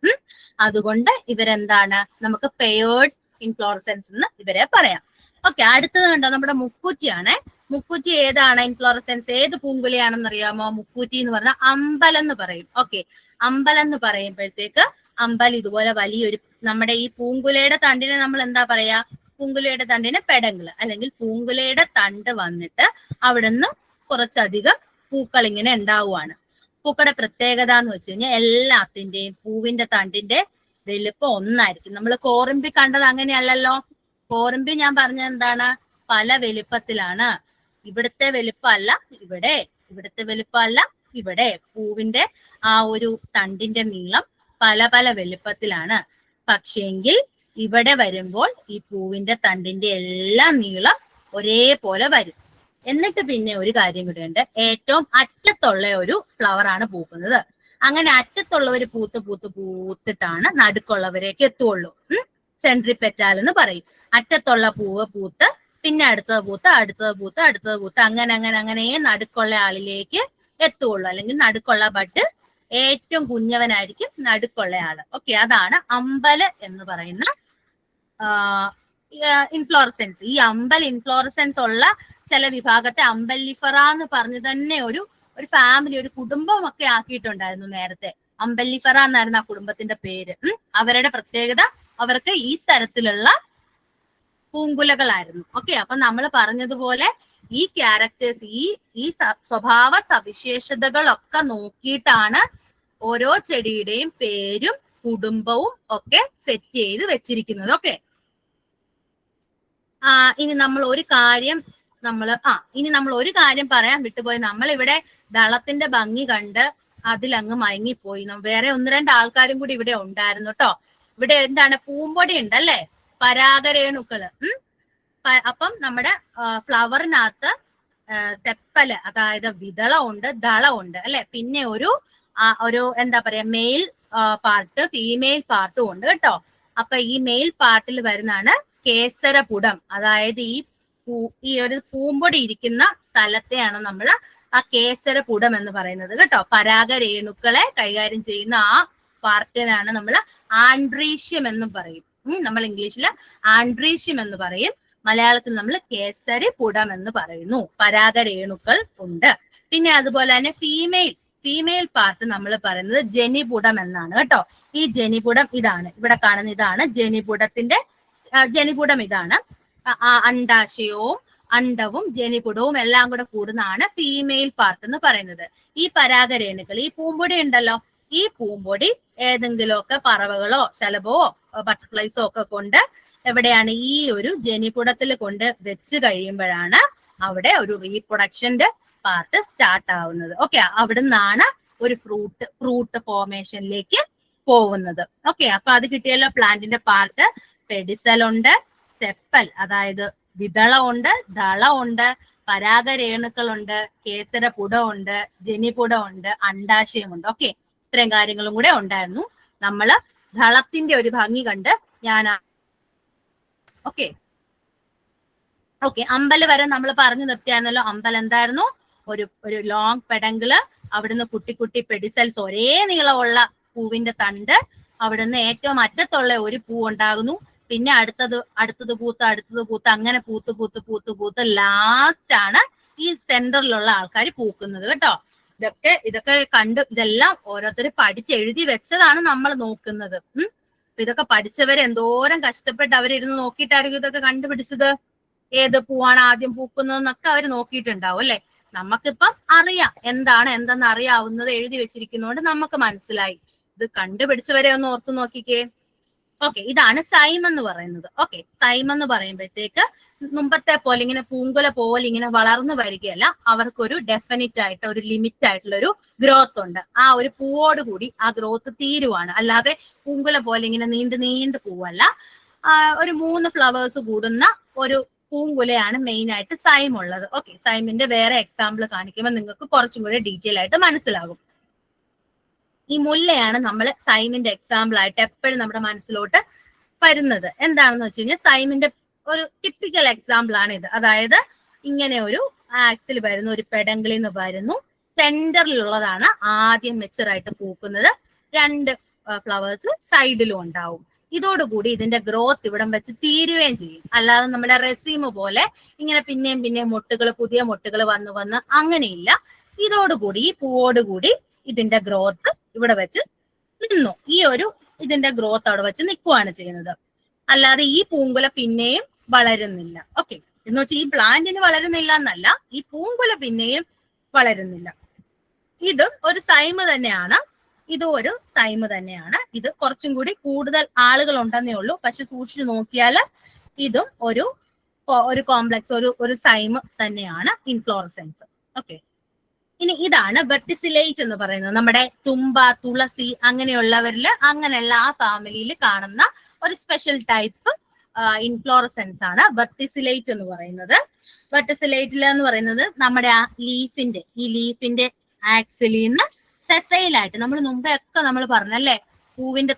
അതുകൊണ്ട് ഇവരെന്താണ്, നമുക്ക് പെയേർഡ് ഇൻഫ്ലോറസെൻസ് എന്ന് ഇവരെ പറയാം. ഓക്കെ, അടുത്തത് കണ്ടോ, നമ്മുടെ മുക്കൂറ്റിയാണ്. മുക്കൂറ്റി ഏതാണ് ഇൻഫ്ലോറസെൻസ്? ഏത് പൂങ്കുലയാണെന്ന് അറിയാമോ? മുക്കൂറ്റി എന്ന് പറഞ്ഞാൽ അമ്പലം എന്ന് പറയും. ഓക്കെ, അമ്പലം എന്ന് പറയുമ്പോഴത്തേക്ക് അമ്പൽ ഇതുപോലെ വലിയൊരു, നമ്മുടെ ഈ പൂങ്കുലയുടെ തണ്ടിനെ നമ്മൾ എന്താ പറയാ? പൂങ്കുലയുടെ തണ്ടിന് പെടങ്ങള്, അല്ലെങ്കിൽ പൂങ്കുലയുടെ തണ്ട് വന്നിട്ട് അവിടുന്ന് കുറച്ചധികം പൂക്കൾ ഇങ്ങനെ ഉണ്ടാവുകയാണ്. പൂക്കളുടെ പ്രത്യേകത എന്ന് വെച്ച് കഴിഞ്ഞാൽ എല്ലാത്തിന്റെയും പൂവിന്റെ തണ്ടിന്റെ വലുപ്പം ഒന്നായിരിക്കും. നമ്മൾ കോറിമ്പി കണ്ടത് അങ്ങനെയല്ലല്ലോ. കോറിമ്പി ഞാൻ പറഞ്ഞത് എന്താണ്? പല വലുപ്പത്തിലാണ്. ഇവിടുത്തെ വലുപ്പമല്ല ഇവിടെ, ഇവിടുത്തെ വലുപ്പമല്ല ഇവിടെ. പൂവിന്റെ ആ ഒരു തണ്ടിന്റെ നീളം പല പല വലുപ്പത്തിലാണ്. പക്ഷേങ്കിൽ ഇവിടെ വരുമ്പോൾ ഈ പൂവിന്റെ തണ്ടിന്റെ എല്ലാം നീളം ഒരേപോലെ വരും. എന്നിട്ട് പിന്നെ ഒരു കാര്യം കൂടെ ഉണ്ട്, ഏറ്റവും അറ്റത്തുള്ള ഒരു ഫ്ലവർ ആണ് പൂക്കുന്നത്. അങ്ങനെ അറ്റത്തുള്ളവര് പൂത്തിട്ടാണ് നടുക്കുള്ളവരേക്ക് എത്തുള്ളൂ. സെൻട്രിപെറ്റാൽ എന്ന് പറയും. അറ്റത്തുള്ള പൂവ് പൂത്ത് പിന്നെ അടുത്തത് പൂത്ത് അങ്ങനെ നടുക്കുള്ള ആളിലേക്ക് എത്തുള്ളൂ. അല്ലെങ്കിൽ നടുക്കുള്ള ബഡ് ഏറ്റവും കുഞ്ഞവനായിരിക്കും നടുക്കുള്ള ആള്. ഓക്കെ, അതാണ് അമ്പല് എന്ന് പറയുന്ന ഇൻഫ്ലോറസെൻസ്. ഈ അമ്പൽ ഇൻഫ്ലോറസെൻസ് ഉള്ള ചില വിഭാഗത്തെ അമ്പല്ലിഫറ എന്ന് പറഞ്ഞ് തന്നെ ഒരു ഫാമിലി, ഒരു കുടുംബം ഒക്കെ ആക്കിയിട്ടുണ്ടായിരുന്നു നേരത്തെ. അമ്പല്ലിഫറ എന്നായിരുന്നു ആ കുടുംബത്തിന്റെ പേര്. അവരുടെ പ്രത്യേകത, അവർക്ക് ഈ തരത്തിലുള്ള പൂങ്കുലകളായിരുന്നു. ഓക്കെ, അപ്പൊ നമ്മൾ പറഞ്ഞതുപോലെ ഈ ക്യാരക്ടേഴ്സ്, ഈ സ്വഭാവ സവിശേഷതകളൊക്കെ നോക്കിയിട്ടാണ് ഓരോ ചെടിയുടെയും പേരും കുടുംബവും ഒക്കെ സെറ്റ് ചെയ്ത് വെച്ചിരിക്കുന്നത്. ഓക്കെ, ഇനി നമ്മൾ ഒരു കാര്യം പറയാൻ വിട്ടുപോയി. നമ്മളിവിടെ ദളത്തിന്റെ ഭംഗി കണ്ട് അതിലങ്ങ് മയങ്ങിപ്പോയി. വേറെ 1-2 ആൾക്കാരും കൂടി ഇവിടെ ഉണ്ടായിരുന്നു കേട്ടോ. ഇവിടെ എന്താണ്, പൂമ്പൊടി ഉണ്ടല്ലേ, പരാഗരേണുക്കള്. അപ്പം നമ്മുടെ ഫ്ലവറിനകത്ത് സെപ്പല്, അതായത് വിതളമുണ്ട്, ദളമുണ്ട് അല്ലെ. പിന്നെ ഒരു എന്താ പറയാ, മെയിൽ പാർട്ട്, ഫീമെയിൽ പാർട്ടും ഉണ്ട് കേട്ടോ. അപ്പൊ ഈ മെയിൽ പാർട്ടിൽ വരുന്നതാണ് കേസരപുടം. അതായത് ഈ ഒരു പൂമ്പൊടി ഇരിക്കുന്ന സ്ഥലത്തെയാണ് നമ്മൾ ആ കേസരപുടം എന്ന് പറയുന്നത് കേട്ടോ. പരാഗരേണുക്കളെ കൈകാര്യം ചെയ്യുന്ന ആ പാർട്ടിനാണ് നമ്മൾ ആൻഡ്രീഷ്യം എന്ന് പറയും. നമ്മൾ ഇംഗ്ലീഷിൽ ആൻഡ്രീഷ്യം എന്ന് പറയും, മലയാളത്തിൽ നമ്മൾ കേസരപുടം എന്ന് പറയുന്നു. പരാഗരേണുക്കൾ ഉണ്ട്. പിന്നെ അതുപോലെ തന്നെ ഫീമെയിൽ പാർട്ട് നമ്മൾ പറയുന്നത് ജനിപുടം എന്നാണ് കേട്ടോ. ഈ ജനിപുടം ഇതാണ്, ഇവിടെ കാണുന്ന ഇതാണ് ജനിപുടം ഇതാണ്. അണ്ഡാശയവും അണ്ഡവും ജനിപുടവും എല്ലാം കൂടെ കൂടുന്നതാണ് ഫീമെയിൽ പാർട്ട് എന്ന് പറയുന്നത്. ഈ പരാഗരേണുക്കൾ, ഈ പൂമ്പൊടി ഉണ്ടല്ലോ, ഈ പൂമ്പൊടി ഏതെങ്കിലുമൊക്കെ പറവകളോ ശലഭമോ ബട്ടർഫ്ലൈസോ ഒക്കെ കൊണ്ട് എവിടെയാണ് ഈ ഒരു ജനിപുടത്തിൽ കൊണ്ട് വെച്ച് കഴിയുമ്പോഴാണ് അവിടെ ഒരു റീപ്രൊഡക്ഷന്റെ പാർട്ട് സ്റ്റാർട്ട് ആവുന്നത്. ഓക്കെ, അവിടെ നിന്നാണ് ഒരു ഫ്രൂട്ട് ഫോർമേഷനിലേക്ക് പോകുന്നത്. ഓക്കെ, അപ്പൊ അത് കിട്ടിയല്ലോ. പ്ലാന്റിന്റെ പാർട്ട് പെഡിസൽ ഉണ്ട്, സെപ്പൽ അതായത് വിതളമുണ്ട്, ദളമുണ്ട്, പരാഗരേണുക്കളുണ്ട്, കേസരപുടമുണ്ട്, ജനിപുടമുണ്ട്, അണ്ഡാശയമുണ്ട്. ഓക്കെ, ഇത്രയും കാര്യങ്ങളും കൂടെ ഉണ്ടായിരുന്നു. നമ്മള് ദളത്തിന്റെ ഒരു ഭംഗി കണ്ട് ഞാൻ ഓക്കെ അമ്പല് വരെ നമ്മൾ പറഞ്ഞു നിർത്തിയായിരുന്നല്ലോ. അമ്പൽ എന്തായിരുന്നു? ഒരു ലോങ് പെഡങ്കിള്, അവിടുന്ന് കുട്ടി പെഡിസൽസ്, ഒരേ നീളമുള്ള പൂവിന്റെ തണ്ട്, അവിടുന്ന് ഏറ്റവും അറ്റത്തുള്ള ഒരു പൂ ഉണ്ടാകുന്നു. പിന്നെ അടുത്തത് പൂത്ത് അങ്ങനെ പൂത്ത് ലാസ്റ്റ് ആണ് ഈ സെന്ററിലുള്ള ആൾക്കാർ പൂക്കുന്നത് കേട്ടോ. ഇതൊക്കെ കണ്ട് ഇതെല്ലാം ഓരോരുത്തർ പഠിച്ചെഴുതി വെച്ചതാണ് നമ്മൾ നോക്കുന്നത്. ഇതൊക്കെ പഠിച്ചവര് എന്തോരം കഷ്ടപ്പെട്ട് അവരിരുന്ന് നോക്കിയിട്ടായിരിക്കും ഇതൊക്കെ കണ്ടുപിടിച്ചത്. ഏത് പൂവാണ് ആദ്യം പൂക്കുന്നതെന്നൊക്കെ അവർ നോക്കിയിട്ടുണ്ടാവും അല്ലെ. നമുക്കിപ്പം അറിയാം എന്തെന്ന് അറിയാവുന്നത് എഴുതി വെച്ചിരിക്കുന്നതുകൊണ്ട് നമുക്ക് മനസ്സിലായി. ഇത് കണ്ടുപിടിച്ചവരെ ഒന്ന് ഓർത്തു നോക്കിക്കേ. ഓക്കെ, ഇതാണ് സൈം എന്ന് പറയുന്നത്. ഓക്കെ, സൈം എന്ന് പറയുമ്പോഴത്തേക്ക് മുമ്പത്തെ പോലെ ഇങ്ങനെ പൂങ്കുല പോലെ ഇങ്ങനെ വളർന്നു വരികയല്ല, അവർക്കൊരു ഡെഫിനിറ്റ് ആയിട്ട് ഒരു ലിമിറ്റ് ആയിട്ടുള്ള ഒരു ഗ്രോത്ത് ഉണ്ട്. ആ ഒരു പൂവോട് കൂടി ആ ഗ്രോത്ത് തീരുവാണ്. അല്ലാതെ പൂങ്കുല പോലെ ഇങ്ങനെ നീണ്ടു പൂവല്ല. ഒരു 3 ഫ്ലവേഴ്സ് കൂടുന്ന ഒരു പൂങ്കുലയാണ് മെയിൻ ആയിട്ട് സൈം ഉള്ളത്. ഓക്കെ, സൈമിന്റെ വേറെ എക്സാമ്പിൾ കാണിക്കുമ്പോൾ നിങ്ങൾക്ക് കുറച്ചും കൂടി ഡീറ്റെയിൽ ആയിട്ട് മനസ്സിലാകും. ഈ മുല്ലയാണ് നമ്മൾ സൈമിന്റെ എക്സാമ്പിൾ ആയിട്ട് എപ്പോഴും നമ്മുടെ മനസ്സിലോട്ട് വരുന്നത്. എന്താണെന്ന് വെച്ച് കഴിഞ്ഞാൽ സൈമിന്റെ ഒരു ടിപ്പിക്കൽ എക്സാമ്പിൾ ആണ് ഇത്. അതായത് ഇങ്ങനെ ഒരു ആക്സിൽ വരുന്നു, ഒരു പെഡങ്കിളിൽ നിന്ന് വരുന്നു, സെന്ററിലുള്ളതാണ് ആദ്യം മെച്ചറായിട്ട് പൂക്കുന്നത്. 2 ഫ്ലവേഴ്സ് സൈഡിലും ഉണ്ടാവും. ഇതോടുകൂടി ഇതിന്റെ ഗ്രോത്ത് ഇവിടം വെച്ച് തീരുകയും ചെയ്യും. അല്ലാതെ നമ്മുടെ റെസീമ് പോലെ ഇങ്ങനെ പിന്നെയും പുതിയ മൊട്ടുകൾ വന്ന് അങ്ങനെയില്ല. ഇതോടുകൂടി ഈ പൂവോടുകൂടി ഇതിന്റെ ഗ്രോത്ത് ഇവിടെ വെച്ച് നിന്നു. ഇതിന്റെ ഗ്രോത്ത് അവിടെ വെച്ച് നിൽക്കുവാണ് ചെയ്യുന്നത്. അല്ലാതെ ഈ പൂങ്കുല പിന്നെയും വളരുന്നില്ല. ഓക്കെ, എന്ന് വെച്ചാൽ ഈ പ്ലാന്റിന് വളരുന്നില്ല എന്നല്ല, ഈ പൂങ്കുല പിന്നെയും വളരുന്നില്ല. ഇത് ഒരു സൈമ് തന്നെയാണ്. ഇത് കുറച്ചും കൂടി കൂടുതൽ ആളുകൾ ഉണ്ടെന്നേ ഉള്ളൂ. പക്ഷെ സൂക്ഷിച്ചു നോക്കിയാൽ ഇതും ഒരു കോംപ്ലക്സ്, ഒരു സൈമ് തന്നെയാണ്, ഇൻഫ്ലോറസെൻസ്. ഓക്കെ, ഇനി ഇതാണ് വെർട്ടിസിലേറ്റ് എന്ന് പറയുന്നത്. നമ്മുടെ തുമ്പ, തുളസി അങ്ങനെയുള്ള ആ ഫാമിലിയിൽ കാണുന്ന ഒരു സ്പെഷ്യൽ ടൈപ്പ് ഇൻഫ്ലോറസെൻസ് ആണ് വെർട്ടിസിലേറ്റ് എന്ന് പറയുന്നത്. വെർട്ടിസിലേറ്റിൽ എന്ന് പറയുന്നത് നമ്മുടെ ആ ലീഫിന്റെ ആക്സിലിൽ നിന്ന് സെസൈലായിട്ട്, നമ്മൾ മുമ്പേ ഒക്കെ നമ്മൾ പറഞ്ഞല്ലേ, പൂവിന്റെ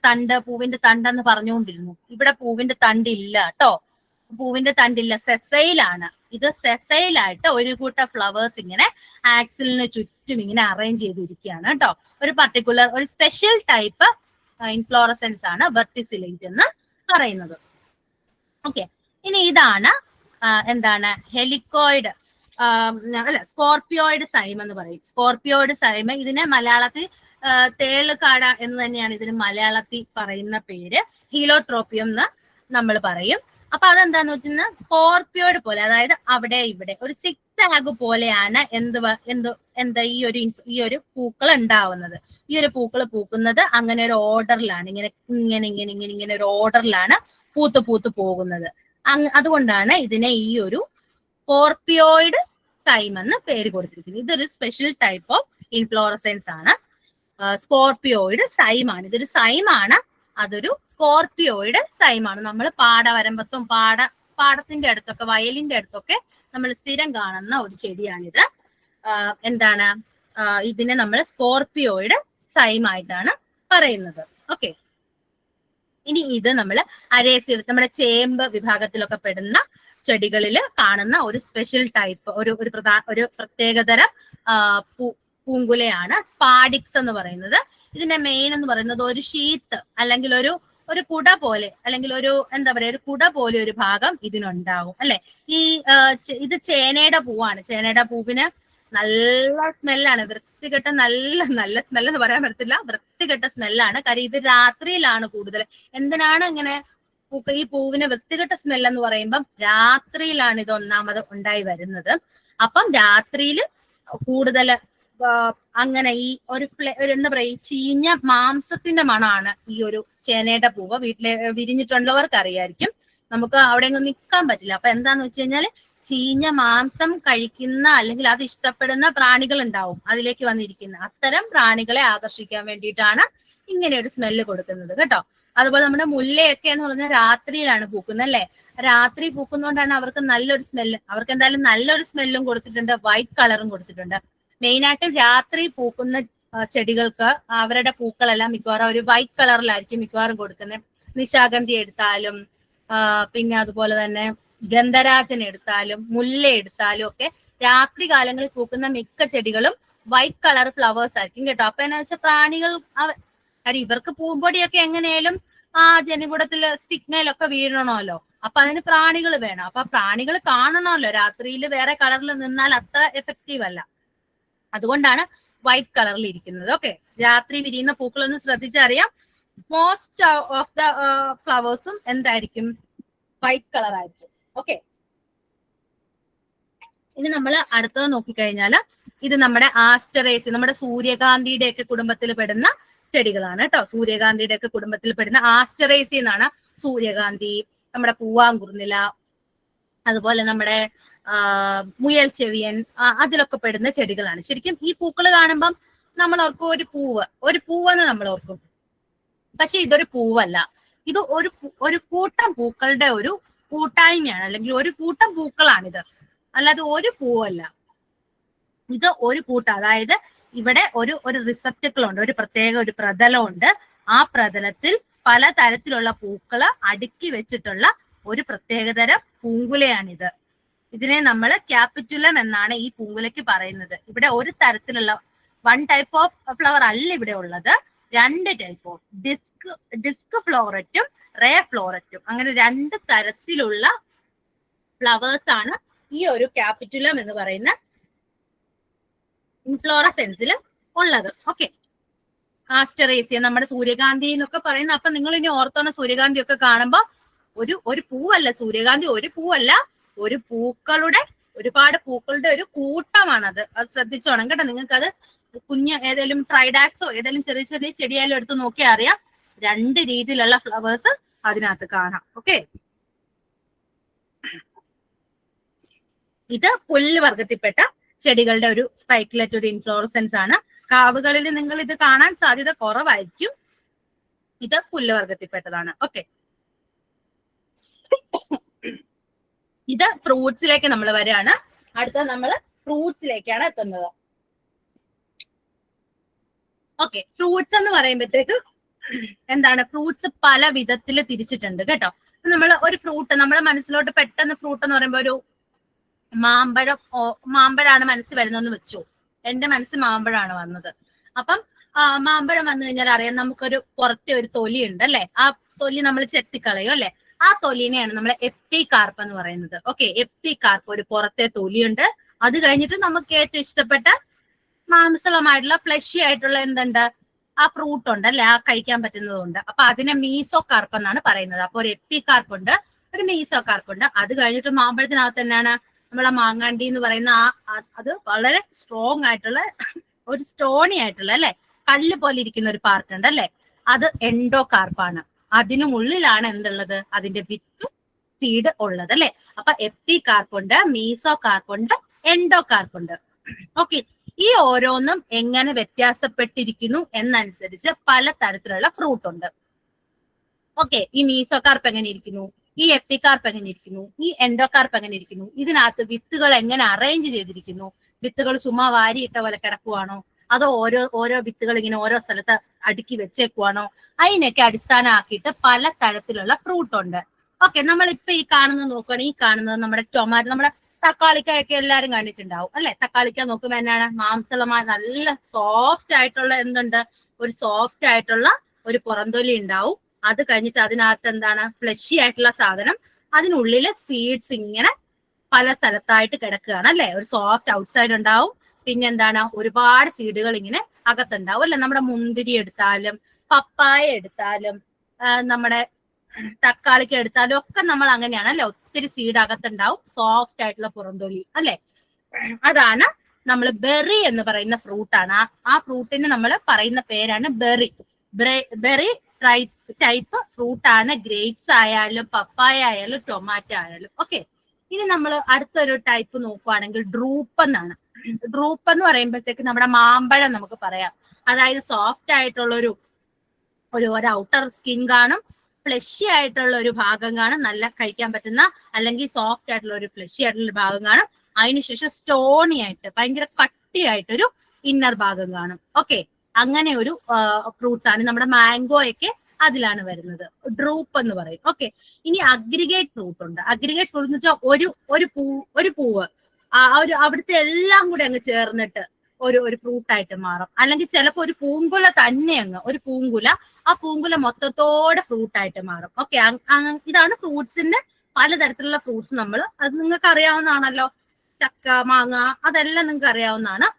തണ്ടെന്ന് പറഞ്ഞുകൊണ്ടിരുന്നു. ഇവിടെ പൂവിന്റെ തണ്ടില്ല കേട്ടോ, സെസൈലാണ്. ഇത് സെസൈലായിട്ട് ഒരു കൂട്ടം ഫ്ലവേഴ്സ് ഇങ്ങനെ ആക്സിലിന് ചുറ്റും ഇങ്ങനെ അറേഞ്ച് ചെയ്തിരിക്കുകയാണ് കേട്ടോ. ഒരു സ്പെഷ്യൽ ടൈപ്പ് ഇൻഫ്ലോറസെൻസ് ആണ് വെർട്ടിസിലേറ്റ് എന്ന് പറയുന്നത്. ഓക്കെ, ഇനി ഇതാണ് ഹെലിക്കോയിഡ് സ്കോർപിയോയിഡ് സൈം എന്ന് പറയും. സ്കോർപിയോയിഡ് സൈം, ഇതിനെ മലയാളത്തിൽ തേളുകാട എന്ന് തന്നെയാണ് ഇതിന് മലയാളത്തിൽ പറയുന്ന പേര്. ഹീലോട്രോപ്പിയം എന്ന് നമ്മൾ പറയും. അപ്പൊ അതെന്താന്ന് വെച്ചാൽ സ്കോർപിയോയിഡ് പോലെ, അതായത് അവിടെ ഇവിടെ ഒരു 6 ആഗ് പോലെയാണ് ഈ ഒരു പൂക്കൾ ഉണ്ടാവുന്നത്. ഈ ഒരു പൂക്കൾ പൂക്കുന്നത് അങ്ങനെ ഒരു ഓർഡറിലാണ്, ഇങ്ങനെ ഒരു ഓർഡറിലാണ് പൂത്ത് പോകുന്നത്. അതുകൊണ്ടാണ് ഇതിനെ ഈ ഒരു സ്കോർപിയോയിഡ് സൈം എന്ന് പേര് കൊടുത്തിരിക്കുന്നത്. ഇതൊരു സ്പെഷ്യൽ ടൈപ്പ് ഓഫ് ഇൻഫ്ലോറസെൻസ് ആണ്. സ്കോർപിയോയിഡ് സൈമാണ്. ഇതൊരു സൈമാണ്, അതൊരു സ്കോർപിയോയിഡ് സൈമാണ്. നമ്മൾ പാടവരമ്പത്തും പാടത്തിന്റെ അടുത്തൊക്കെ വയലിന്റെ അടുത്തൊക്കെ നമ്മൾ സ്ഥിരം കാണുന്ന ഒരു ചെടിയാണിത്. ഇതിനെ നമ്മൾ സ്കോർപിയോയിഡ് സൈമായിട്ടാണ് പറയുന്നത്. ഓക്കെ, ഇനി ഇത് നമ്മൾ അരേസിയ, നമ്മുടെ ചേമ്പ് വിഭാഗത്തിലൊക്കെ പെടുന്ന ചെടികളിൽ കാണുന്ന ഒരു സ്പെഷ്യൽ ടൈപ്പ്, ഒരു പ്രത്യേകതരം പൂങ്കുലയാണ്. സ്പാഡിക്സ് എന്ന് പറയുന്നത്. ഇതിന്റെ മെയിൻ എന്ന് പറയുന്നത് ഒരു ഷീത്ത് അല്ലെങ്കിൽ ഒരു കുട പോലെ അല്ലെങ്കിൽ ഒരു എന്താ പറയാ ഒരു കുട പോലെ ഒരു ഭാഗം ഇതിനുണ്ടാകും അല്ലെ. ഇത് ചേനയുടെ പൂവാണ്. ചേനയുടെ പൂവിന് നല്ല സ്മെല്ലാണ്. വൃത്തികെട്ട നല്ല സ്മെല്ലെന്ന് പറയാൻ പറ്റത്തില്ല, വൃത്തികെട്ട സ്മെല്ലാണ്. കാര്യം ഇത് രാത്രിയിലാണ് കൂടുതൽ. എന്തിനാണ് ഇങ്ങനെ ഈ പൂവിന് വൃത്തികെട്ട സ്മെല്ലെന്ന് പറയുമ്പം രാത്രിയിലാണ് ഇത് ഒന്നാമത് ഉണ്ടായി വരുന്നത്. അപ്പം രാത്രിയിൽ കൂടുതൽ അങ്ങനെ ഈ ഒരു എന്താ പറയാ ഈ ചീഞ്ഞ മാംസത്തിന്റെ മണമാണ് ഈ ഒരു ചേനയുടെ പൂവ്. വീട്ടിലെ വിരിഞ്ഞിട്ടുള്ളവർക്ക് അറിയായിരിക്കും. നമുക്ക് അവിടെ ഒന്നും നിൽക്കാൻ പറ്റില്ല. അപ്പൊ എന്താന്ന് വെച്ച് കഴിഞ്ഞാല് ചീഞ്ഞ മാംസം കഴിക്കുന്ന അല്ലെങ്കിൽ അത് ഇഷ്ടപ്പെടുന്ന പ്രാണികൾ ഉണ്ടാവും അതിലേക്ക് വന്നിരിക്കുന്ന. അത്തരം പ്രാണികളെ ആകർഷിക്കാൻ വേണ്ടിയിട്ടാണ് ഇങ്ങനെ ഒരു സ്മെല്ല് കൊടുക്കുന്നത് കേട്ടോ. അതുപോലെ നമ്മുടെ മുല്ലയൊക്കെ എന്ന് പറഞ്ഞാൽ രാത്രിയിലാണ് പൂക്കുന്നത് അല്ലെ. രാത്രി പൂക്കുന്നതുകൊണ്ടാണ് അവർക്ക് നല്ലൊരു സ്മെല്ല്. അവർക്ക് എന്തായാലും നല്ലൊരു സ്മെല്ലും കൊടുത്തിട്ടുണ്ട്, വൈറ്റ് കളറും കൊടുത്തിട്ടുണ്ട്. മെയിനായിട്ട് രാത്രി പൂക്കുന്ന ചെടികൾക്ക് അവരുടെ പൂക്കളെല്ലാം മിക്കവാറും ഒരു വൈറ്റ് കളറിലായിരിക്കും മിക്കവാറും കൊടുക്കുന്നത്. നിശാഗന്ധി എടുത്താലും പിന്നെ അതുപോലെ തന്നെ ഗന്ധരാജൻ എടുത്താലും മുല്ല എടുത്താലും ഒക്കെ രാത്രി കാലങ്ങളിൽ പൂക്കുന്ന മിക്ക ചെടികളും വൈറ്റ് കളർ ഫ്ലവേഴ്സ് ആയിരിക്കും കേട്ടോ. അപ്പൊ എന്നാ വെച്ചാൽ പ്രാണികൾ കാര്യം ഇവർക്ക് പൂമ്പൊടിയൊക്കെ എങ്ങനെയാലും ആ ജനികുടത്തില് സ്റ്റിഗ്മയിലൊക്കെ വീഴണമല്ലോ. അപ്പൊ അതിന് പ്രാണികൾ വേണം. അപ്പൊ പ്രാണികൾ കാണണമല്ലോ. രാത്രിയിൽ വേറെ കളറിൽ നിന്നാൽ അത്ര എഫക്റ്റീവ് അല്ല. അതുകൊണ്ടാണ് വൈറ്റ് കളറിൽ ഇരിക്കുന്നത്. ഓക്കെ, രാത്രി വിരിയുന്ന പൂക്കളൊന്ന് ശ്രദ്ധിച്ചറിയാം. മോസ്റ്റ് ഓഫ് ദ ഫ്ലവേഴ്സും എന്തായിരിക്കും? വൈറ്റ് കളർ ആയിരിക്കും. ഓക്കെ, ഇനി നമ്മൾ അടുത്തത് നോക്കിക്കഴിഞ്ഞാൽ ഇത് നമ്മുടെ ആസ്റ്ററേസി, നമ്മുടെ സൂര്യകാന്തിയുടെ ഒക്കെ കുടുംബത്തിൽ പെടുന്ന ചെടികളാണ് കേട്ടോ. സൂര്യകാന്തിയുടെ ഒക്കെ കുടുംബത്തിൽ പെടുന്ന ആസ്റ്ററേസി എന്നാണ് സൂര്യകാന്തി, നമ്മുടെ പൂവാങ്കുറുനില, അതുപോലെ നമ്മുടെ മുയൽ ചെവിയൻ, അതിലൊക്കെ പെടുന്ന ചെടികളാണ്. ശരിക്കും ഈ പൂക്കൾ കാണുമ്പം നമ്മൾ ഓർക്കും ഒരു പൂവെന്ന് നമ്മൾ ഓർക്കും. പക്ഷെ ഇതൊരു പൂവല്ല. ഇത് ഒരു കൂട്ടം പൂക്കളുടെ ഒരു കൂട്ടായ്മയാണ്, അല്ലെങ്കിൽ ഒരു കൂട്ടം പൂക്കളാണിത്, അല്ലാതെ ഒരു പൂവല്ല. ഇത് ഒരു കൂട്ടം, അതായത് ഇവിടെ ഒരു റിസപ്റ്റക്കിൾ ഉണ്ട്, ഒരു പ്രത്യേക ഒരു പ്രതലമുണ്ട്. ആ പ്രതലത്തിൽ പലതരത്തിലുള്ള പൂക്കള് അടുക്കി വെച്ചിട്ടുള്ള ഒരു പ്രത്യേകതരം പൂങ്കുലയാണിത്. ഇതിനെ നമ്മൾ ക്യാപിറ്റുലം എന്നാണ് ഈ പൂങ്കുലയ്ക്ക് പറയുന്നത്. ഇവിടെ ഒരു തരത്തിലുള്ള വൺ ടൈപ്പ് ഓഫ് ഫ്ലവർ അല്ല ഇവിടെ ഉള്ളത്, രണ്ട് ടൈപ്പ് ഓഫ് ഡിസ്ക് ഫ്ലോററ്റും റേ ഫ്ലോററ്റും, അങ്ങനെ രണ്ട് തരത്തിലുള്ള ഫ്ലവേഴ്സ് ആണ് ഈ ഒരു ക്യാപിറ്റുലം എന്ന് പറയുന്ന ഇൻഫ്ലോറസെൻസിൽ ഉള്ളത്. ഓക്കെ, ആസ്റ്ററേസിയ, നമ്മുടെ സൂര്യകാന്തി എന്നൊക്കെ പറയുന്ന. അപ്പൊ നിങ്ങൾ ഇനി ഓർത്തോണം, സൂര്യകാന്തി ഒക്കെ കാണുമ്പോ ഒരു പൂവല്ല സൂര്യകാന്തി, ഒരു പൂവല്ല, ഒരു പൂക്കളുടെ ഒരുപാട് പൂക്കളുടെ ഒരു കൂട്ടമാണത്. അത് ശ്രദ്ധിച്ചോണം കേട്ടോ. നിങ്ങൾക്ക് അത് കുഞ്ഞ് ഏതെങ്കിലും ട്രൈഡാക്സോ ഏതെങ്കിലും ചെറിയ ചെറിയ ചെടിയായാലും എടുത്ത് നോക്കിയാൽ അറിയാം. രണ്ട് രീതിയിലുള്ള ഫ്ലവേഴ്സ് അതിനകത്ത് കാണാം. ഓക്കെ, ഇത് പുല്ല് വർഗത്തിൽപ്പെട്ട ചെടികളുടെ ഒരു സ്പൈക്കിലെറ്റ് ഒരു ഇൻഫ്ലോറസൻസ് ആണ്. കാവുകളിൽ നിങ്ങൾ ഇത് കാണാൻ സാധ്യത കുറവായിരിക്കും. ഇത് പുല്ല് വർഗത്തിൽപ്പെട്ടതാണ്. ഓക്കെ, ഇത് ഫ്രൂട്ട്സിലേക്ക് നമ്മൾ വരികയാണ്. അടുത്ത നമ്മൾ ഫ്രൂട്ട്സിലേക്കാണ് എത്തുന്നത്. ഓക്കെ, ഫ്രൂട്ട്സ് എന്ന് പറയുമ്പോഴത്തേക്ക് എന്താണ്? ഫ്രൂട്ട്സ് പല വിധത്തിൽ തിരിച്ചിട്ടുണ്ട് കേട്ടോ. നമ്മൾ ഒരു ഫ്രൂട്ട്, നമ്മുടെ മനസ്സിലോട്ട് പെട്ടെന്ന് ഫ്രൂട്ട് എന്ന് പറയുമ്പോൾ ഒരു മാമ്പഴമാണ് മനസ്സിൽ വരുന്നതെന്ന് വെച്ചു. എന്റെ മനസ്സിൽ മാമ്പഴമാണ് വന്നത്. അപ്പം മാമ്പഴം വന്നു കഴിഞ്ഞാൽ അറിയാം, നമുക്കൊരു പുറത്തെ ഒരു തൊലി ഉണ്ട് അല്ലെ. ആ തൊലി നമ്മൾ ചെത്തിക്കളയും അല്ലെ. ആ തൊലിനെയാണ് നമ്മൾ എപ്പികാർപ്പ് എന്ന് പറയുന്നത്. ഓക്കെ, എപ്പികാർപ്പ്, ഒരു പുറത്തെ തൊലിയുണ്ട്. അത് കഴിഞ്ഞിട്ട് നമുക്ക് ഏറ്റവും ഇഷ്ടപ്പെട്ട മാംസളമായിട്ടുള്ള ഫ്ലഷി ആയിട്ടുള്ള എന്തുണ്ട്? ആ ഫ്രൂട്ട് ഉണ്ട് അല്ലെ, ആ കഴിക്കാൻ പറ്റുന്നതുണ്ട്. അപ്പൊ അതിനെ മീസോകാർപ്പ് എന്നാണ് പറയുന്നത്. അപ്പൊ ഒരു എപ്പികാർപ്പ് ഉണ്ട്, ഒരു മീസോകാർപ്പ് ഉണ്ട്. അത് കഴിഞ്ഞിട്ട് മാമ്പഴത്തിനകത്ത് തന്നെയാണ് നമ്മളെ മാങ്ങാണ്ടി എന്ന് പറയുന്ന അത് വളരെ സ്ട്രോങ് ആയിട്ടുള്ള ഒരു സ്റ്റോണി ആയിട്ടുള്ള അല്ലെ, കല്ല് പോലെ ഇരിക്കുന്ന ഒരു പാർട്ട് ഉണ്ട് അല്ലെ, അത് എൻഡോകാർപ്പാണ്. അതിനുള്ളിലാണ് എന്തുള്ളത്? അതിന്റെ വിത്ത് സീഡ് ഉള്ളത് അല്ലെ. അപ്പൊ എപ്പികാർപ്പുണ്ട്, മീസോകാർപ്പുണ്ട്, എൻഡോകാർപ്പുണ്ട്. ഓക്കെ, ഈ ഓരോന്നും എങ്ങനെ വ്യത്യാസപ്പെട്ടിരിക്കുന്നു എന്നനുസരിച്ച് പല തരത്തിലുള്ള ഫ്രൂട്ട് ഉണ്ട്. ഓക്കെ, ഈ മീസോകാർപ്പ് എങ്ങനെ ഇരിക്കുന്നു, ഈ എപ്പികാർപ്പ് എങ്ങനെ ഇരിക്കുന്നു, ഈ എൻഡോകാർപ്പ് എങ്ങനെ ഇരിക്കുന്നു, ഇതിനകത്ത് വിത്തുകൾ എങ്ങനെ അറേഞ്ച് ചെയ്തിരിക്കുന്നു, വിത്തുകൾ ചുമ്മാ വാരിയിട്ട പോലെ കിടക്കുവാണോ, അതോ ഓരോ വിത്തുകൾ ഇങ്ങനെ ഓരോ സ്ഥലത്ത് അടുക്കി വെച്ചേക്കുവാണോ, അതിനൊക്കെ അടിസ്ഥാനമാക്കിയിട്ട് പല തരത്തിലുള്ള ഫ്രൂട്ട് ഉണ്ട്. ഓക്കെ, നമ്മളിപ്പോ ഈ കാണുന്നത് നോക്കുകയാണെങ്കിൽ ഈ കാണുന്നത് നമ്മുടെ തക്കാളിക്കായൊക്കെ എല്ലാരും കണ്ടിട്ടുണ്ടാവും അല്ലെ. തക്കാളിക്ക നോക്കുമ്പോ എന്നാണ് മാംസളമായ നല്ല സോഫ്റ്റ് ആയിട്ടുള്ള എന്തുണ്ട്, ഒരു സോഫ്റ്റ് ആയിട്ടുള്ള ഒരു പുറംതൊലി ഉണ്ടാവും. അത് കഴിഞ്ഞിട്ട് അതിനകത്ത് എന്താണ് ഫ്ലഷി ആയിട്ടുള്ള സാധനം, അതിനുള്ളില് സീഡ്സ് ഇങ്ങനെ പല സ്ഥലത്തായിട്ട് കിടക്കുകയാണ് അല്ലെ. ഒരു സോഫ്റ്റ് ഔട്ട്സൈഡ് ഉണ്ടാവും, പിന്നെ എന്താണ് ഒരുപാട് സീഡുകൾ ഇങ്ങനെ അകത്തുണ്ടാവും അല്ലെ. നമ്മുടെ മുന്തിരി എടുത്താലും പപ്പായ എടുത്താലും നമ്മുടെ തക്കാളിക്ക് എടുത്താലും ഒക്കെ നമ്മൾ അങ്ങനെയാണ് അല്ലെ. ഒത്തിരി സീഡ് അകത്തുണ്ടാവും, സോഫ്റ്റ് ആയിട്ടുള്ള പുറംതൊലി അല്ലെ. അതാണ് നമ്മൾ ബെറി എന്ന് പറയുന്ന ഫ്രൂട്ടാണ്. ആ ഫ്രൂട്ടിന് നമ്മൾ പറയുന്ന പേരാണ് ബെറി. ബെറി ടൈപ്പ് ഫ്രൂട്ടാണ് ഗ്രേപ്സ് ആയാലും പപ്പായ ആയാലും ടൊമാറ്റോ ആയാലും. ഓക്കെ, ഇനി നമ്മൾ അടുത്തൊരു ടൈപ്പ് നോക്കുവാണെങ്കിൽ ഡ്രൂപ്പ് എന്നാണ്. ഡ്രൂപ്പ് എന്ന് പറയുമ്പോഴത്തേക്ക് നമ്മുടെ മാമ്പഴം നമുക്ക് പറയാം. അതായത് സോഫ്റ്റ് ആയിട്ടുള്ള ഒരു ഔട്ടർ സ്കിൻ കാണും, ഫ്ലഷി ആയിട്ടുള്ള ഒരു ഭാഗം കാണും, നല്ല കഴിക്കാൻ പറ്റുന്ന അല്ലെങ്കിൽ സോഫ്റ്റ് ആയിട്ടുള്ള ഒരു ഫ്ലഷി ആയിട്ടുള്ള ഒരു ഭാഗം കാണും. അതിനുശേഷം സ്റ്റോണി ആയിട്ട് ഭയങ്കര കട്ടിയായിട്ടൊരു ഇന്നർ ഭാഗം കാണും. ഓക്കെ, അങ്ങനെ ഒരു ഫ്രൂട്ട്സ് ആണ്. നമ്മുടെ മാംഗോ ഒക്കെ അതിലാണ് വരുന്നത്, ഡ്രൂപ്പ് എന്ന് പറയും. ഓക്കെ, ഇനി അഗ്രിഗേറ്റ് ഫ്രൂട്ട് ഉണ്ട്. അഗ്രിഗേറ്റ് ഫ്രൂട്ട് എന്ന് വെച്ചാൽ ഒരു പൂവ് അവിടുത്തെ എല്ലാം കൂടെ അങ്ങ് ചേർന്നിട്ട് ഒരു ഫ്രൂട്ടായിട്ട് മാറും. അല്ലെങ്കിൽ ചിലപ്പോൾ ഒരു പൂങ്കുല തന്നെ ഒരു പൂങ്കുല, ആ പൂങ്കുല മൊത്തത്തോടെ ഫ്രൂട്ടായിട്ട് മാറും. ഓക്കെ, ഇതാണ് ഫ്രൂട്ട്സിന്റെ പലതരത്തിലുള്ള ഫ്രൂട്ട്സ്. അത് നിങ്ങൾക്ക് അറിയാവുന്നതാണല്ലോ. ചക്ക, മാങ്ങ, അതെല്ലാം നിങ്ങൾക്ക് അറിയാവുന്നതാണ്.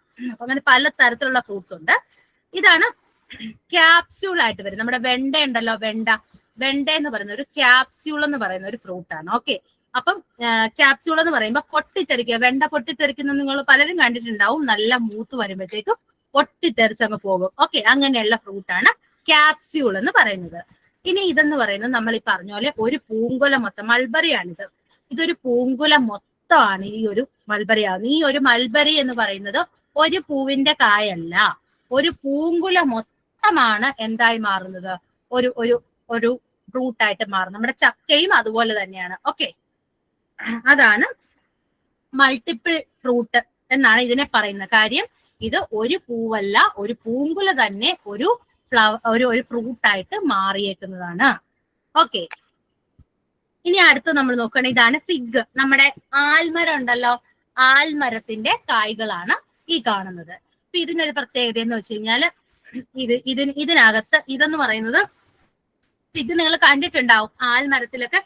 അങ്ങനെ പല തരത്തിലുള്ള ഫ്രൂട്ട്സ് ഉണ്ട്. ഇതാണ് ക്യാപ്സ്യൂൾ ആയിട്ട് വരും. നമ്മുടെ വെണ്ട ഉണ്ടല്ലോ, വെണ്ട എന്ന് പറയുന്ന ഒരു ക്യാപ്സ്യൂൾ എന്ന് പറയുന്ന ഒരു ഫ്രൂട്ടാണ്. ഓക്കെ, അപ്പം ക്യാപ്സ്യൂൾ എന്ന് പറയുമ്പോൾ പൊട്ടിത്തെറിക്കുക, വെണ്ട പൊട്ടിത്തെറിക്കുന്ന നിങ്ങൾ പലരും കണ്ടിട്ടുണ്ടാവും. നല്ല മൂത്ത് വരുമ്പോഴത്തേക്കും പൊട്ടിത്തെറിച്ചങ്ങ് പോകും. ഓക്കെ, അങ്ങനെയുള്ള ഫ്രൂട്ടാണ് ക്യാപ്സ്യൂൾ എന്ന് പറയുന്നത്. ഇനി ഇതെന്ന് പറയുന്നത് നമ്മൾ ഈ പറഞ്ഞ പോലെ ഒരു പൂങ്കുല മൊത്തം മൾബറിയാണിത്. ഇതൊരു പൂങ്കുല മൊത്തമാണ് ഈ ഒരു മൾബറി ആവുന്നത്. ഈ ഒരു മൾബറി എന്ന് പറയുന്നത് ഒരു പൂവിന്റെ കായല്ല, ഒരു പൂങ്കുല മൊത്തമാണ് എന്തായി മാറുന്നത്, ഒരു ഫ്രൂട്ടായിട്ട് മാറും. നമ്മുടെ ചക്കയും അതുപോലെ തന്നെയാണ്. ഓക്കെ, അതാണ് മൾട്ടിപ്പിൾ ഫ്രൂട്ട് എന്നാണ് ഇതിനെ പറയുന്ന കാര്യം. ഇത് ഒരു പൂവല്ല, ഒരു പൂങ്കുല തന്നെ ഒരു ഫ്രൂട്ടായിട്ട് മാറിയേക്കുന്നതാണ്. ഓക്കെ, ഇനി അടുത്ത് നമ്മൾ നോക്കുകയാണെങ്കിൽ ഇതാണ് ഫിഗ്. നമ്മുടെ ആൽമരം ഉണ്ടല്ലോ, ആൽമരത്തിന്റെ കായ്കളാണ് ഈ കാണുന്നത്. അപ്പൊ ഇതിനൊരു പ്രത്യേകത എന്ന് വെച്ച് കഴിഞ്ഞാല് ഇതിനകത്ത് ഇതെന്ന് പറയുന്നത് ഫിഗ് നിങ്ങൾ കണ്ടിട്ടുണ്ടാവും. ആൽമരത്തിലൊക്കെ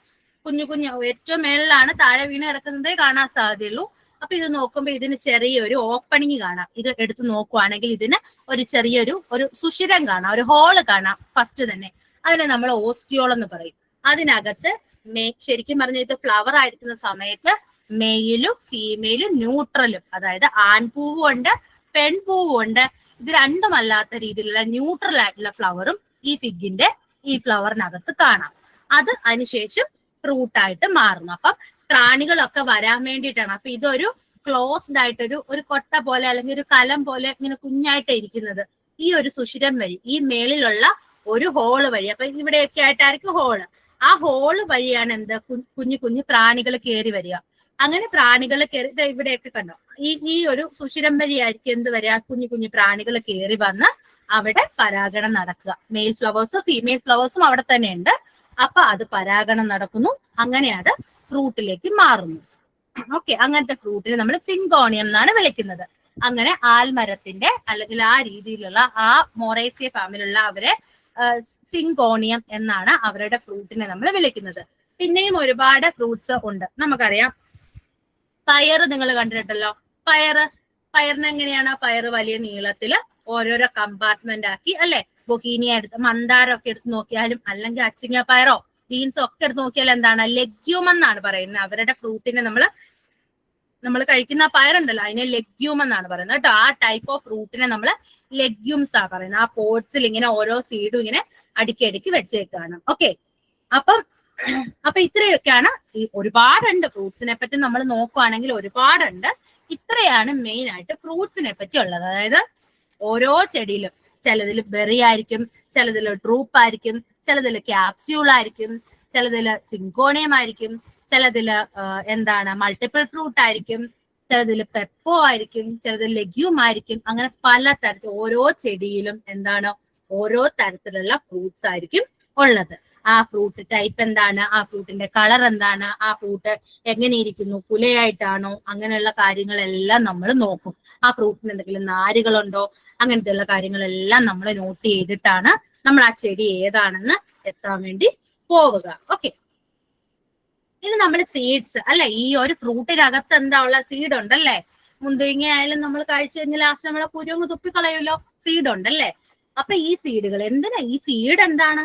കുഞ്ഞു ഏറ്റവും മേളിലാണ്, താഴെ വീണ് കിടക്കുന്നതേ കാണാൻ സാധ്യതയുള്ളൂ. അപ്പൊ ഇത് നോക്കുമ്പോൾ ഇതിന് ചെറിയൊരു ഓപ്പണിങ് കാണാം. ഇത് എടുത്ത് നോക്കുവാണെങ്കിൽ ഇതിന് ഒരു ചെറിയൊരു സുഷിരം കാണാം, ഒരു ഹോള് കാണാം ഫസ്റ്റ് തന്നെ. അതിനെ നമ്മൾ ഓസ്റ്റിയോൾ എന്ന് പറയും. അതിനകത്ത് ശരിക്കും പറഞ്ഞ ഇത് ഫ്ലവർ ആയിരിക്കുന്ന സമയത്ത് മെയിലും ഫീമെയിലും ന്യൂട്രലും, അതായത് ആൺപൂവും ഉണ്ട് പെൺപൂവും ഉണ്ട്. ഇത് രണ്ടുമല്ലാത്ത രീതിയിലുള്ള ന്യൂട്രൽ ആയിട്ടുള്ള ഫ്ലവറും ഈ ഫ്ലവറിനകത്ത് കാണാം. അത് അതിനുശേഷം ഫ്രൂട്ടായിട്ട് മാറുന്നു. അപ്പം പ്രാണികളൊക്കെ വരാൻ വേണ്ടിയിട്ടാണ്. അപ്പൊ ഇതൊരു ക്ലോസ്ഡ് ആയിട്ടൊരു കൊട്ട പോലെ അല്ലെങ്കിൽ ഒരു കലം പോലെ ഇങ്ങനെ കുഞ്ഞായിട്ട് ഇരിക്കുന്നത് ഈ ഒരു സുഷിരം വഴി, ഈ മേളിലുള്ള ഒരു ഹോള് വഴി. അപ്പൊ ഇവിടെയൊക്കെ ആയിട്ടായിരിക്കും ഹോള്. ആ ഹോള് വഴിയാണ് കുഞ്ഞു പ്രാണികൾ കയറി വരിക. അങ്ങനെ പ്രാണികൾ കയറി ഇവിടെയൊക്കെ കണ്ടോ, ഈ ഒരു സുഷിരം വഴിയായിരിക്കും എന്ത് വരിക, കുഞ്ഞു പ്രാണികൾ കയറി വന്ന് അവിടെ പരാഗണം നടക്കുക. മെയിൽ ഫ്ലവേഴ്സും ഫീമെയിൽ ഫ്ലവേഴ്സും അവിടെ തന്നെ ഉണ്ട്. അപ്പൊ അത് പരാഗണം നടക്കുന്നു, അങ്ങനെ അത് ഫ്രൂട്ടിലേക്ക് മാറുന്നു. ഓക്കെ, അങ്ങനത്തെ ഫ്രൂട്ടിനെ നമ്മൾ സിങ്കോണിയം എന്നാണ് വിളിക്കുന്നത്. അങ്ങനെ ആൽമരത്തിന്റെ അല്ലെങ്കിൽ ആ രീതിയിലുള്ള ആ മൊറേസിയ ഫാമിലുള്ള അവരെ സിങ്കോണിയം എന്നാണ് അവരുടെ ഫ്രൂട്ടിനെ നമ്മൾ വിളിക്കുന്നത്. പിന്നെയും ഒരുപാട് ഫ്രൂട്ട്സ് ഉണ്ട്. നമുക്കറിയാം പയറ് നിങ്ങൾ കണ്ടിട്ടുണ്ടല്ലോ. പയറിന് എങ്ങനെയാണ്, പയറ് വലിയ നീളത്തില് ഓരോരോ കമ്പാർട്ട്മെന്റ് ആക്കി അല്ലെ. ബൊഹീനിയ എടുത്ത് മന്ദാരം ഒക്കെ എടുത്ത് നോക്കിയാലും അല്ലെങ്കിൽ അച്ചിങ്ങ പയറോ ബീൻസോ ഒക്കെ എടുത്ത് നോക്കിയാൽ എന്താണ് ലെഗ്യൂം എന്നാണ് പറയുന്നത്. അവരുടെ ഫ്രൂട്ടിനെ നമ്മൾ കഴിക്കുന്ന പയറുണ്ടല്ലോ അതിനെ ലെഗ്യൂം എന്നാണ് പറയുന്നത് കേട്ടോ. ആ ടൈപ്പ് ഓഫ് ഫ്രൂട്ടിനെ നമ്മൾ ലെഗ്യൂംസ് ആ പറയുന്നത്. ആ പോട്ട്സിൽ ഇങ്ങനെ ഓരോ സീഡും ഇങ്ങനെ അടുക്കി വെച്ചേക്കാണ്. ഓക്കെ, അപ്പൊ ഇത്രയൊക്കെയാണ്. ഒരുപാടുണ്ട് ഫ്രൂട്ട്സിനെ പറ്റി നമ്മൾ നോക്കുവാണെങ്കിൽ ഒരുപാടുണ്ട്. ഇത്രയാണ് മെയിൻ ആയിട്ട് ഫ്രൂട്ട്സിനെ പറ്റി ഉള്ളത്. അതായത് ഓരോ ചെടിയിലും ചിലതിൽ ബെറി ആയിരിക്കും, ചിലതിൽ ഡ്രൂപ്പ് ആയിരിക്കും, ചിലതിൽ ക്യാപ്സ്യൂൾ ആയിരിക്കും, ചിലതിൽ സിങ്കോണിയം ആയിരിക്കും, ചിലതിൽ എന്താണ് മൾട്ടിപ്പിൾ ഫ്രൂട്ട് ആയിരിക്കും, ചിലതിൽ പെപ്പോ ആയിരിക്കും, ചിലതിൽ ലെഗ്യൂം ആയിരിക്കും. അങ്ങനെ പല തരത്തിൽ ഓരോ ചെടിയിലും എന്താണ് ഓരോ തരത്തിലുള്ള ഫ്രൂട്ട്സ് ആയിരിക്കും ഉള്ളത്. ആ ഫ്രൂട്ട് ടൈപ്പ് എന്താണ്, ആ ഫ്രൂട്ടിന്റെ കളർ എന്താണ്, ആ ഫ്രൂട്ട് എങ്ങനെ ഇരിക്കുന്നു, കുലയായിട്ടാണോ, അങ്ങനെയുള്ള കാര്യങ്ങളെല്ലാം നമ്മൾ നോക്കും. ആ ഫ്രൂട്ടിന് എന്തെങ്കിലും നാരുകളുണ്ടോ, അങ്ങനത്തെ ഉള്ള കാര്യങ്ങളെല്ലാം നമ്മൾ നോട്ട് ചെയ്തിട്ടാണ് നമ്മൾ ആ ചെടി ഏതാണെന്ന് എത്താൻ വേണ്ടി പോവുക. ഓക്കെ, ഇനി നമ്മുടെ സീഡ്സ് അല്ലെ, ഈ ഒരു ഫ്രൂട്ടിനകത്ത് എന്താ ഉള്ള സീഡ് ഉണ്ടല്ലേ. മുന്തിരിങ്ങ ആയാലും നമ്മൾ കഴിച്ചു കഴിഞ്ഞാൽ ലാസ്റ്റ് നമ്മളെ കുരുങ്ങ് തുപ്പിക്കളയുമല്ലോ, സീഡ് ഉണ്ടല്ലേ. അപ്പൊ ഈ സീഡുകൾ എന്തിനാ, ഈ സീഡ് എന്താണ്,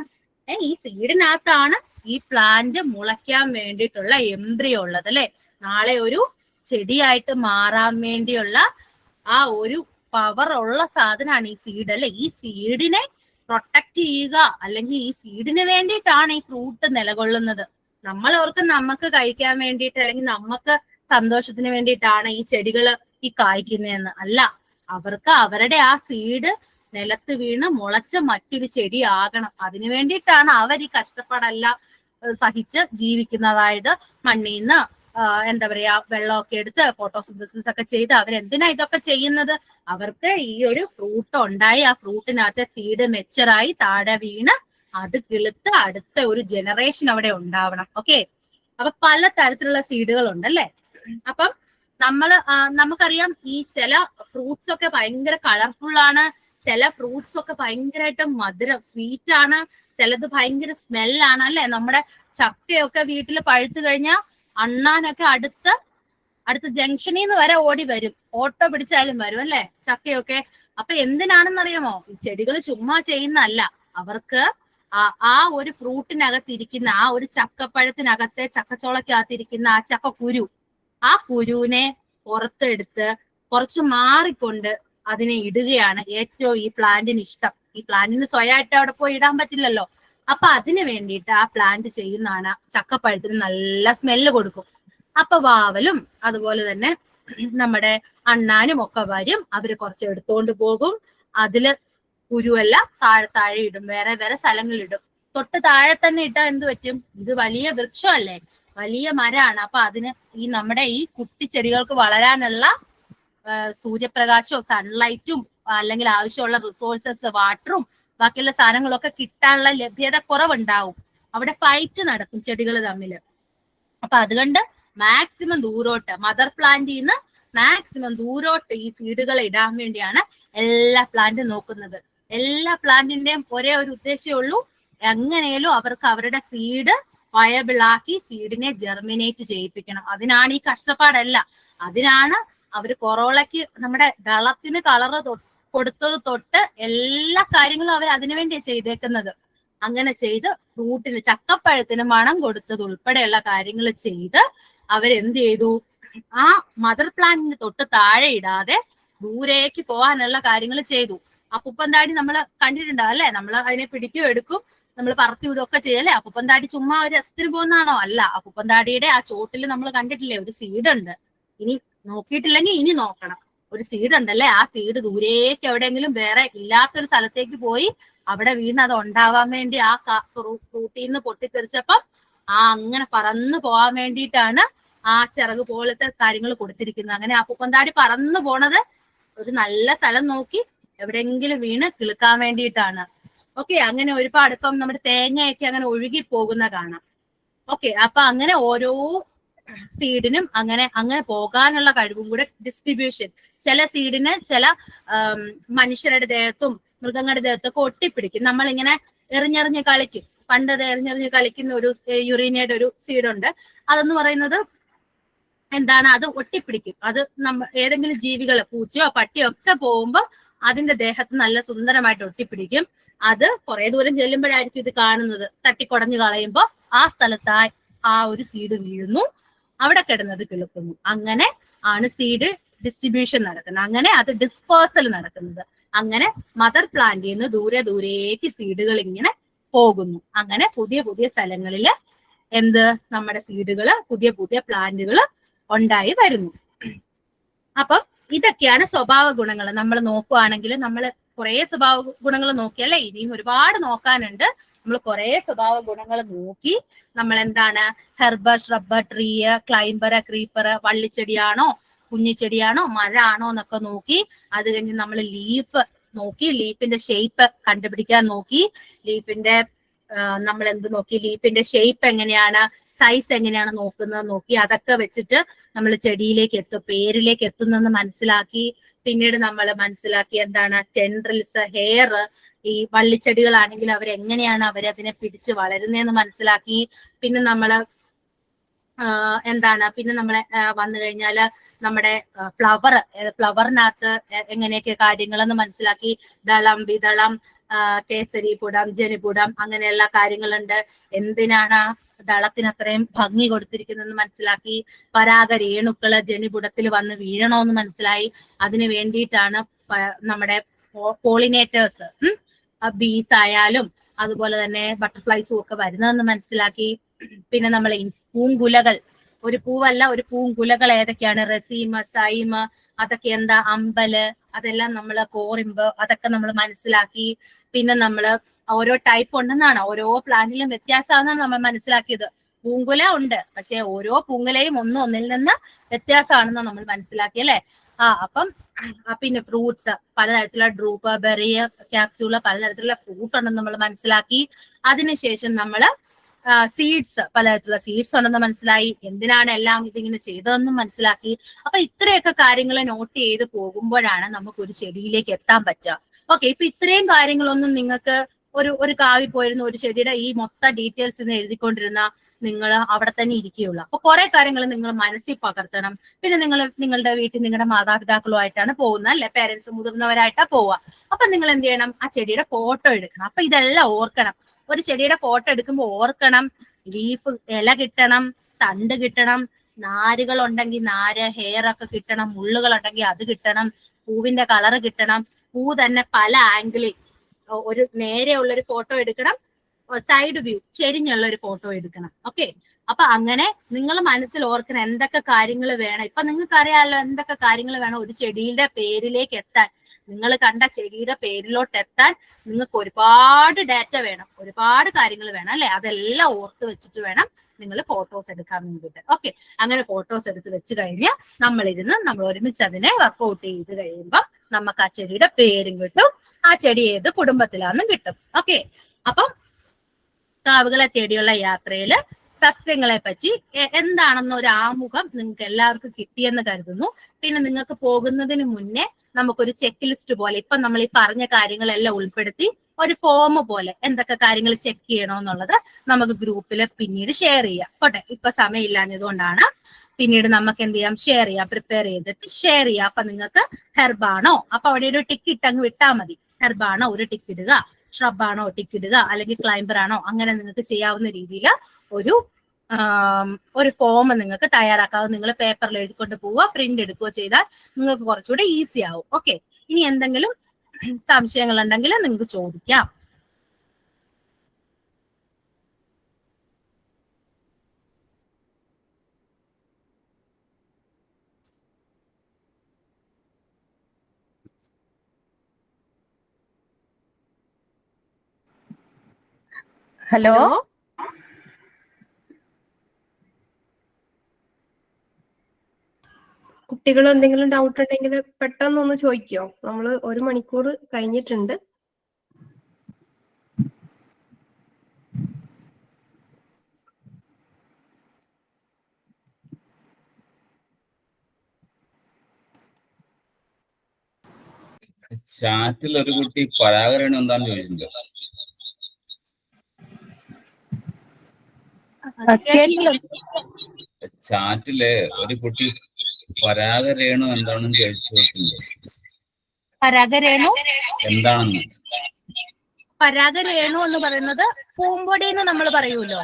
ഈ സീഡിനകത്താണ് ഈ പ്ലാന്റ് മുളയ്ക്കാൻ വേണ്ടിയിട്ടുള്ള എംബ്രിയോ ഉള്ളത് അല്ലെ. നാളെ ഒരു ചെടിയായിട്ട് മാറാൻ വേണ്ടിയുള്ള ആ ഒരു പവർ ഉള്ള സാധനമാണ് ഈ സീഡ് അല്ലെ. ഈ സീഡിനെ പ്രൊട്ടക്ട് ചെയ്യുക, അല്ലെങ്കിൽ ഈ സീഡിന് വേണ്ടിയിട്ടാണ് ഈ ഫ്രൂട്ട് നിലകൊള്ളുന്നത്. നമ്മൾ ഓർക്കും നമുക്ക് കഴിക്കാൻ വേണ്ടിയിട്ട് അല്ലെങ്കിൽ നമുക്ക് സന്തോഷത്തിന് വേണ്ടിയിട്ടാണ് ഈ ചെടികൾ ഈ കായ്ക്കുന്നതെന്ന്. അല്ല, അവർക്ക് അവരുടെ ആ സീഡ് നിലത്ത് വീണ് മുളച്ച മറ്റൊരു ചെടി ആകണം. അതിനു വേണ്ടിയിട്ടാണ് അവർ ഈ കഷ്ടപ്പാടെല്ലാം സഹിച്ച് ജീവിക്കുന്നത്. അതായത് മണ്ണിൽ നിന്ന് എന്താ പറയാ വെള്ളമൊക്കെ എടുത്ത് ഫോട്ടോസിന്തസിസ് ഒക്കെ ചെയ്ത് അവരെന്തിനാ ഇതൊക്കെ ചെയ്യുന്നത്. അവർക്ക് ഈ ഒരു ഫ്രൂട്ട് ഉണ്ടായി ആ ഫ്രൂട്ടിനകത്തെ സീഡ് മെച്ചറായി താഴെ വീണ് അത് കിളുത്ത് അടുത്ത ഒരു ജനറേഷൻ അവിടെ ഉണ്ടാവണം. ഓക്കെ, അപ്പൊ പല തരത്തിലുള്ള സീഡുകൾ ഉണ്ടല്ലേ. അപ്പം നമുക്കറിയാം ഈ ചില ഫ്രൂട്ട്സ് ഒക്കെ ഭയങ്കര കളർഫുൾ ആണ്, ചില ഫ്രൂട്ട്സ് ഒക്കെ ഭയങ്കരമായിട്ട് മധുരം സ്വീറ്റ് ആണ്, ചിലത് ഭയങ്കര സ്മെല്ലാണ് അല്ലെ. നമ്മുടെ ചക്കയൊക്കെ വീട്ടിൽ പഴുത്തു കഴിഞ്ഞാൽ അണ്ണാനൊക്കെ അടുത്ത ജംഗ്ഷനിൽ നിന്ന് വരെ ഓടി വരും, ഓട്ടോ പിടിച്ചാലും വരും അല്ലെ ചക്കയൊക്കെ. അപ്പൊ എന്തിനാണെന്നറിയാമോ, ഈ ചെടികൾ ചുമ്മാ ചെയ്യുന്നതല്ല, അവർക്ക് ആ ഒരു ഫ്രൂട്ടിനകത്തിരിക്കുന്ന ആ ഒരു ചക്കപ്പഴത്തിനകത്തെ ചക്കച്ചോളക്കകത്തിരിക്കുന്ന ആ ചക്കക്കുരു, ആ കുരുവിനെ പുറത്തെടുത്ത് കുറച്ച് മാറിക്കൊണ്ട് അതിനെ ഇടുകയാണ് ഏറ്റവും ഈ പ്ലാന്റിന് ഇഷ്ടം. ഈ പ്ലാന്റിന് സ്വയമായിട്ട് അവിടെ പോയി ഇടാൻ പറ്റില്ലല്ലോ. അപ്പൊ അതിന് വേണ്ടിയിട്ട് ആ പ്ലാന്റ് ചെയ്യുന്നതാണ് ചക്കപ്പഴത്തിന് നല്ല സ്മെല്ല് കൊടുക്കും. അപ്പൊ വാവലും അതുപോലെ തന്നെ നമ്മുടെ അണ്ണാനും ഒക്കെ വരും, അവര് കുറച്ച് എടുത്തോണ്ട് പോകും, അതില് കുരുവെല്ലാം താഴെ ഇടും, വേറെ വേറെ സ്ഥലങ്ങളിലിടും. തൊട്ട് താഴെ തന്നെ ഇട്ടാൽ എന്ത് പറ്റും, ഇത് വലിയ വൃക്ഷമല്ലേ, വലിയ മരമാണ്. അപ്പൊ അതിന് ഈ നമ്മുടെ ഈ കുട്ടിച്ചെടികൾക്ക് വളരാനുള്ള സൂര്യപ്രകാശവും സൺലൈറ്റും അല്ലെങ്കിൽ ആവശ്യമുള്ള റിസോഴ്സസ് വാട്ടറും ബാക്കിയുള്ള സാധനങ്ങളൊക്കെ കിട്ടാനുള്ള ലഭ്യത കുറവുണ്ടാവും. അവിടെ ഫൈറ്റ് നടക്കും ചെടികൾ തമ്മിൽ. അപ്പൊ അതുകൊണ്ട് മാക്സിമം ദൂരോട്ട് മദർ പ്ലാന്റിൽ നിന്ന് മാക്സിമം ദൂരോട്ട് ഈ സീഡുകൾ ഇടാൻ വേണ്ടിയാണ് എല്ലാ പ്ലാന്റും നോക്കുന്നത്. എല്ലാ പ്ലാന്റിന്റെയും ഒരേ ഒരു ഉദ്ദേശമേ ഉള്ളൂ, എങ്ങനെയും അവർക്ക് അവരുടെ സീഡ് വയബിൾ ആക്കി സീഡിനെ ജെർമിനേറ്റ് ചെയ്യിപ്പിക്കണം. അതിനാണ് ഈ കഷ്ടപ്പാടല്ല. അതിനാണ് അവര് കൊറോളയ്ക്ക് നമ്മുടെ ദളത്തിന് കളറ് കൊടുത്തത് തൊട്ട് എല്ലാ കാര്യങ്ങളും അവർ അതിനുവേണ്ടിയാണ് ചെയ്തേക്കുന്നത്. അങ്ങനെ ചെയ്ത് ഫ്രൂട്ടിന് ചക്കപ്പഴത്തിന് മണം കൊടുത്തത് ഉൾപ്പെടെയുള്ള കാര്യങ്ങൾ ചെയ്ത് അവരെന്ത് ചെയ്തു, ആ മദർ പ്ലാന്റിന് തൊട്ട് താഴെ ഇടാതെ ദൂരേക്ക് പോകാനുള്ള കാര്യങ്ങൾ ചെയ്തു. അപ്പുപ്പന്താടി നമ്മൾ കണ്ടിട്ടുണ്ടാവും അല്ലെ, നമ്മൾ അതിനെ പിടിക്കുകയും എടുക്കും, നമ്മൾ പറത്തി വിടുകയൊക്കെ ചെയ്യല്ലേ. അപ്പുപ്പന്താടി ചുമ്മാ ഒരു രസത്തിന് പോകുന്നതാണോ? അല്ല, അപ്പുപ്പന്താടിയുടെ ആ ചോട്ടിൽ നമ്മൾ കണ്ടിട്ടില്ലേ ഒരു സീഡ് ഉണ്ട്. ഇനി നോക്കിയിട്ടില്ലെങ്കിൽ ഇനി നോക്കണം. ഒരു സീഡ് ഉണ്ടല്ലേ, ആ സീഡ് ദൂരേക്ക് എവിടെയെങ്കിലും വേറെ ഇല്ലാത്തൊരു സ്ഥലത്തേക്ക് പോയി അവിടെ വീണ് അത് ഉണ്ടാവാൻ വേണ്ടി ആ ഫ്രൂട്ടിൽ നിന്ന് പൊട്ടിത്തെറിച്ചപ്പം അങ്ങനെ പറന്നു പോകാൻ വേണ്ടിയിട്ടാണ് ആ ചിറക് പോലത്തെ കാര്യങ്ങൾ കൊടുത്തിരിക്കുന്നത്. അങ്ങനെ അപ്പുപ്പന്താടി പറന്നു പോണത് ഒരു നല്ല സ്ഥലം നോക്കി എവിടെയെങ്കിലും വീണ് കിളുക്കാൻ വേണ്ടിയിട്ടാണ്. ഓക്കെ, അങ്ങനെ ഒരുപാട് ഇപ്പം നമ്മുടെ തേങ്ങയൊക്കെ അങ്ങനെ ഒഴുകി പോകുന്ന കാണാം. ഓക്കെ, അപ്പൊ അങ്ങനെ ഓരോ സീഡിനും അങ്ങനെ പോകാനുള്ള കഴിവും കൂടെ ഡിസ്ട്രിബ്യൂഷൻ. ചില സീഡിന് ചില മനുഷ്യരുടെ ദേഹത്തും മൃഗങ്ങളുടെ ദേഹത്തൊക്കെ ഒട്ടിപ്പിടിക്കും. നമ്മളിങ്ങനെ എറിഞ്ഞെറിഞ്ഞ് കളിക്കും. പണ്ടത് എറിഞ്ഞെറിഞ്ഞ് കളിക്കുന്ന ഒരു യുറീനയുടെ ഒരു സീഡുണ്ട്. അതെന്ന് പറയുന്നത് എന്താണ്, അത് ഒട്ടിപ്പിടിക്കും. അത് ഏതെങ്കിലും ജീവികൾ പൂച്ചയോ പട്ടിയോ ഒക്കെ പോകുമ്പോൾ അതിന്റെ ദേഹത്ത് നല്ല സുന്ദരമായിട്ട് ഒട്ടിപ്പിടിക്കും. അത് കുറെ ദൂരം ചെല്ലുമ്പോഴായിരിക്കും ഇത് കാണുന്നത്. തട്ടിക്കുടഞ്ഞു കളയുമ്പോൾ ആ സ്ഥലത്തായി ആ ഒരു സീഡ് വീഴുന്നു, അവിടെ കിടന്നത് കിളുക്കുന്നു. അങ്ങനെ ആണ് സീഡ് ഡിസ്ട്രിബ്യൂഷൻ നടക്കുന്നത്. അങ്ങനെ അത് ഡിസ്പേഴ്സൽ നടക്കുന്നത്. അങ്ങനെ മദർ പ്ലാന്റിൽ നിന്ന് ദൂരേക്ക് സീഡുകൾ ഇങ്ങനെ പോകുന്നു. അങ്ങനെ പുതിയ പുതിയ സ്ഥലങ്ങളിൽ നമ്മുടെ സീഡുകള് പുതിയ പ്ലാന്റുകൾ ഉണ്ടായി വരുന്നു. അപ്പൊ ഇതൊക്കെയാണ് സ്വഭാവ ഗുണങ്ങൾ. നമ്മൾ നോക്കുവാണെങ്കിൽ നമ്മൾ കുറെ സ്വഭാവ ഗുണങ്ങൾ നോക്കിയല്ലേ, ഇനിയും ഒരുപാട് നോക്കാനുണ്ട്. നമ്മൾ കുറെ സ്വഭാവ ഗുണങ്ങൾ നോക്കി നമ്മൾ എന്താണ് Heber, shrub, tree, climber, creeper, വള്ളിച്ചെടിയാണോ കുഞ്ഞിച്ചെടിയാണോ മരമാണോ എന്നൊക്കെ നോക്കി, അത് കഴിഞ്ഞ് നമ്മൾ ലീഫ് നോക്കി, ലീഫിന്റെ ഷേപ്പ് കണ്ടുപിടിക്കാൻ നോക്കി, ലീഫിന്റെ നമ്മൾ എന്ത് നോക്കി, ലീഫിന്റെ ഷേപ്പ് എങ്ങനെയാണ്, സൈസ് എങ്ങനെയാണ് നോക്കുന്നത് നോക്കി, അതൊക്കെ വെച്ചിട്ട് നമ്മൾ ചെടിയിലേക്ക് എത്തും, പേരിലേക്ക് എത്തുന്നെന്ന് മനസ്സിലാക്കി. പിന്നീട് നമ്മൾ മനസ്സിലാക്കി എന്താണ് ടെൻഡ്രിൽസ്, ഹെയർ, ഈ വള്ളിച്ചെടികളാണെങ്കിൽ അവരെങ്ങനെയാണ് അവരതിനെ പിടിച്ച് വളരുന്നതെന്ന് മനസ്സിലാക്കി. പിന്നെ നമ്മള് എന്താണ് പിന്നെ നമ്മളെ വന്നു കഴിഞ്ഞാല് നമ്മുടെ ഫ്ലവറിനകത്ത് എങ്ങനെയൊക്കെ കാര്യങ്ങളെന്ന് മനസ്സിലാക്കി. ദളം, വിതളം, കേസരിപുടം, ജനിപുടം, അങ്ങനെയുള്ള കാര്യങ്ങളുണ്ട്. എന്തിനാണ് ദളത്തിന് അത്രയും ഭംഗി കൊടുത്തിരിക്കുന്നതെന്ന് മനസ്സിലാക്കി. പരാഗരേണുക്കള് ജനിപുടത്തിൽ വന്ന് വീഴണമെന്ന് മനസ്സിലായി. അതിനു വേണ്ടിയിട്ടാണ് നമ്മുടെ പോളിനേറ്റേഴ്സ്, ബീസ് ആയാലും അതുപോലെ തന്നെ ബട്ടർഫ്ലൈസും ഒക്കെ വരുന്നതെന്ന് മനസ്സിലാക്കി. പിന്നെ നമ്മൾ പൂങ്കുലകൾ, ഒരു പൂവല്ല ഒരു പൂങ്കുലകൾ ഏതൊക്കെയാണ്, റസീമ, സൈമ, അതൊക്കെ എന്താ, അമ്പല്, അതെല്ലാം നമ്മൾ കോറിമ്പ്, അതൊക്കെ നമ്മൾ മനസ്സിലാക്കി. പിന്നെ നമ്മൾ ഓരോ ടൈപ്പ് ഉണ്ടെന്നാണ്, ഓരോ പ്ലാന്റിലും വ്യത്യാസമാണെന്നാണ് നമ്മൾ മനസ്സിലാക്കിയത്. പൂങ്കുല ഉണ്ട്, പക്ഷെ ഓരോ പൂങ്കുലയും ഒന്നിൽ നിന്ന് വ്യത്യാസമാണെന്ന് നമ്മൾ മനസ്സിലാക്കി അല്ലെ. അപ്പം പിന്നെ ഫ്രൂട്ട്സ്, പലതരത്തിലുള്ള ഡ്രൂപ്പ്, ബെറി, ക്യാപ്സ്യൂള്, പലതരത്തിലുള്ള ഫ്രൂട്ട് ഉണ്ടെന്ന് നമ്മൾ മനസ്സിലാക്കി. അതിനുശേഷം നമ്മള് സീഡ്സ്, പലതരത്തിലുള്ള സീഡ്സ് ഉണ്ടെന്ന് മനസ്സിലായി. എന്തിനാണ് എല്ലാം ഇതിങ്ങനെ ചെയ്തതെന്നും മനസ്സിലാക്കി. അപ്പൊ ഇത്രയൊക്കെ കാര്യങ്ങൾ നോട്ട് ചെയ്ത് പോകുമ്പോഴാണ് നമുക്ക് ഒരു ചെടിയിലേക്ക് എത്താൻ പറ്റുക. ഓക്കെ, ഇപ്പൊ ഇത്രയും കാര്യങ്ങളൊന്നും നിങ്ങൾക്ക് ഒരു കാവി പോയിരുന്ന ഒരു ചെടിയുടെ ഈ മൊത്തം ഡീറ്റെയിൽസ് ഇന്ന് എഴുതിക്കൊണ്ടിരുന്ന നിങ്ങൾ അവിടെ തന്നെ ഇരിക്കുകയുള്ളൂ. അപ്പൊ കുറെ കാര്യങ്ങൾ നിങ്ങൾ മനസ്സിൽ പകർത്തണം. പിന്നെ നിങ്ങൾ നിങ്ങളുടെ വീട്ടിൽ നിങ്ങളുടെ മാതാപിതാക്കളുമായിട്ടാണ് പോകുന്നത് അല്ലെ, പേരൻസ്, മുതിർന്നവരായിട്ടാ പോവുക. അപ്പൊ നിങ്ങൾ എന്ത് ചെയ്യണം, ആ ചെടിയുടെ ഫോട്ടോ എടുക്കണം. അപ്പൊ ഇതെല്ലാം ഓർക്കണം. ഒരു ചെടിയുടെ ഫോട്ടോ എടുക്കുമ്പോൾ ഓർക്കണം, ലീഫ്, ഇല കിട്ടണം, തണ്ട് കിട്ടണം, നാരുകൾ ഉണ്ടെങ്കിൽ നാര്, ഹെയർ ഒക്കെ കിട്ടണം, മുള്ളുകൾ ഉണ്ടെങ്കിൽ അത് കിട്ടണം, പൂവിന്റെ കളറ് കിട്ടണം, പൂ തന്നെ പല ആംഗിളിൽ, ഒരു നേരെയുള്ള ഒരു ഫോട്ടോ എടുക്കണം, സൈഡ് വ്യൂ ചെരിഞ്ഞുള്ള ഒരു ഫോട്ടോ എടുക്കണം. ഓക്കെ, അപ്പൊ അങ്ങനെ നിങ്ങൾ മനസ്സിൽ ഓർക്കണം എന്തൊക്കെ കാര്യങ്ങൾ വേണം. ഇപ്പൊ നിങ്ങൾക്ക് അറിയാമല്ലോ എന്തൊക്കെ കാര്യങ്ങൾ വേണം ഒരു ചെടിയുടെ പേരിലേക്ക് എത്താൻ. നിങ്ങൾ കണ്ട ചെടിയുടെ പേരിലോട്ട് എത്താൻ നിങ്ങൾക്ക് ഒരുപാട് ഡാറ്റ വേണം, ഒരുപാട് കാര്യങ്ങൾ വേണം അല്ലെ. അതെല്ലാം ഓർത്ത് വെച്ചിട്ട് വേണം നിങ്ങൾ ഫോട്ടോസ് എടുക്കാൻ വേണ്ടിയിട്ട്. ഓക്കെ, അങ്ങനെ ഫോട്ടോസ് എടുത്ത് വെച്ച് കഴിഞ്ഞാൽ നമ്മൾ ഒരുമിച്ച് അതിനെ വർക്ക്ഔട്ട് ചെയ്ത് കഴിയുമ്പോൾ നമുക്ക് ആ ചെടിയുടെ പേരും കിട്ടും, ആ ചെടി ഏത് കുടുംബത്തിലാണെന്നും കിട്ടും. ഓക്കെ, അപ്പം കാവുകളെ തേടിയുള്ള യാത്രയില് സസ്യങ്ങളെ പറ്റി എന്താണെന്ന് ഒരു ആമുഖം നിങ്ങൾക്ക് എല്ലാവർക്കും കിട്ടിയെന്ന് കരുതുന്നു. പിന്നെ നിങ്ങൾക്ക് പോകുന്നതിന് മുന്നേ നമുക്കൊരു ചെക്ക് ലിസ്റ്റ് പോലെ ഇപ്പൊ നമ്മൾ ഈ പറഞ്ഞ കാര്യങ്ങളെല്ലാം ഉൾപ്പെടുത്തി ഒരു ഫോം പോലെ എന്തൊക്കെ കാര്യങ്ങൾ ചെക്ക് ചെയ്യണമെന്നുള്ളത് നമുക്ക് ഗ്രൂപ്പിൽ പിന്നീട് ഷെയർ ചെയ്യാം. പോട്ടെ, ഇപ്പൊ സമയമില്ലാഞ്ഞതുകൊണ്ടാണ്. പിന്നീട് നമുക്ക് എന്ത് ചെയ്യാം, ഷെയർ ചെയ്യാം, പ്രിപ്പയർ ചെയ്തിട്ട് ഷെയർ ചെയ്യാം. അപ്പൊ നിങ്ങൾക്ക് ഹെർബാണോ, അപ്പൊ അവിടെ ഒരു ടിക്ക് ഇട്ടങ്ങ് വിട്ടാൽ മതി. ഹെർബാണോ ഒരു ടിക്ക് ഇടുക, ഷ്രബാണോ ടിക്ക് ഇടുക, അല്ലെങ്കിൽ ക്ലൈംബർ ആണോ, അങ്ങനെ നിങ്ങൾക്ക് ചെയ്യാവുന്ന രീതിയിൽ ഒരു ഫോം നിങ്ങൾക്ക് തയ്യാറാക്കാതെ നിങ്ങൾ പേപ്പറിൽ എഴുതിക്കൊണ്ട് പോവുക, പ്രിന്റ് എടുക്കുകയോ ചെയ്താൽ നിങ്ങൾക്ക് കുറച്ചുകൂടെ ഈസി ആവും. ഓക്കെ, ഇനി എന്തെങ്കിലും സംശയങ്ങൾ ഉണ്ടെങ്കിൽ നിങ്ങൾക്ക് ചോദിക്കാം. ഹലോ, കുട്ടികൾ എന്തെങ്കിലും ഡൗട്ട് ഉണ്ടെങ്കിൽ പെട്ടെന്നൊന്ന് ചോദിക്കോ. നമ്മൾ 1 മണിക്കൂർ കഴിഞ്ഞിട്ടുണ്ട്. ചാറ്റിൽ ഒരു കുട്ടി പരാഗരേണു എന്താന്ന് ചോദിച്ചിട്ടുണ്ട്. ചാറ്റില് ഒരു കുട്ടി പരാഗരേണു എന്താണെന്ന് ചോദിച്ചിട്ടുണ്ട്. പരാഗരേണു എന്താണെന്ന്? പരാഗരേണു എന്ന് പറയുന്നത് പൂമ്പൊടി എന്ന് നമ്മൾ പറയൂലോ,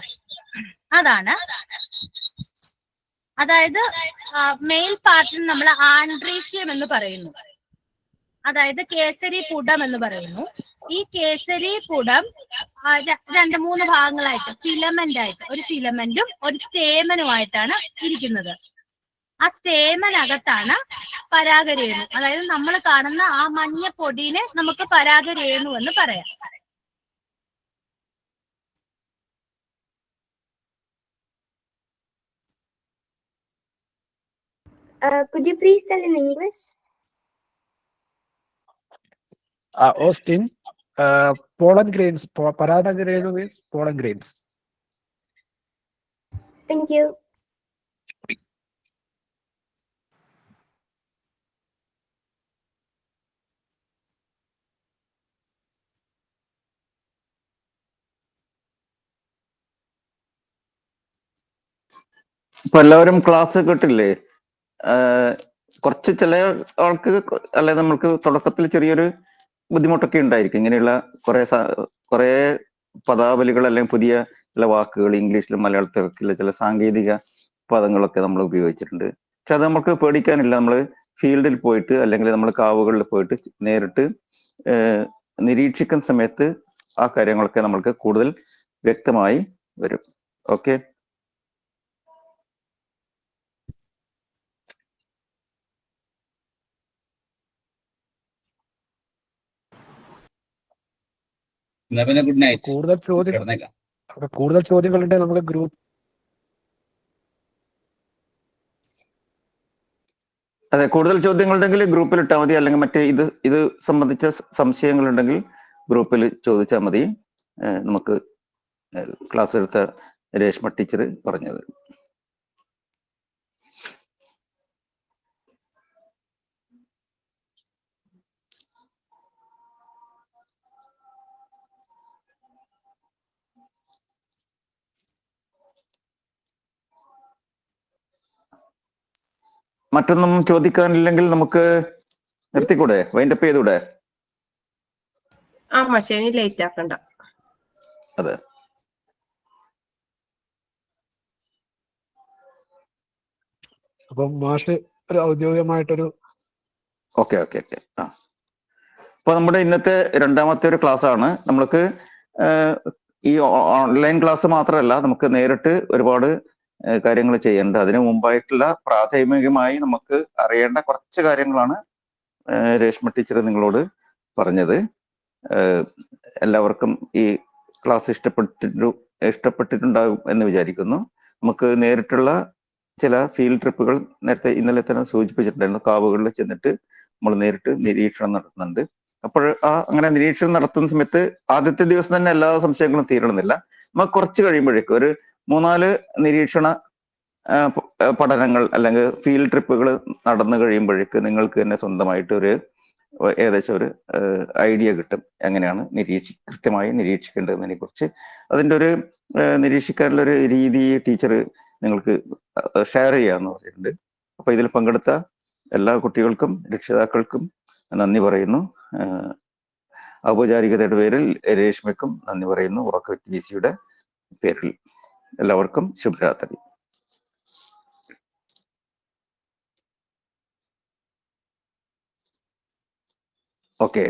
അതാണ്. അതായത് മെയിൽ പാർട്ടിന് നമ്മൾ ആൻഡ്രീഷ്യം എന്ന് പറയുന്നു. അതായത് കേസരി പുടം എന്ന് പറയുന്നു. ഈ കേസരി പുടം 2-3 ഭാഗങ്ങളായിട്ട് ഫിലമെന്റ് ആയിട്ട്, ഒരു ഫിലമെന്റും ഒരു സ്റ്റേമനുമായിട്ടാണ് ഇരിക്കുന്നത്. ആ സ്റ്റേമനകത്താണ് പരാഗരേണു. അതായത് നമ്മൾ കാണുന്ന ആ മഞ്ഞ പൊടിനെ നമുക്ക് പരാഗരേണു എന്ന് പറയാം. Could you please tell in English? Austin, pollen grains. Parana grains means pollen grains. Thank you. ഇപ്പൊ എല്ലാവരും ക്ലാസ് കേട്ടില്ലേ? കുറച്ച് ചില ആൾക്ക് അല്ലെ നമ്മൾക്ക് തുടക്കത്തിൽ ചെറിയൊരു ബുദ്ധിമുട്ടൊക്കെ ഉണ്ടായിരിക്കും. ഇങ്ങനെയുള്ള കുറെ പദാവലികൾ അല്ലെങ്കിൽ പുതിയ ചില വാക്കുകൾ ഇംഗ്ലീഷിലും മലയാളത്തിലൊക്കെ ചില സാങ്കേതിക പദങ്ങളൊക്കെ നമ്മൾ ഉപയോഗിച്ചിട്ടുണ്ട്. പക്ഷെ അത് നമുക്ക് പേടിക്കാനില്ല. നമ്മൾ ഫീൽഡിൽ പോയിട്ട് അല്ലെങ്കിൽ നമ്മൾ കാവുകളിൽ പോയിട്ട് നേരിട്ട് നിരീക്ഷിക്കുന്ന സമയത്ത് ആ കാര്യങ്ങളൊക്കെ നമ്മൾക്ക് കൂടുതൽ വ്യക്തമായി വരും. ഓക്കെ. എന്നാ പിന്നെ ഗുഡ് നൈറ്റ്. കൂടുതൽ ചോദ്യങ്ങളുണ്ടെങ്കിൽ നമുക്ക് ഗ്രൂപ്പ്. അതെ, കൂടുതൽ ചോദ്യങ്ങളുണ്ടെങ്കിൽ ഗ്രൂപ്പിൽ ഇട്ടാൽ മതി. അല്ലെങ്കിൽ മറ്റേ ഇത് സംബന്ധിച്ച സംശയങ്ങളുണ്ടെങ്കിൽ ഗ്രൂപ്പിൽ ചോദിച്ചാൽ മതി. നമുക്ക് ക്ലാസ് എടുത്ത രേഷ്മ ടീച്ചർ പറഞ്ഞത്. മറ്റൊന്നും ചോദിക്കാനില്ലെങ്കിൽ നമുക്ക് നിർത്തിക്കൂടെ? വൈൻഡപ്പ് ചെയ്തൂടെ? ആ മാഷേ, ലേറ്റ് ആക്കണ്ട. അതെ. അപ്പം മാഷ് ഒരു ഔദ്യോഗികമായിട്ടൊരു ഓക്കെ. ആ, അപ്പൊ നമ്മുടെ ഇന്നത്തെ രണ്ടാമത്തെ ഒരു ക്ലാസ് ആണ്. നമ്മൾക്ക് ഈ ഓൺലൈൻ ക്ലാസ് മാത്രമല്ല, നമുക്ക് നേരിട്ട് ഒരുപാട് കാര്യങ്ങൾ ചെയ്യേണ്ട. അതിനു മുമ്പായിട്ടുള്ള പ്രാഥമികമായി നമുക്ക് അറിയേണ്ട കുറച്ച് കാര്യങ്ങളാണ് രേഷ്മ ടീച്ചർ നിങ്ങളോട് പറഞ്ഞത്. എല്ലാവർക്കും ഈ ക്ലാസ് ഇഷ്ടപ്പെട്ടിട്ടുണ്ടാകും എന്ന് വിചാരിക്കുന്നു. നമുക്ക് നേരിട്ടുള്ള ചില ഫീൽഡ് ട്രിപ്പുകൾ നേരത്തെ ഇന്നലെ തന്നെ സൂചിപ്പിച്ചിട്ടുണ്ടായിരുന്നു. കാവുകളിൽ ചെന്നിട്ട് നമ്മൾ നേരിട്ട് നിരീക്ഷണം നടത്തുന്നുണ്ട്. അപ്പോൾ അങ്ങനെ നിരീക്ഷണം നടത്തുന്ന സമയത്ത് ആദ്യത്തെ ദിവസം തന്നെ എല്ലാ സംശയങ്ങളും തീരണമെന്നില്ല. നമുക്ക് കുറച്ച് കഴിയുമ്പോഴേക്കും ഒരു 3-4 നിരീക്ഷണ പഠനങ്ങൾ അല്ലെങ്കിൽ ഫീൽഡ് ട്രിപ്പുകൾ നടന്നു കഴിയുമ്പോഴേക്ക് നിങ്ങൾക്ക് തന്നെ സ്വന്തമായിട്ട് ഏകദേശം ഒരു ഐഡിയ കിട്ടും എങ്ങനെയാണ് കൃത്യമായി നിരീക്ഷിക്കേണ്ടതിനെ കുറിച്ച്. അതിൻ്റെ ഒരു നിരീക്ഷിക്കാനുള്ള ഒരു രീതി ടീച്ചർ നിങ്ങൾക്ക് ഷെയർ ചെയ്യാന്ന് പറഞ്ഞിട്ടുണ്ട്. അപ്പൊ ഇതിൽ പങ്കെടുത്ത എല്ലാ കുട്ടികൾക്കും രക്ഷിതാക്കൾക്കും നന്ദി പറയുന്നു. ഔപചാരികതയുടെ പേരിൽ രേഷ്മയ്ക്കും നന്ദി പറയുന്നു. ഉറക്ക വിസിയുടെ പേരിൽ എല്ലാവർക്കും ശുഭരാത്രി. ഓക്കെ.